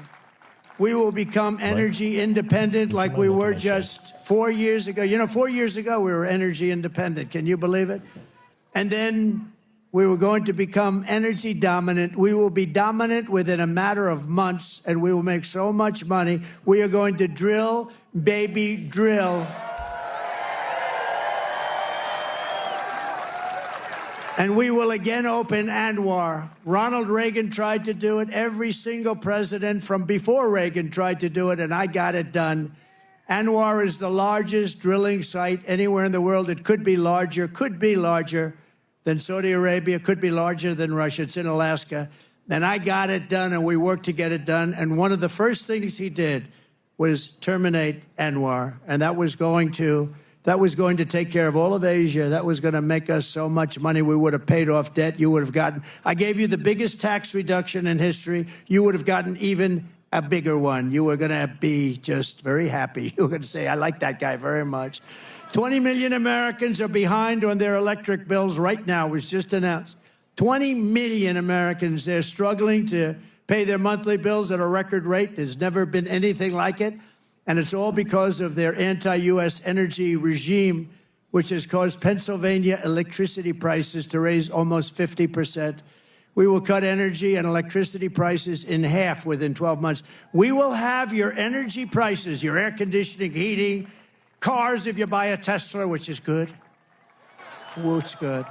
We will become energy independent like we were just 4 years ago. You know, 4 years ago, we were energy independent. Can you believe it? And then we were going to become energy dominant. We will be dominant within a matter of months, and we will make so much money. We are going to drill, baby, drill. And we will again open ANWR. Ronald Reagan tried to do it. Every single president from before Reagan tried to do it, and I got it done. ANWR is the largest drilling site anywhere in the world. It could be larger than Saudi Arabia, could be larger than Russia. It's in Alaska. And I got it done, and we worked to get it done. And one of the first things he did was terminate ANWR, and that was going to take care of all of Asia. That was going to make us so much money. We would have paid off debt. You would have gotten, I gave you the biggest tax reduction in history. You would have gotten even a bigger one. You were going to be just very happy. You were going to say, I like that guy very much. 20 million Americans are behind on their electric bills right now. It was just announced. 20 million Americans, they're struggling to pay their monthly bills at a record rate. There's never been anything like it. And it's all because of their anti-U.S. energy regime, which has caused Pennsylvania electricity prices to raise almost 50%. We will cut energy and electricity prices in half within 12 months. We will have your energy prices, your air conditioning, heating, cars if you buy a Tesla, which is good. Which good.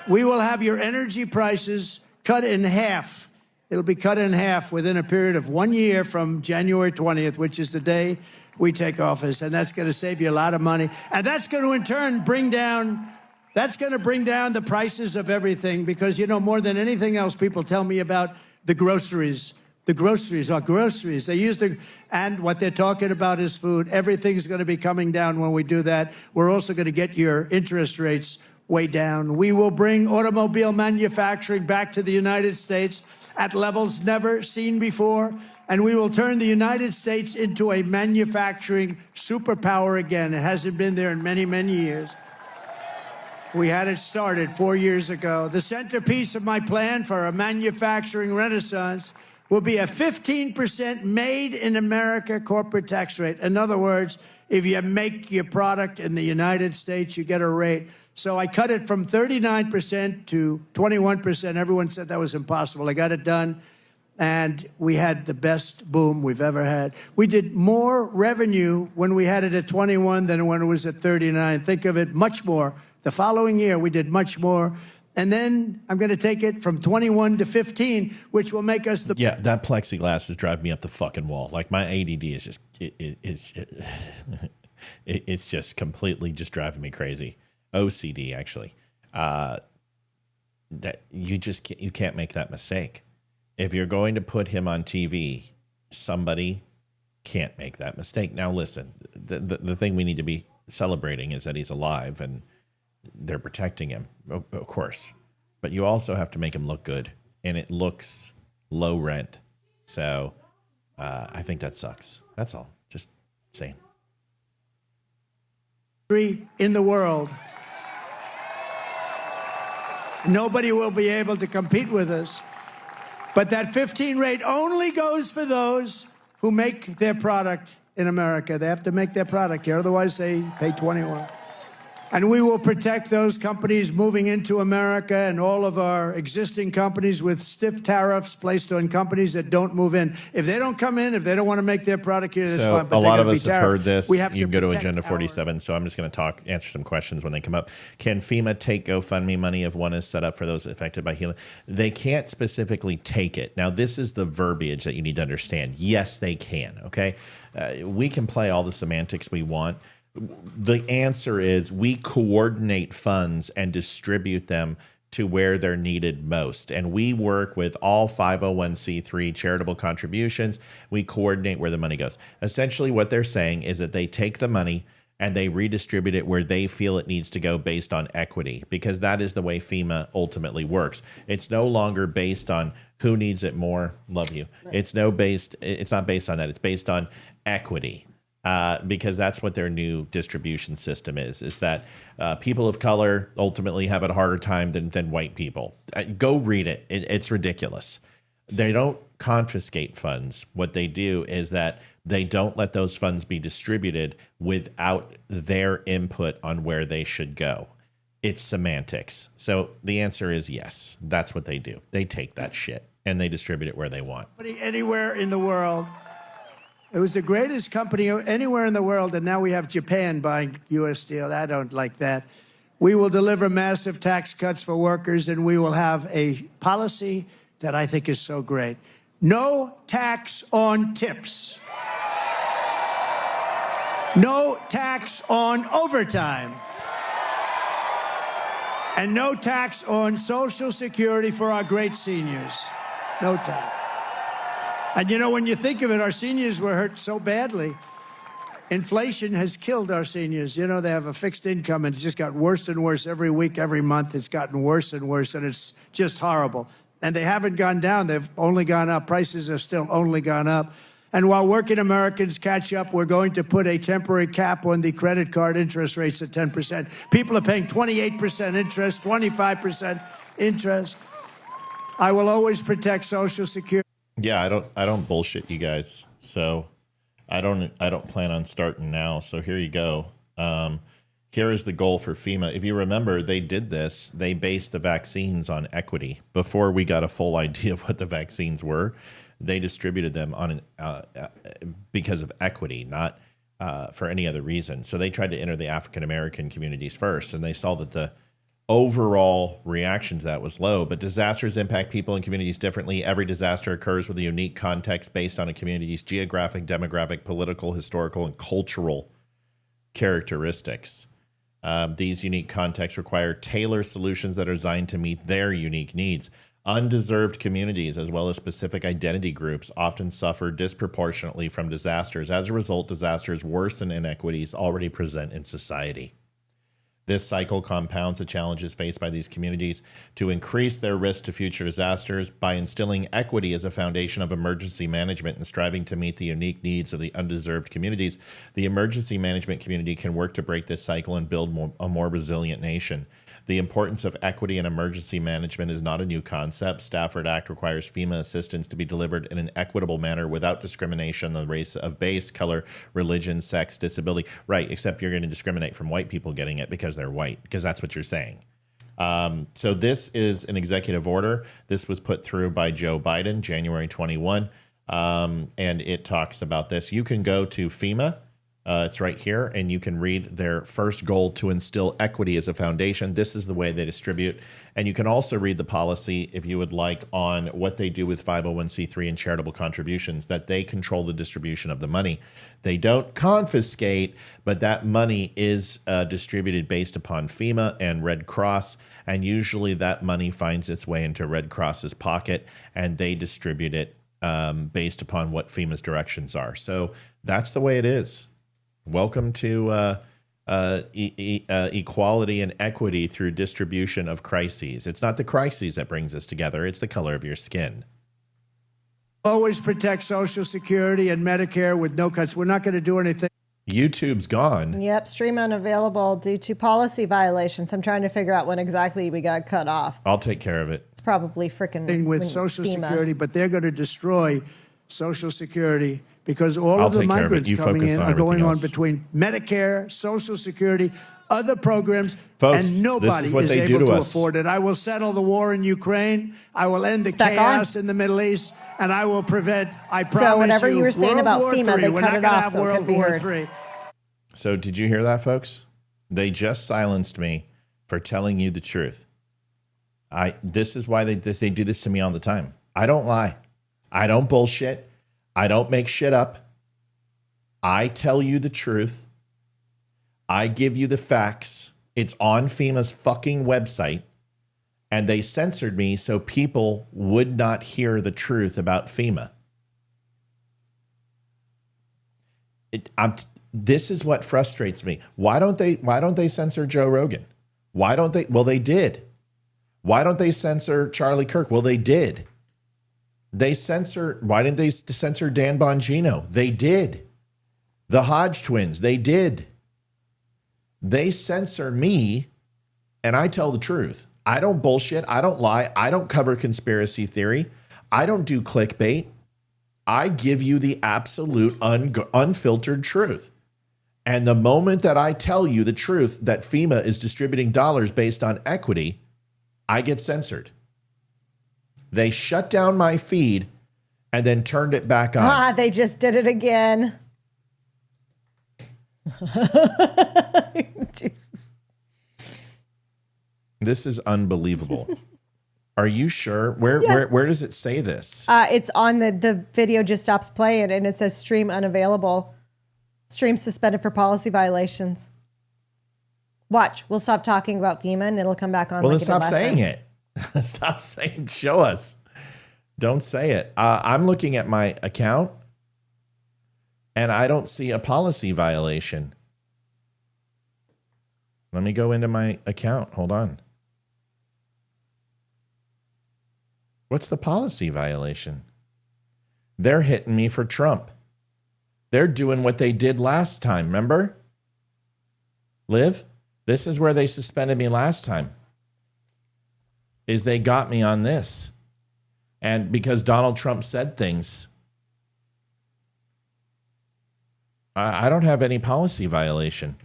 We will have your energy prices cut in half. It'll be cut in half within a period of 1 year from January 20th, which is the day we take office. And that's going to save you a lot of money. And that's going to, in turn, bring down the prices of everything. Because, you know, more than anything else, people tell me about the groceries. The groceries are groceries. They use and what they're talking about is food. Everything's going to be coming down when we do that. We're also going to get your interest rates way down. We will bring automobile manufacturing back to the United States at levels never seen before, and we will turn the United States into a manufacturing superpower again. It hasn't been there in many, many years. We had it started 4 years ago. The centerpiece of my plan for a manufacturing renaissance will be a 15% made in America corporate tax rate. In other words, if you make your product in the United States, you get a rate. So I cut it from 39% to 21%. Everyone said that was impossible. I got it done, and we had the best boom we've ever had. We did more revenue when we had it at 21 than when it was at 39. Think of it, much more. The following year, we did much more. And then I'm going to take it from 21 to 15, which will make us the... Yeah, that plexiglass is driving me up the fucking wall. Like, my ADD is just... It's just completely just driving me crazy. OCD, actually. That you can't make that mistake. If you're going to put him on TV, somebody can't make that mistake. Now, listen, the thing we need to be celebrating is that he's alive and they're protecting him, of course. But you also have to make him look good, and it looks low rent. So I think that sucks. That's all. Just saying. In the world. Nobody will be able to compete with us. But that 15 rate only goes for those who make their product in America. They have to make their product here, otherwise they pay 21. And we will protect those companies moving into America and all of our existing companies with stiff tariffs placed on companies that don't move in. If they don't come in, if they don't want to make their product here, that's fine. But a lot of us have heard this. We have you can to go to Agenda 47. So I'm just going to answer some questions when they come up. Can FEMA take GoFundMe money if one is set up for those affected by healing? They can't specifically take it. Now, this is the verbiage that you need to understand. Yes, they can. Okay, we can play all the semantics we want. The answer is we coordinate funds and distribute them to where they're needed most. And we work with all 501c3 charitable contributions. We coordinate where the money goes. Essentially, what they're saying is that they take the money and they redistribute it where they feel it needs to go based on equity, because that is the way FEMA ultimately works. It's no longer based on who needs it more. Love you. It's not based on that. It's based on equity. Because that's what their new distribution system is that people of color ultimately have a harder time than white people. Go read it. It's ridiculous. They don't confiscate funds. What they do is that they don't let those funds be distributed without their input on where they should go. It's semantics. So the answer is yes. That's what they do. They take that shit and they distribute it where they want. Anywhere in the world. It was the greatest company anywhere in the world, and now we have Japan buying U.S. steel. I don't like that. We will deliver massive tax cuts for workers, and we will have a policy that I think is so great. No tax on tips. No tax on overtime. And no tax on Social Security for our great seniors. No tax. And you know, when you think of it, our seniors were hurt so badly. Inflation has killed our seniors. You know, they have a fixed income and it just got worse and worse every week, every month. It's gotten worse and worse, and it's just horrible. And they haven't gone down. They've only gone up. Prices have still only gone up. And while working Americans catch up, we're going to put a temporary cap on the credit card interest rates at 10%. People are paying 28% interest, 25% interest. I will always protect Social Security. Yeah, I don't bullshit you guys. So I don't plan on starting now. So here you go. Here is the goal for FEMA. If you remember, they did this. They based the vaccines on equity. Before we got a full idea of what the vaccines were, they distributed them on because of equity, not for any other reason. So they tried to enter the African American communities first, and they saw that the overall reaction to that was low. But disasters impact people and communities differently. Every disaster occurs with a unique context based on a community's geographic, demographic, political, historical, and cultural characteristics. These unique contexts require tailored solutions that are designed to meet their unique needs. Undeserved communities, as well as specific identity groups, often suffer disproportionately from disasters. As a result, disasters worsen inequities already present in society. This cycle compounds the challenges faced by these communities to increase their risk to future disasters by instilling equity as a foundation of emergency management and striving to meet the unique needs of the undeserved communities. The emergency management community can work to break this cycle and build a more resilient nation. The importance of equity in emergency management is not a new concept. Stafford Act requires FEMA assistance to be delivered in an equitable manner without discrimination on the race of base, color, religion, sex, disability. Right, except you're going to discriminate from white people getting it because they're white, because that's what you're saying. So this is an executive order. This was put through by Joe Biden, January 21, and it talks about this. You can go to FEMA. It's right here, and you can read their first goal to instill equity as a foundation. This is the way they distribute. And you can also read the policy, if you would like, on what they do with 501c3 and charitable contributions, that they control the distribution of the money. They don't confiscate, but that money is distributed based upon FEMA and Red Cross, and usually that money finds its way into Red Cross's pocket, and they distribute it based upon what FEMA's directions are. So that's the way it is. Welcome to equality and equity through distribution of crises. It's not the crises that brings us together. It's the color of your skin. Always protect Social Security and Medicare with no cuts. We're not going to do anything. YouTube's gone. Yep, stream unavailable due to policy violations. I'm trying to figure out when exactly we got cut off. I'll take care of it. It's probably freaking with Social Security, but they're going to destroy Social Security. Because all I'll of the take care of it. migrants You coming focus in on are going everything on else. between Medicare, Social Security. other programs, Folks, and nobody is able to afford it. I will settle the war in Ukraine. I will end the chaos in the Middle East, and I will prevent, I promise so whatever you were saying about War FEMA, III. they We're cut not it gonna off have so it World couldn't be War heard. III. So did you hear that, folks? They just silenced me for telling you the truth. This is why they do this to me all the time. I don't lie. I don't bullshit. I don't make shit up. I tell you the truth. I give you the facts. It's on FEMA's fucking website. And they censored me so people would not hear the truth about FEMA. This is what frustrates me. Why don't they censor Joe Rogan? Why don't they? Well, they did. Why don't they censor Charlie Kirk? Well, they did. Why didn't they censor Dan Bongino? They did. The Hodge twins, they did. They censor me, and I tell the truth. I don't bullshit. I don't lie. I don't cover conspiracy theory. I don't do clickbait. I give you the absolute unfiltered truth. And the moment that I tell you the truth that FEMA is distributing dollars based on equity, I get censored. They shut down my feed and then turned it back on. They just did it again. This is unbelievable. Are you sure? Where does it say this? It's on the video just stops playing and it says stream unavailable. Stream suspended for policy violations. Watch, we'll stop talking about FEMA and it'll come back on. Well, like then stop saying it. Stop saying, show us. Don't say it. I'm looking at my account and I don't see a policy violation. Let me go into my account. Hold on. What's the policy violation? They're hitting me for Trump. They're doing what they did last time. Remember? Liv, this is where they suspended me last time. Is they got me on this. And because Donald Trump said things, I don't have any policy violation.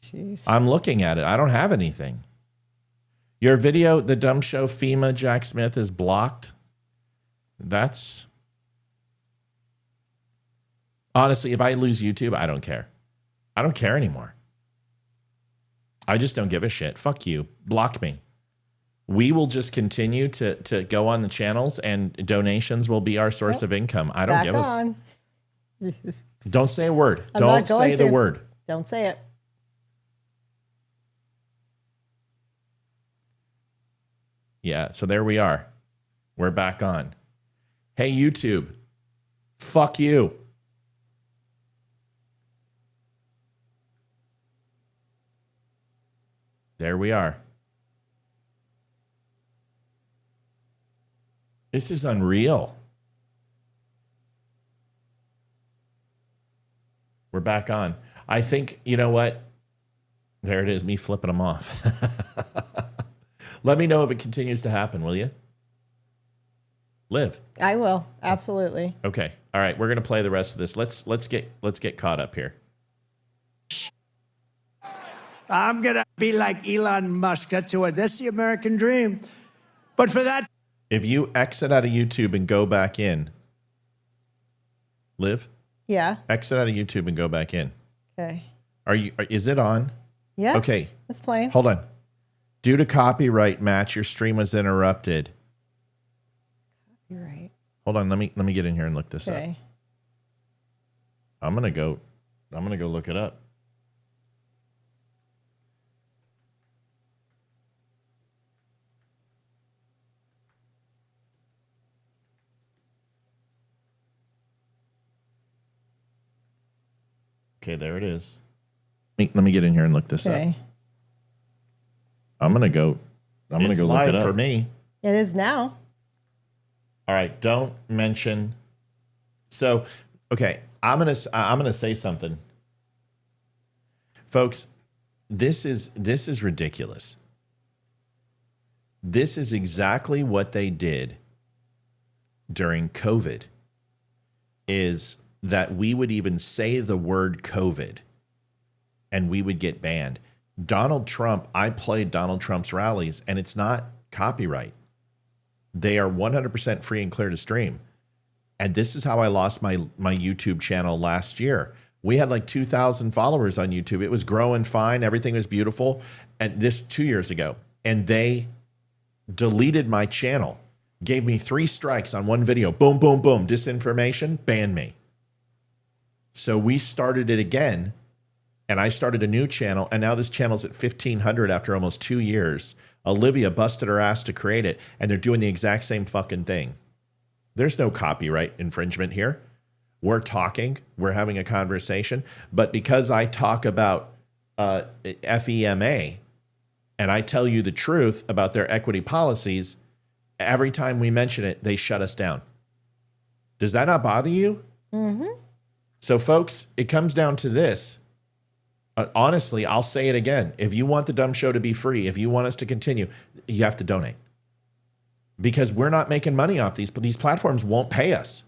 Jeez. I'm looking at it. I don't have anything. Your video, the dumb show FEMA Jack Smith is blocked. That's honestly, if I lose YouTube, I don't care. I don't care anymore. I just don't give a shit. Fuck you. Block me. We will just continue to go on the channels and donations will be our source of income. I don't Back give on. Don't say a word. I'm Don't not going say the to. word. Don't say it. Yeah, so there we are. We're back on. Hey, YouTube. Fuck you. There we are. This is unreal. We're back on. I think, you know what? There it is, me flipping them off. Let me know if it continues to happen, will you? Liv. I will. Absolutely. Okay. All right. We're gonna play the rest of this. Let's get caught up here. I'm going to be like Elon Musk. That's the American dream. But for that. If you exit out of YouTube and go back in, Liv? Yeah. Exit out of YouTube and go back in. Okay. Is it on? Yeah. Okay. It's playing. Hold on. Due to copyright match, your stream was interrupted. You're right. Hold on. Let me get in here and look this up. Okay. I'm gonna go look it up. Okay, there it is. Let me get in here and look this up. I'm gonna go look it up for me. It is now. All right, don't mention. So, okay, I'm gonna say something, folks. This is ridiculous. This is exactly what they did during COVID. Is that we would even say the word COVID, and we would get banned. Donald Trump, I played Donald Trump's rallies, and it's not copyright. They are 100% free and clear to stream. And this is how I lost my YouTube channel last year. We had like 2,000 followers on YouTube. It was growing fine. Everything was beautiful. And this 2 years ago. And they deleted my channel. Gave me 3 strikes on one video. Boom, boom, boom. Disinformation. Banned me. So we started it again. And I started a new channel. And now this channel's at 1,500 after almost 2 years. Olivia busted her ass to create it. And they're doing the exact same fucking thing. There's no copyright infringement here. We're talking, we're having a conversation, but because I talk about FEMA and I tell you the truth about their equity policies, every time we mention it, they shut us down. Does that not bother you? Mm-hmm. So folks, it comes down to this. Honestly, I'll say it again. If you want the Dumb Show to be free, if you want us to continue, you have to donate. Because we're not making money off these, but these platforms won't pay us.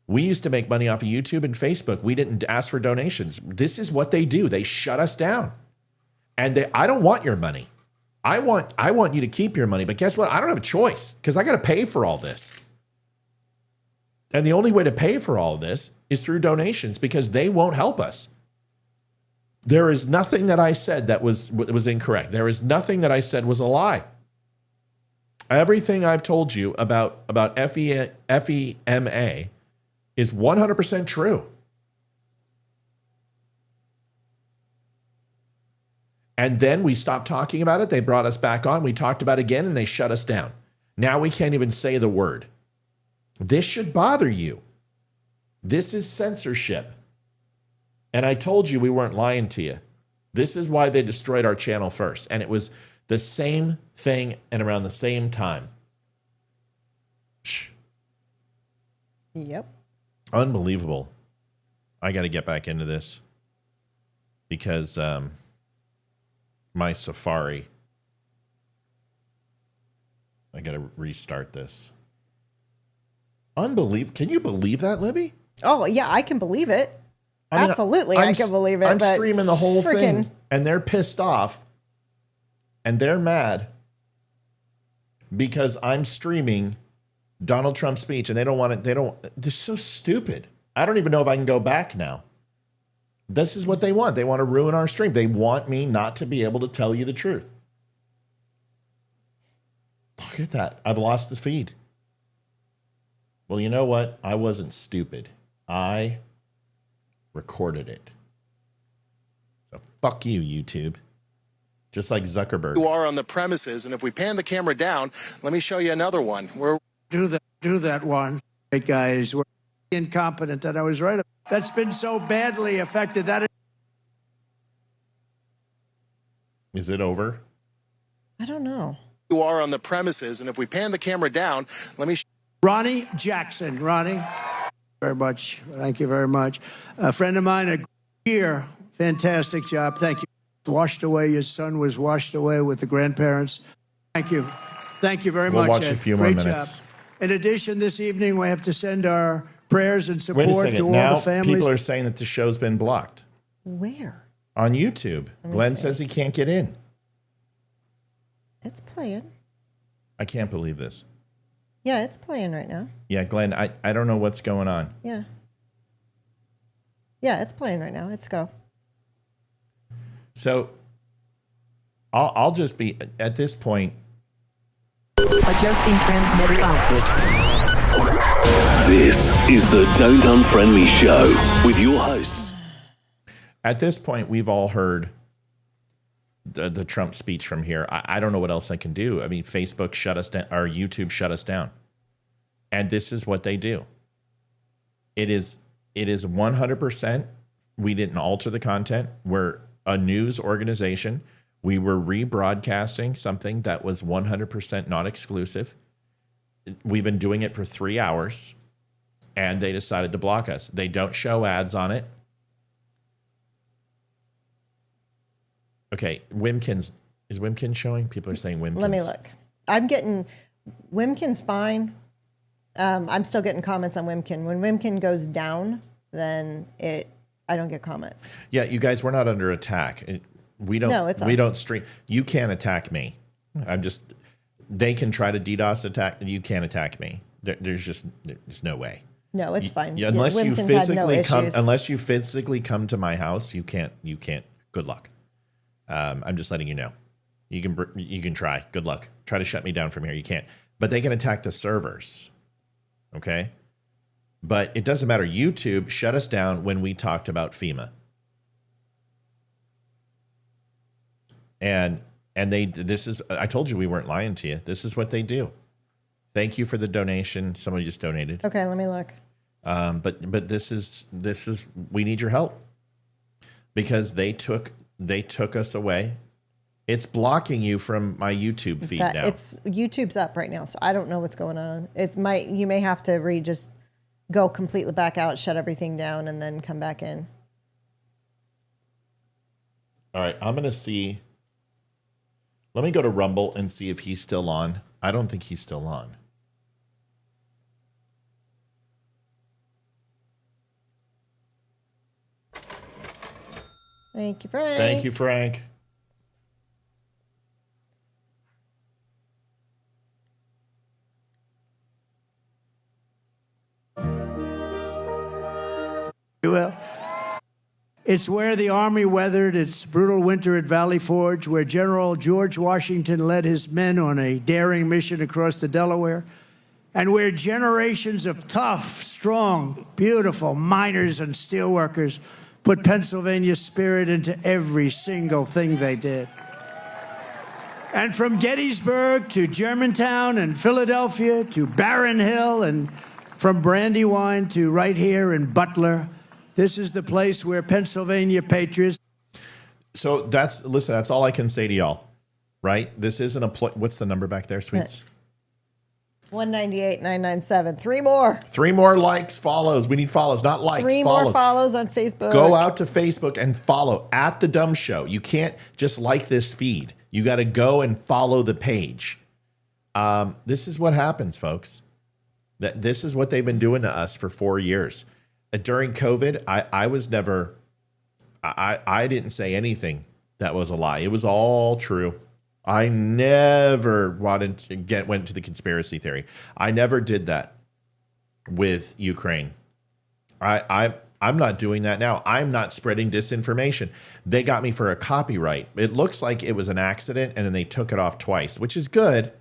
We used to make money off of YouTube and Facebook. We didn't ask for donations. This is what they do. They shut us down. And I don't want your money. I want you to keep your money. But guess what? I don't have a choice because I got to pay for all this. And the only way to pay for all of this is through donations because they won't help us. There is nothing that I said that was incorrect. There is nothing that I said was a lie. Everything I've told you about FEMA is 100% true. And then we stopped talking about it. They brought us back on. We talked about it again, and they shut us down. Now we can't even say the word. This should bother you. This is censorship. And I told you we weren't lying to you. This is why they destroyed our channel first. And it was the same thing and around the same time. Yep. Unbelievable. I got to get back into this because my Safari, I got to restart this. Unbelievable. Can you believe that, Libby? Oh, yeah, I can believe it. I mean, absolutely, I can believe it. I'm but streaming the whole thing, and they're pissed off, and they're mad because I'm streaming Donald Trump's speech, and they don't want it. They're so stupid. I don't even know if I can go back now. This is what they want. They want to ruin our stream. They want me not to be able to tell you the truth. Look at that. I've lost the feed. Well, you know what? I wasn't stupid. I recorded it. So fuck you, YouTube. Just like Zuckerberg. You are on the premises, and if we pan the camera down, let me show you another one. Do that one. Hey, guys, we're incompetent, and I was right. That's been so badly affected. Is it over? I don't know. You are on the premises, and if we pan the camera down, let me Ronnie Jackson. Ronnie, very much. Thank you very much. A friend of mine, a year. Fantastic job. Thank you. Washed away. Your son was washed away with the grandparents. Thank you. Thank you very much. We'll watch Ed. a few Great more minutes. job. In addition, this evening we have to send our prayers and Wait a support second. to all Now the families. people are saying that the show's been blocked. Where? On YouTube. Glenn says he can't get in. It's playing. I can't believe this. Yeah, it's playing right now. Yeah, Glenn, I don't know what's going on. Yeah. Yeah, it's playing right now. It's go. So I'll just be at this point. Adjusting transmitter output. This is the Don't Unfriend Me Show with your hosts. At this point, we've all heard the Trump speech from here. I don't know what else I can do. I mean, Facebook shut us down, or YouTube shut us down. And this is what they do. It is 100%. We didn't alter the content. We're a news organization. We were rebroadcasting something that was 100% not exclusive. We've been doing it for 3 hours, and they decided to block us. They don't show ads on it. Okay, Wimkins. Is Wimkins showing? People are saying Wimkins. Let me look. I'm getting Wimkin's fine. I'm still getting comments on Wimkin. When Wimkin goes down, then I don't get comments. Yeah, you guys, we're not under attack. We don't. No, it's we on. don't stream. You can't attack me. They can try to DDoS attack. You can't attack me. There's no way. No, it's fine. Unless you Wimpkins had no physically come to my house, you can't. Good luck. I'm just letting you know. You can try. Good luck. Try to shut me down from here. You can't. But they can attack the servers. Okay. But it doesn't matter. YouTube shut us down when we talked about FEMA. And I told you we weren't lying to you. This is what they do. Thank you for the donation. Somebody just donated. Okay, let me look. But this is we need your help because they took us away. It's blocking you from my YouTube feed now. YouTube's up right now, so I don't know what's going on. You may have to just go completely back out, shut everything down, and then come back in. All right, I'm gonna see. Let me go to Rumble and see if he's still on. I don't think he's still on. Thank you, Frank. Thank you, Frank. Well, it's where the Army weathered its brutal winter at Valley Forge, where General George Washington led his men on a daring mission across the Delaware, and where generations of tough, strong, beautiful miners and steelworkers put Pennsylvania's spirit into every single thing they did. And from Gettysburg to Germantown and Philadelphia to Barron Hill, and from Brandywine to right here in Butler, this is the place where Pennsylvania patriots. So that's all I can say to y'all, right? This isn't what's the number back there, sweets? 198,997. 3 more. 3 more likes, follows. We need follows, not likes. 3 more follows on Facebook. Go out to Facebook and follow at The DUM Show. You can't just like this feed. You got to go and follow the page. This is what happens, folks. This is what they've been doing to us for 4 years. During COVID, I didn't say anything that was a lie. It was all true. I never went to the conspiracy theory. I never did that with Ukraine. I'm not doing that now. I'm not spreading disinformation. They got me for a copyright. It looks like it was an accident, and then they took it off twice, which is good,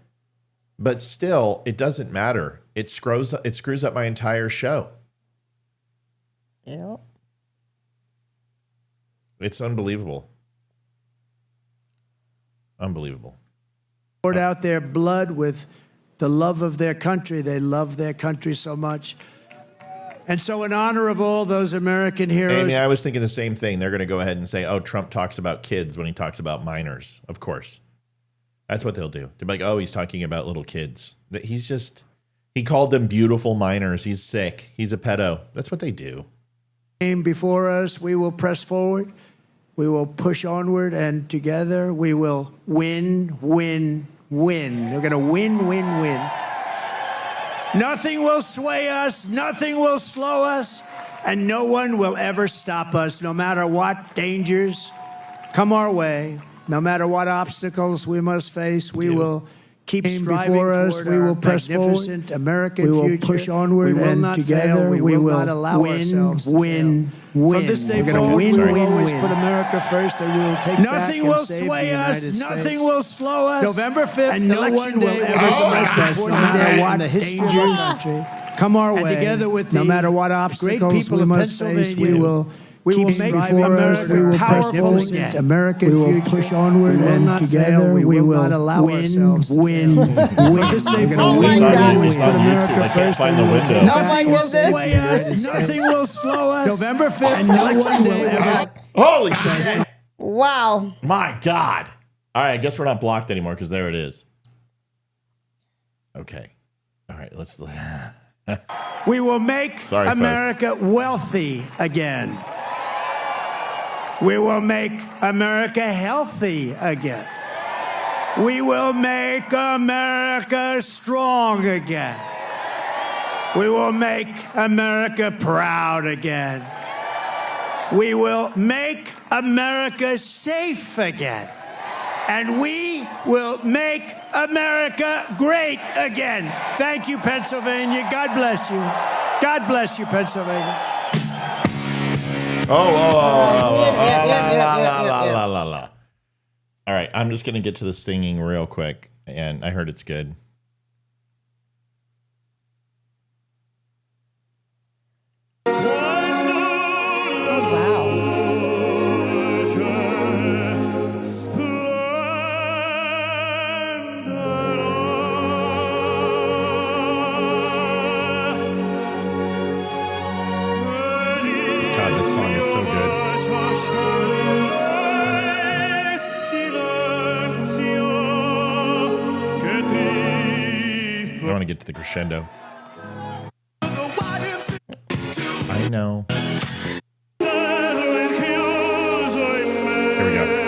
but still, it doesn't matter. It screws up my entire show. Yep. It's unbelievable. Unbelievable. Poured out their blood with the love of their country. They love their country so much. And so in honor of all those American heroes. Amy, I was thinking the same thing. They're going to go ahead and say, oh, Trump talks about kids when he talks about minors. Of course. That's what they'll do. They'll be like, oh, he's talking about little kids. He called them beautiful minors. He's sick. He's a pedo. That's what they do. Before us, we will press forward. We will push onward, and together we will win, win, win. We're going to win, win, win. Nothing will sway us. Nothing will slow us. And no one will ever stop us, no matter what dangers come our way, no matter what obstacles we must face. We will keep striving before us. We will press forward. American future. We will push onward, and together we will not allow ourselves to win. From this day forward, we will always put America first, and we will take nothing back will and sway us. Nothing will slow us. November 5th, and no one will ever stop us, no matter what dangers come our way. And together with no matter what obstacles we must face, we will make America powerful again. American future. We will push onward, and together we will not allow ourselves to win. This day forward, we will put America first. Nothing will sway us. Nothing will slow us. November 5th, and no one will ever. Holy shit! Wow! My God! All right, I guess we're not blocked anymore because there it is. Okay. All right, let's. We will make America wealthy again. We will make America healthy again. We will make America strong again. We will make America proud again. We will make America safe again. And we will make America great again. Thank you, Pennsylvania. God bless you. God bless you, Pennsylvania. La. All right, I'm just going to get to the singing real quick, and I heard it's good. I want to get to the crescendo. I know. Here we go.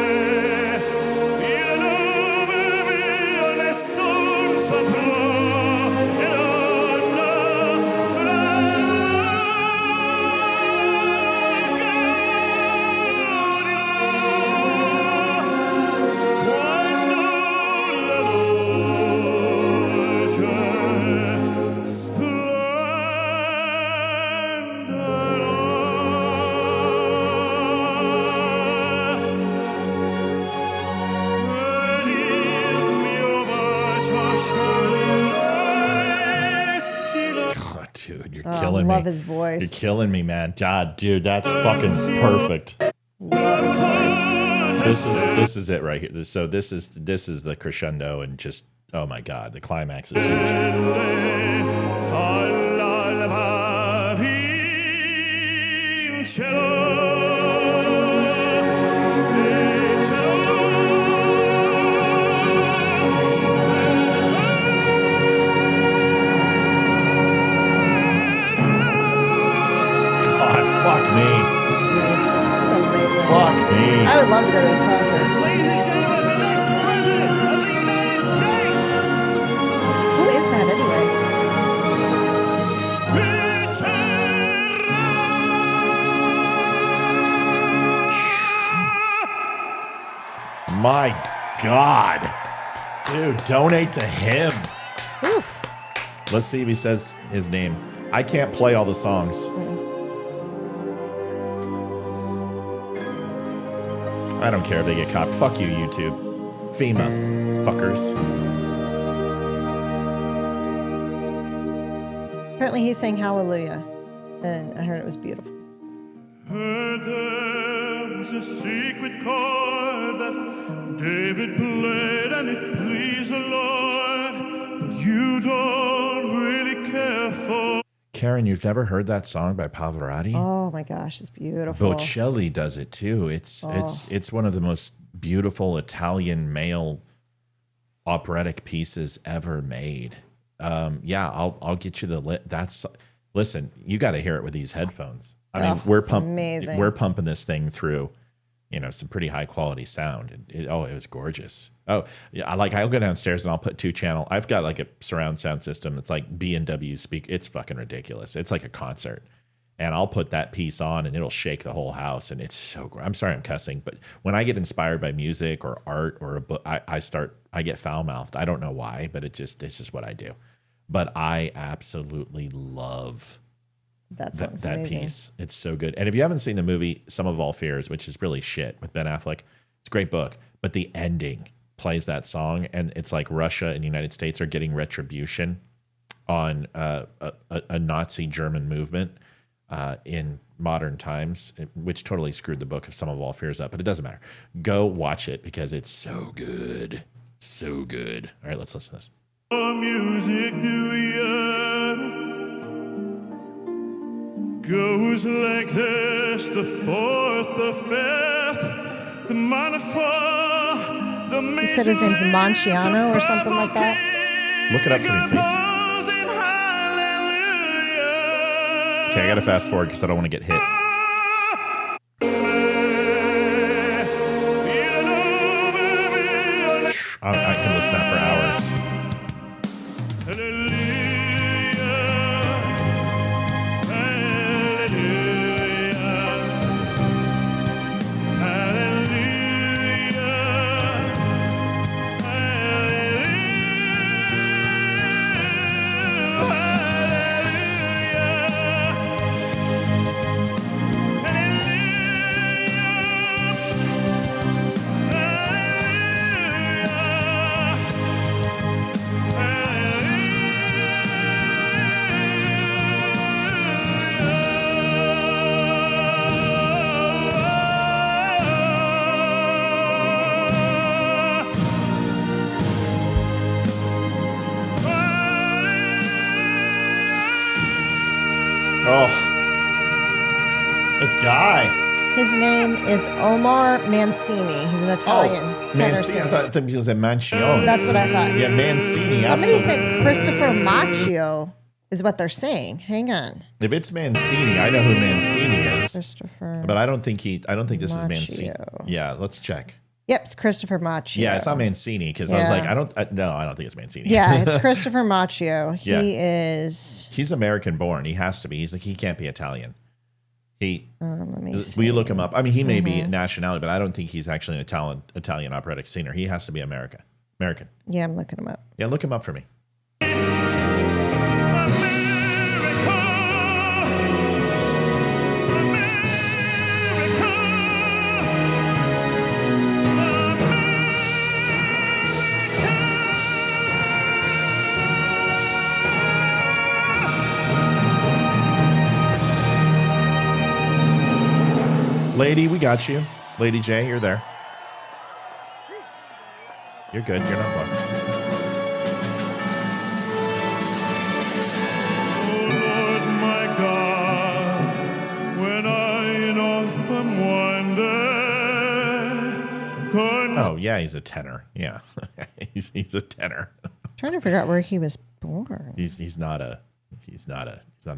I love his voice. You're killing me, man. God, dude, that's fucking perfect. Love his voice. This is it right here. So this is the crescendo, and just, oh my God, the climax is huge. Fuck me. Jeez, that's amazing. Fuck me. I would love to go to his concert. Ladies and gentlemen, the next president of the United States. Who is that anyway? My God. Dude, donate to him. Oof. Let's see if he says his name. I can't play all the songs. I don't care if they get caught. Fuck you, YouTube. FEMA. Fuckers. Apparently he's saying hallelujah. And I heard it was beautiful. Heard there was a secret chord that David played and it pleased the Lord. But you don't really care for. Karen, you've never heard that song by Pavarotti? Oh my gosh, it's beautiful. Bocelli does it too. It's one of the most beautiful Italian male operatic pieces ever made. Yeah, I'll get you the listen, you got to hear it with these headphones. I mean, we're pumping this thing through, some pretty high quality sound. It was gorgeous. Oh, yeah, I'll go downstairs and I'll put 2-channel. I've got like a surround sound system that's like B&W speak. It's fucking ridiculous. It's like a concert. And I'll put that piece on and it'll shake the whole house. And it's so great. I'm sorry I'm cussing, but when I get inspired by music or art or a book, I get foul mouthed. I don't know why, but it's just what I do. But I absolutely love that piece. It's so good. And if you haven't seen the movie Sum of All Fears, which is really shit with Ben Affleck, it's a great book. But the ending plays that song, and it's like Russia and the United States are getting retribution on a Nazi German movement in modern times, which totally screwed the book of Sum of All Fears up. But it doesn't matter. Go watch it because it's so good. So good. All right, let's listen to this. Music do you goes like this: the fourth, the fifth, the minor four, the major. He said his name's Monciano or something like that. Look it up for me, please. Okay, I gotta fast forward because I don't want to get hit. I can listen to that for hours. Omar Mancini. He's an Italian tenor Mancini. singer. I thought he was a Mancione. That's what I thought. Yeah, Mancini. Somebody absolutely. said Christopher Macchio is what they're saying. Hang on. If it's Mancini, I know who Mancini is. Christopher. But I don't think this is Mancini. Macchio. Yeah, let's check. Yep, it's Christopher Macchio. Yeah, it's not Mancini because I was Yeah. like, I don't think it's Mancini. Yeah, it's Christopher Macchio. Yeah. He's American born. He has to be. He can't be Italian. let me see. Will you look him up? I mean, he may be nationality, but I don't think he's actually an Italian operatic singer. He has to be American. Yeah, I'm looking him up. Yeah, look him up for me. Lady, we got you. Lady J, you're there. You're good. You're not blocked. Oh Lord, my God, when I often wonder. Oh yeah, he's a tenor. Yeah, he's a tenor. I'm trying to figure out where he was born. He's not an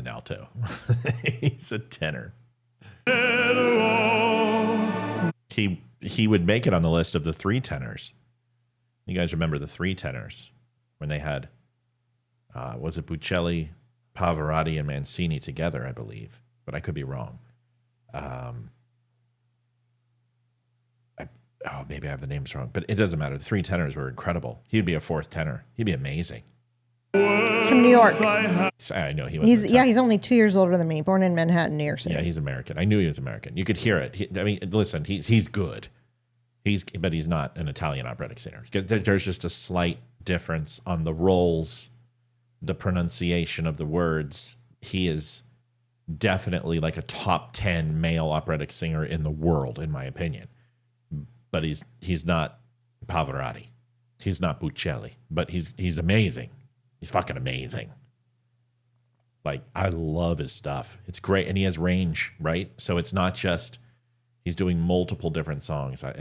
alto. He's a tenor. He would make it on the list of the three tenors. You guys remember the three tenors when they had was it Buccelli, Pavarotti, and Mancini together, I believe, but I could be wrong. Maybe I have the names wrong, but it doesn't matter. The three tenors were incredible. He'd be a fourth tenor. He'd be amazing. He's from New York. I know he was. He's only 2 years older than me. Born in Manhattan, New York City. Yeah, he's American. I knew he was American. You could hear it. Listen, he's good. But he's not an Italian operatic singer. There's just a slight difference on the roles, the pronunciation of the words. He is definitely like a top 10 male operatic singer in the world, in my opinion. But he's not Pavarotti. He's not Buccelli. But he's amazing. He's fucking amazing. Like, I love his stuff. It's great. And he has range, right? So it's not just he's doing multiple different songs. I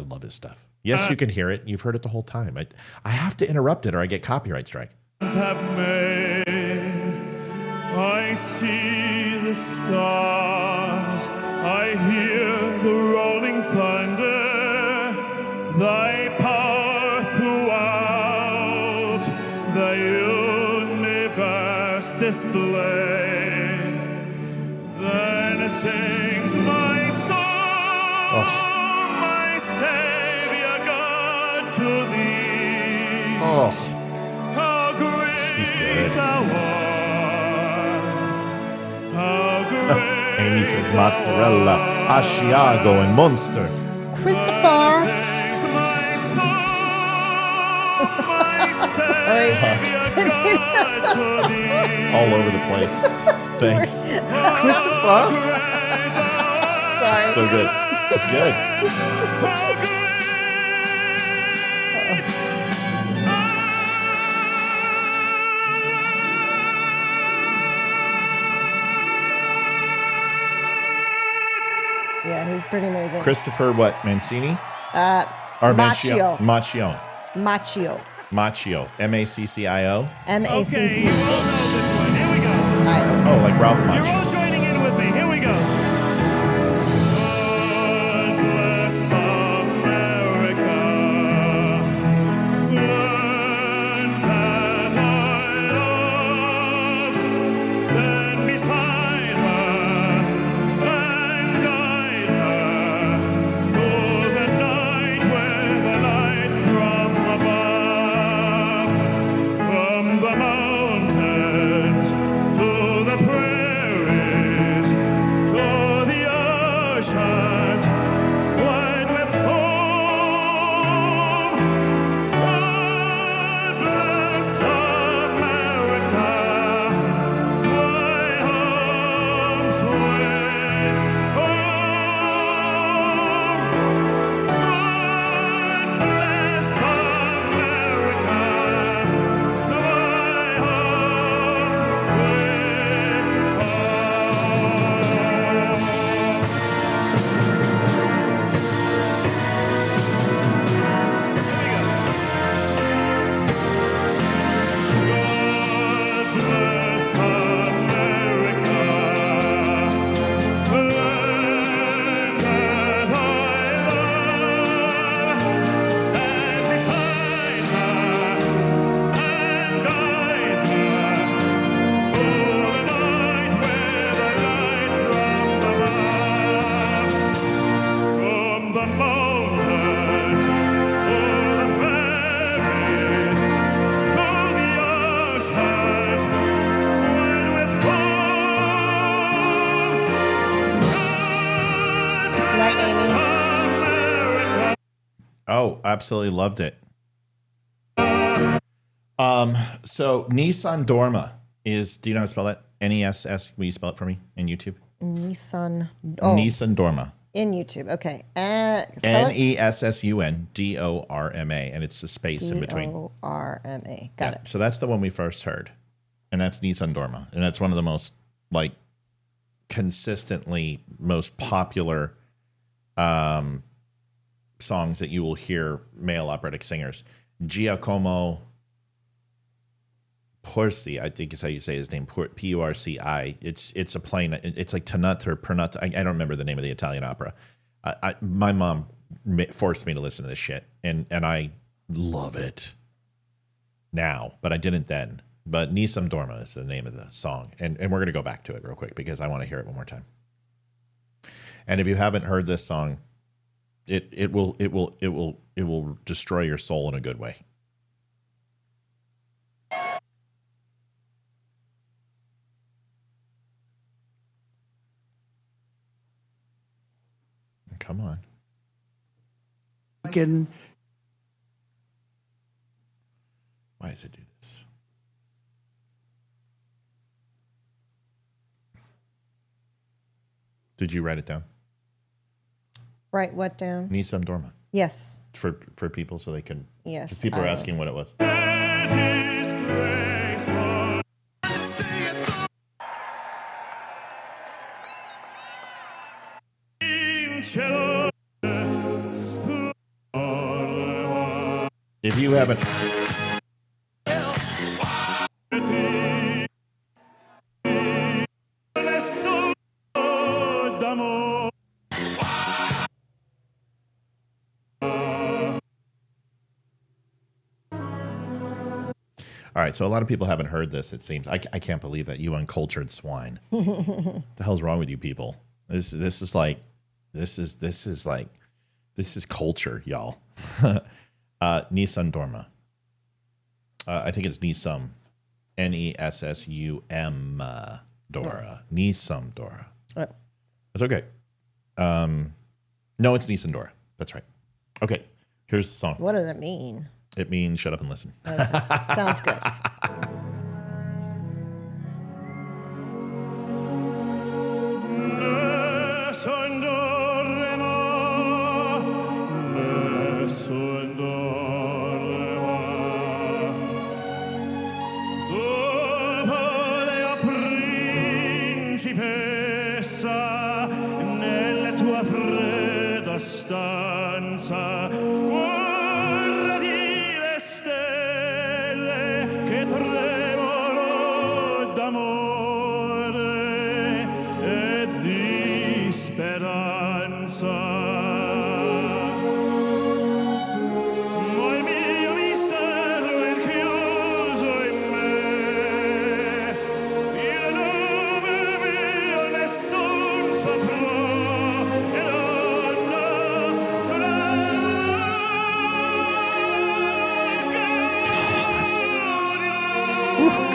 love his stuff. Yes, you can hear it. You've heard it the whole time. I have to interrupt it or I get copyright strike. Have made. I see the stars. I hear the rolling thunder. Thy power throughout the universe display. Then sings my soul, my Savior God, to thee. Oh, how great he's good. thou art. How great Amy says mozzarella, Asiago, and Monster. Christopher. Sorry. All over the place. Thanks. Christopher. Sorry. So good. It's good. Yeah, he's pretty amazing. Christopher what? Mancini? Macchio. Macchio. Macchio. Macchio. M-A-C-C-I-O? M-A-C-C-H. Oh, like Ralph Macchio. You're all joining in with me. Here we go. God bless America. Learn that I love. Stand beside her and guide her through the night with the light from above. From the mountains to the prairie. Oh, absolutely loved it. So Nissan Dorma is, do you know how to spell that? N-E-S-S, will you spell it for me in YouTube? Nissan. Nissan Dorma. In YouTube, okay. N-E-S-S-U-N-D-O-R-M-A, and it's a space in between. D-O-R-M-A, got it. So that's the one we first heard, and that's Nissan Dorma, and that's one of the most, like, consistently most popular songs that you will hear male operatic singers. Giacomo Porci, I think is how you say his name, P-U-R-C-I. It's a plane. It's like Tanut or Pernut. I don't remember the name of the Italian opera. My mom forced me to listen to this shit, and I love it now, but I didn't then. But Nisam Dorma is the name of the song, and we're going to go back to it real quick because I want to hear it one more time. And if you haven't heard this song, it will destroy your soul in a good way. Come on. Why does it do this? Did you write it down? Write what down? Nisam Dorma. Yes. For people so they can. Yes. People are asking what it was. If you haven't. All right, so a lot of people haven't heard this, it seems. I can't believe that, you uncultured swine. The hell's wrong with you people? This is culture, y'all. Nissan Dorma. I think it's Nisum. N-E-S-S-U-M Dora. Nisam Dora. That's okay. No, it's Nissan Dora. That's right. Okay, here's the song. What does it mean? It means shut up and listen. Okay. Sounds good. Principessa, nella tua fredda stanza, guardati le stelle che tremano d'amore e di speranza.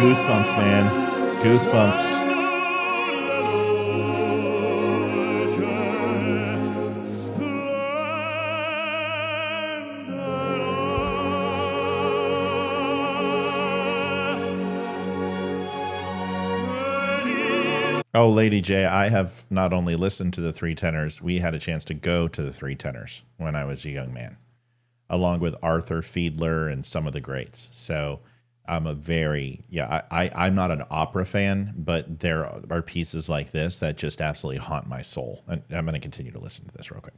Goosebumps, man. Goosebumps. Oh, Lady J, I have not only listened to the Three Tenors, we had a chance to go to the Three Tenors when I was a young man, along with Arthur Fiedler and some of the greats. So I'm I'm not an opera fan, but there are pieces like this that just absolutely haunt my soul. And I'm going to continue to listen to this real quick.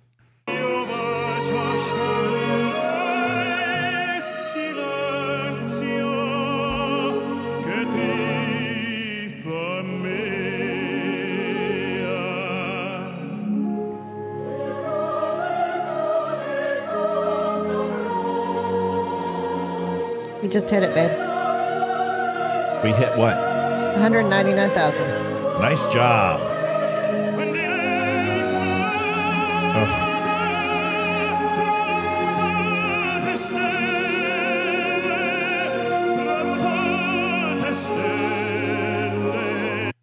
We just hit it, babe. We hit what? 199,000. Nice job.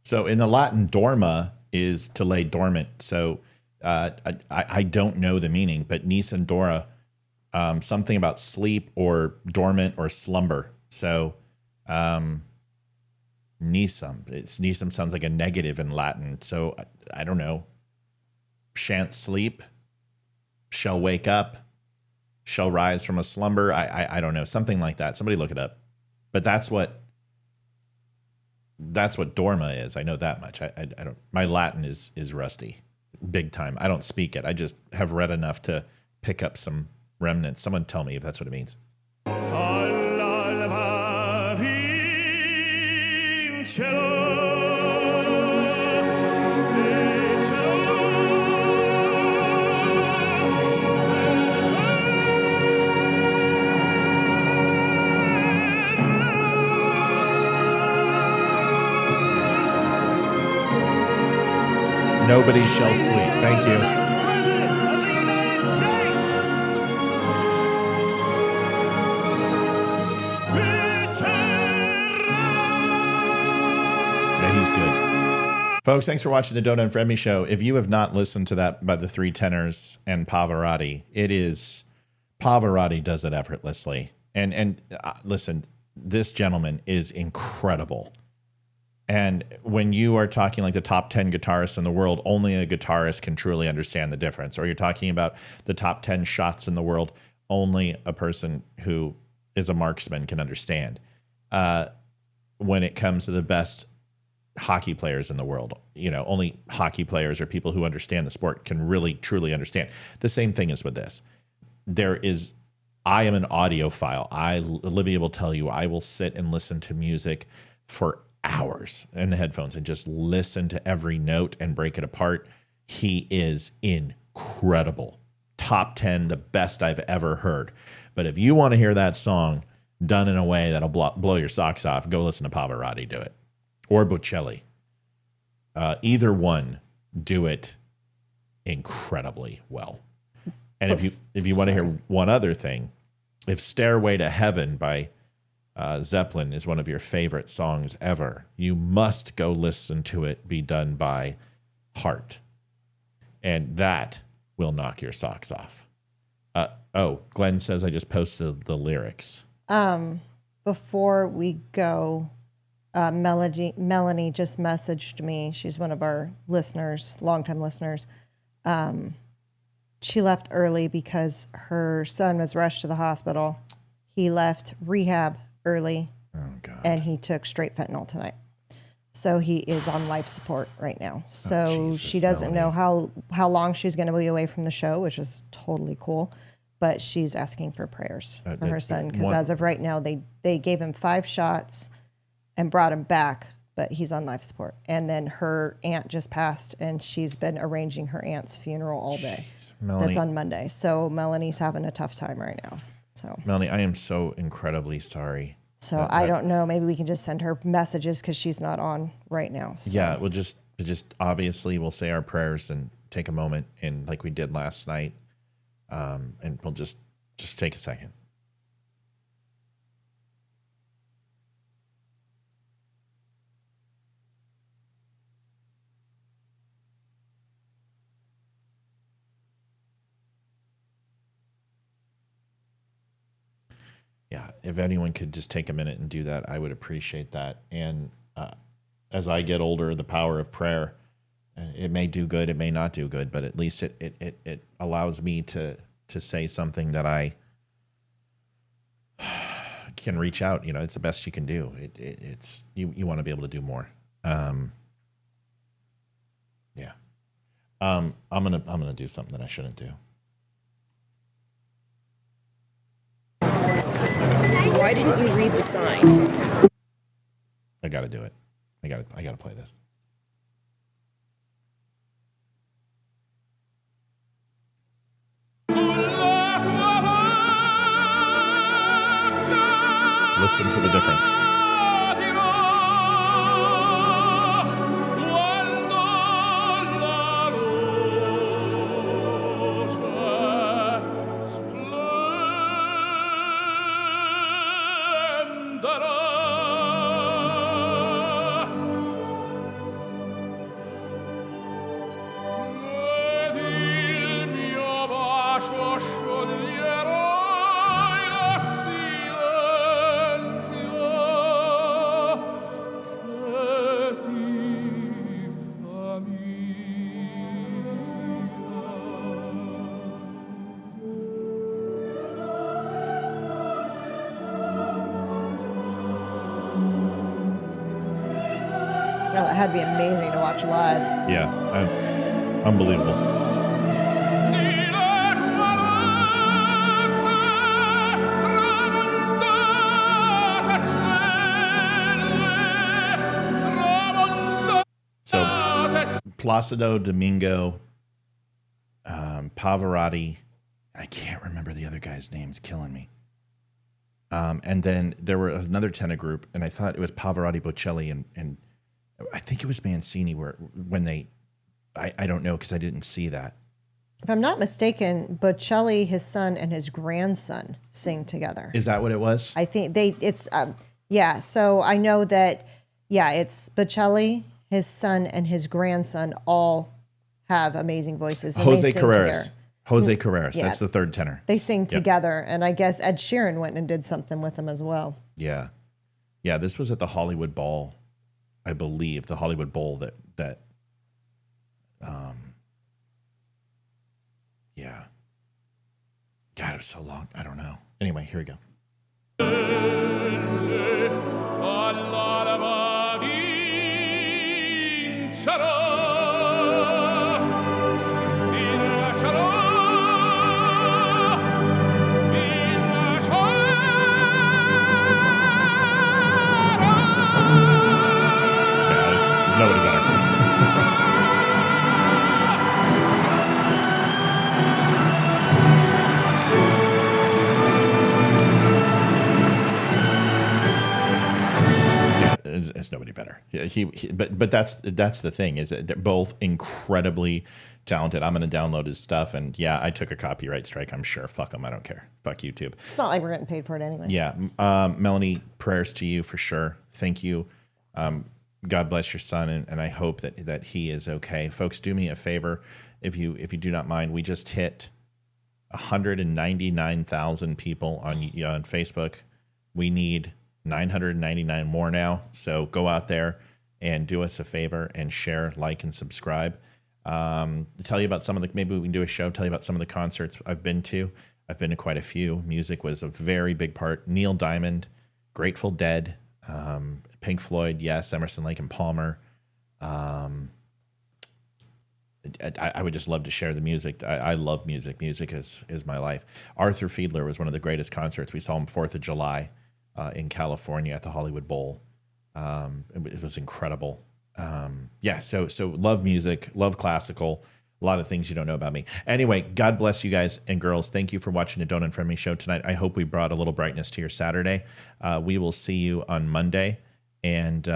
So in the Latin, dorma is to lay dormant. So I don't know the meaning, but Nissan Dora something about sleep or dormant or slumber. So nisum sounds like a negative in Latin. So I don't know. Shan't sleep, shall wake up, shall rise from a slumber. I don't know, something like that. Somebody look it up. But that's what dorma is. I know that much. I don't. My Latin is rusty, big time. I don't speak it. I just have read enough to pick up some remnants. Someone tell me if that's what it means. Nobody shall sleep. Thank you. Yeah, he's good. Folks, thanks for watching the Don't Unfriend Me show. If you have not listened to that by the Three Tenors and Pavarotti, Pavarotti does it effortlessly. And listen, this gentleman is incredible. And when you are talking like the top 10 guitarists in the world, only a guitarist can truly understand the difference. Or you're talking about the top 10 shots in the world, only a person who is a marksman can understand. When it comes to the best hockey players in the world, only hockey players or people who understand the sport can really, truly understand. The same thing is with this. I am an audiophile. Olivia will tell you, I will sit and listen to music for hours in the headphones and just listen to every note and break it apart. He is incredible. Top 10, the best I've ever heard. But if you want to hear that song done in a way that'll blow your socks off, go listen to Pavarotti do it. Or Bocelli. Either one do it incredibly well. And if you want to hear one other thing, if Stairway to Heaven by Zeppelin is one of your favorite songs ever, you must go listen to it be done by Heart. And that will knock your socks off. Glenn says I just posted the lyrics. Before we go, Melanie just messaged me. She's one of our listeners, longtime listeners. She left early because her son was rushed to the hospital. He left rehab early, and he took straight fentanyl tonight. So he is on life support right now. So she doesn't know how long she's going to be away from the show, which is totally cool. But she's asking for prayers for her son because as of right now, they gave him 5 shots and brought him back, but he's on life support. And then her aunt just passed, and she's been arranging her aunt's funeral all day. That's on Monday. So Melanie's having a tough time right now. So Melanie, I am so incredibly sorry. So I don't know. Maybe we can just send her messages because she's not on right now. So. Yeah, we'll just obviously we'll say our prayers and take a moment, and like we did last night, and we'll just take a second. Yeah, if anyone could just take a minute and do that, I would appreciate that. And as I get older, the power of prayer, it may do good, it may not do good, but at least it allows me to say something that I can reach out. It's the best you can do. It's you want to be able to do more. Yeah. I'm gonna do something that I shouldn't do. Why didn't you read the sign? I got to do it. I got to play this. Listen to the difference. know, that had to be amazing to watch live. Yeah, unbelievable. So Placido Domingo, Pavarotti, I can't remember the other guy's name. It's killing me. And then there was another tenor group, and I thought it was Pavarotti, Bocelli, and I think it was Mancini. I don't know because I didn't see that. If I'm not mistaken, Bocelli, his son, and his grandson sing together. Is that what it was? I think yeah. So I know that, it's Bocelli, his son, and his grandson all have amazing voices. And Jose Carreras. Jose Carreras. Yeah. That's the third tenor. They sing together, and I guess Ed Sheeran went and did something with them as well. Yeah. Yeah, this was at the Hollywood Bowl, I believe. The Hollywood Bowl that yeah. God, it was so long. I don't know. Anyway, here we go. There's nobody better. It's nobody better. But that's the thing, is that they're both incredibly talented. I'm going to download his stuff, and I took a copyright strike. I'm sure. Fuck them. I don't care. Fuck YouTube. It's not like we're getting paid for it anyway. Yeah, Melanie, prayers to you for sure. Thank you. God bless your son, and I hope that he is okay. Folks, do me a favor, if you do not mind. We just hit 199,000 people on Facebook. We need 999 more now. So go out there and do us a favor and share, like, and subscribe. To tell you about maybe we can do a show, tell you about some of the concerts I've been to. I've been to quite a few. Music was a very big part. Neil Diamond, Grateful Dead, Pink Floyd, yes, Emerson, Lake and Palmer. I would just love to share the music. I love music. Music is my life. Arthur Fiedler was one of the greatest concerts. We saw him 4th of July in California at the Hollywood Bowl. It was incredible. So love music, love classical, a lot of things you don't know about me. Anyway, God bless you guys and girls. Thank you for watching the Don't Unfriend Me show tonight. I hope we brought a little brightness to your Saturday. We will see you on Monday, and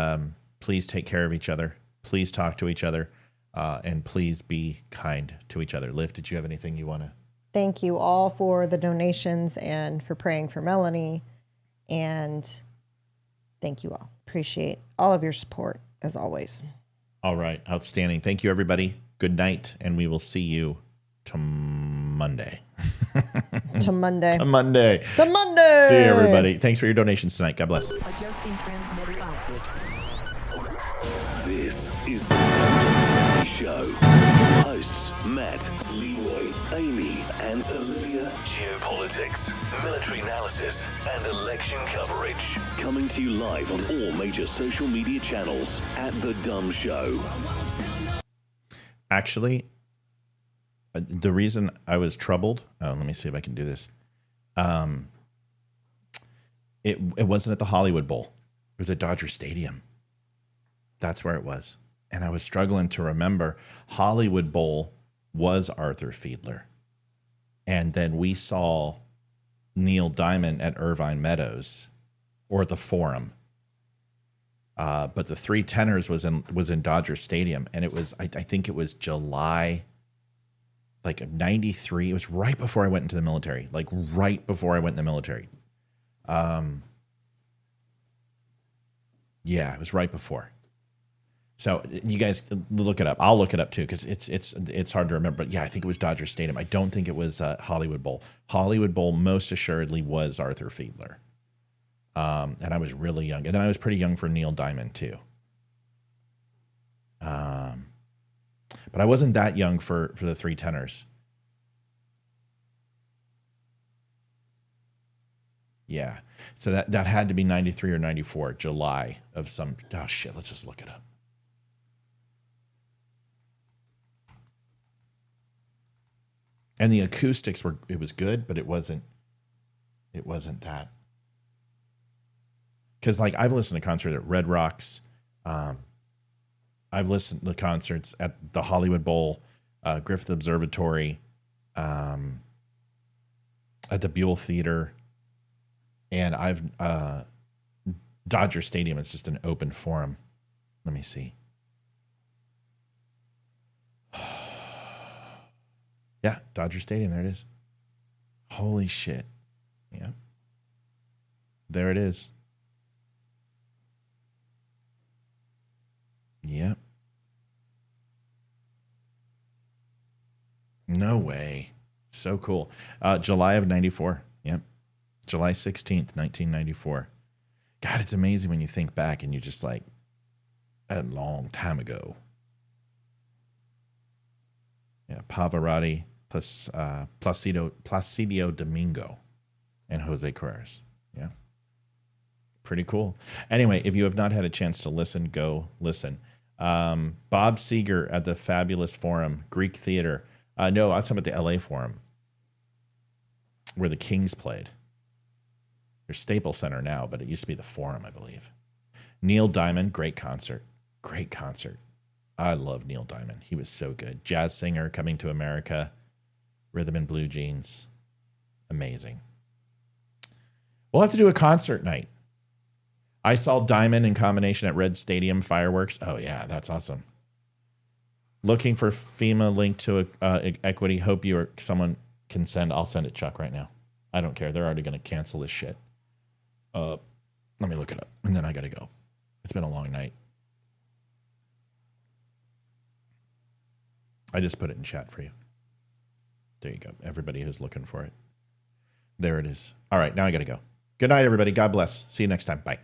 please take care of each other. Please talk to each other, and please be kind to each other. Liv, did you have anything you want to? Thank you all for the donations and for praying for Melanie. And thank you all. Appreciate all of your support, as always. All right. Outstanding. Thank you, everybody. Good night, and we will see you to Monday. To Monday. To Monday. To Monday. See you, everybody. Thanks for your donations tonight. God bless. Adjusting transmitter output. This is the Don't Unfriend Me show. With your hosts, Matt, Leroy, Amy, and Olivia. Geopolitics, military analysis, and election coverage. Coming to you live on all major social media channels at The DUM Show. Actually, the reason I was troubled, let me see if I can do this. It wasn't at the Hollywood Bowl. It was at Dodger Stadium. That's where it was. And I was struggling to remember. Hollywood Bowl was Arthur Fiedler. And then we saw Neil Diamond at Irvine Meadows, or the Forum. But the Three Tenors was in Dodger Stadium, and it was I think it was July, like of '93. It was right before I went into the military. Like right before I went in the military. Yeah, it was right before. So you guys look it up. I'll look it up too because it's hard to remember. But yeah, I think it was Dodger Stadium. I don't think it was Hollywood Bowl. Hollywood Bowl most assuredly was Arthur Fiedler. And I was really young. And then I was pretty young for Neil Diamond too. But I wasn't that young for the Three Tenors. Yeah. So that had to be 93 or 94, July of some, oh shit, let's just look it up. And the acoustics it was good, but it wasn't that. Because like I've listened to concerts at Red Rocks. I've listened to concerts at the Hollywood Bowl, Griffith Observatory, at the Buell Theater, and I've Dodger Stadium is just an open forum. Let me see. Yeah, Dodger Stadium. There it is. Holy shit. Yeah. There it is. Yep. No way. So cool. July of 94. Yep. July 16th, 1994. God, it's amazing when you think back and you're just like, a long time ago. Yeah, Pavarotti, plus Placido Domingo, and Jose Carreras. Yeah. Pretty cool. Anyway, if you have not had a chance to listen, go listen. Bob Seger at the Fabulous Forum, Greek Theater. No, I was talking about the LA Forum, where the Kings played. There's Staples Center now, but it used to be the Forum, I believe. Neil Diamond, great concert. Great concert. I love Neil Diamond. He was so good. Jazz singer, Coming to America, Rhythm and Blue Jeans. Amazing. We'll have to do a concert night. I saw Diamond in combination at Red Stadium fireworks. Oh, yeah, that's awesome. Looking for FEMA link to equity. Hope you or someone can send. I'll send it, Chuck, right now. I don't care. They're already going to cancel this shit. Let me look it up, and then I got to go. It's been a long night. I just put it in chat for you. There you go. Everybody who's looking for it. There it is. All right, now I got to go. Good night, everybody. God bless. See you next time. Bye.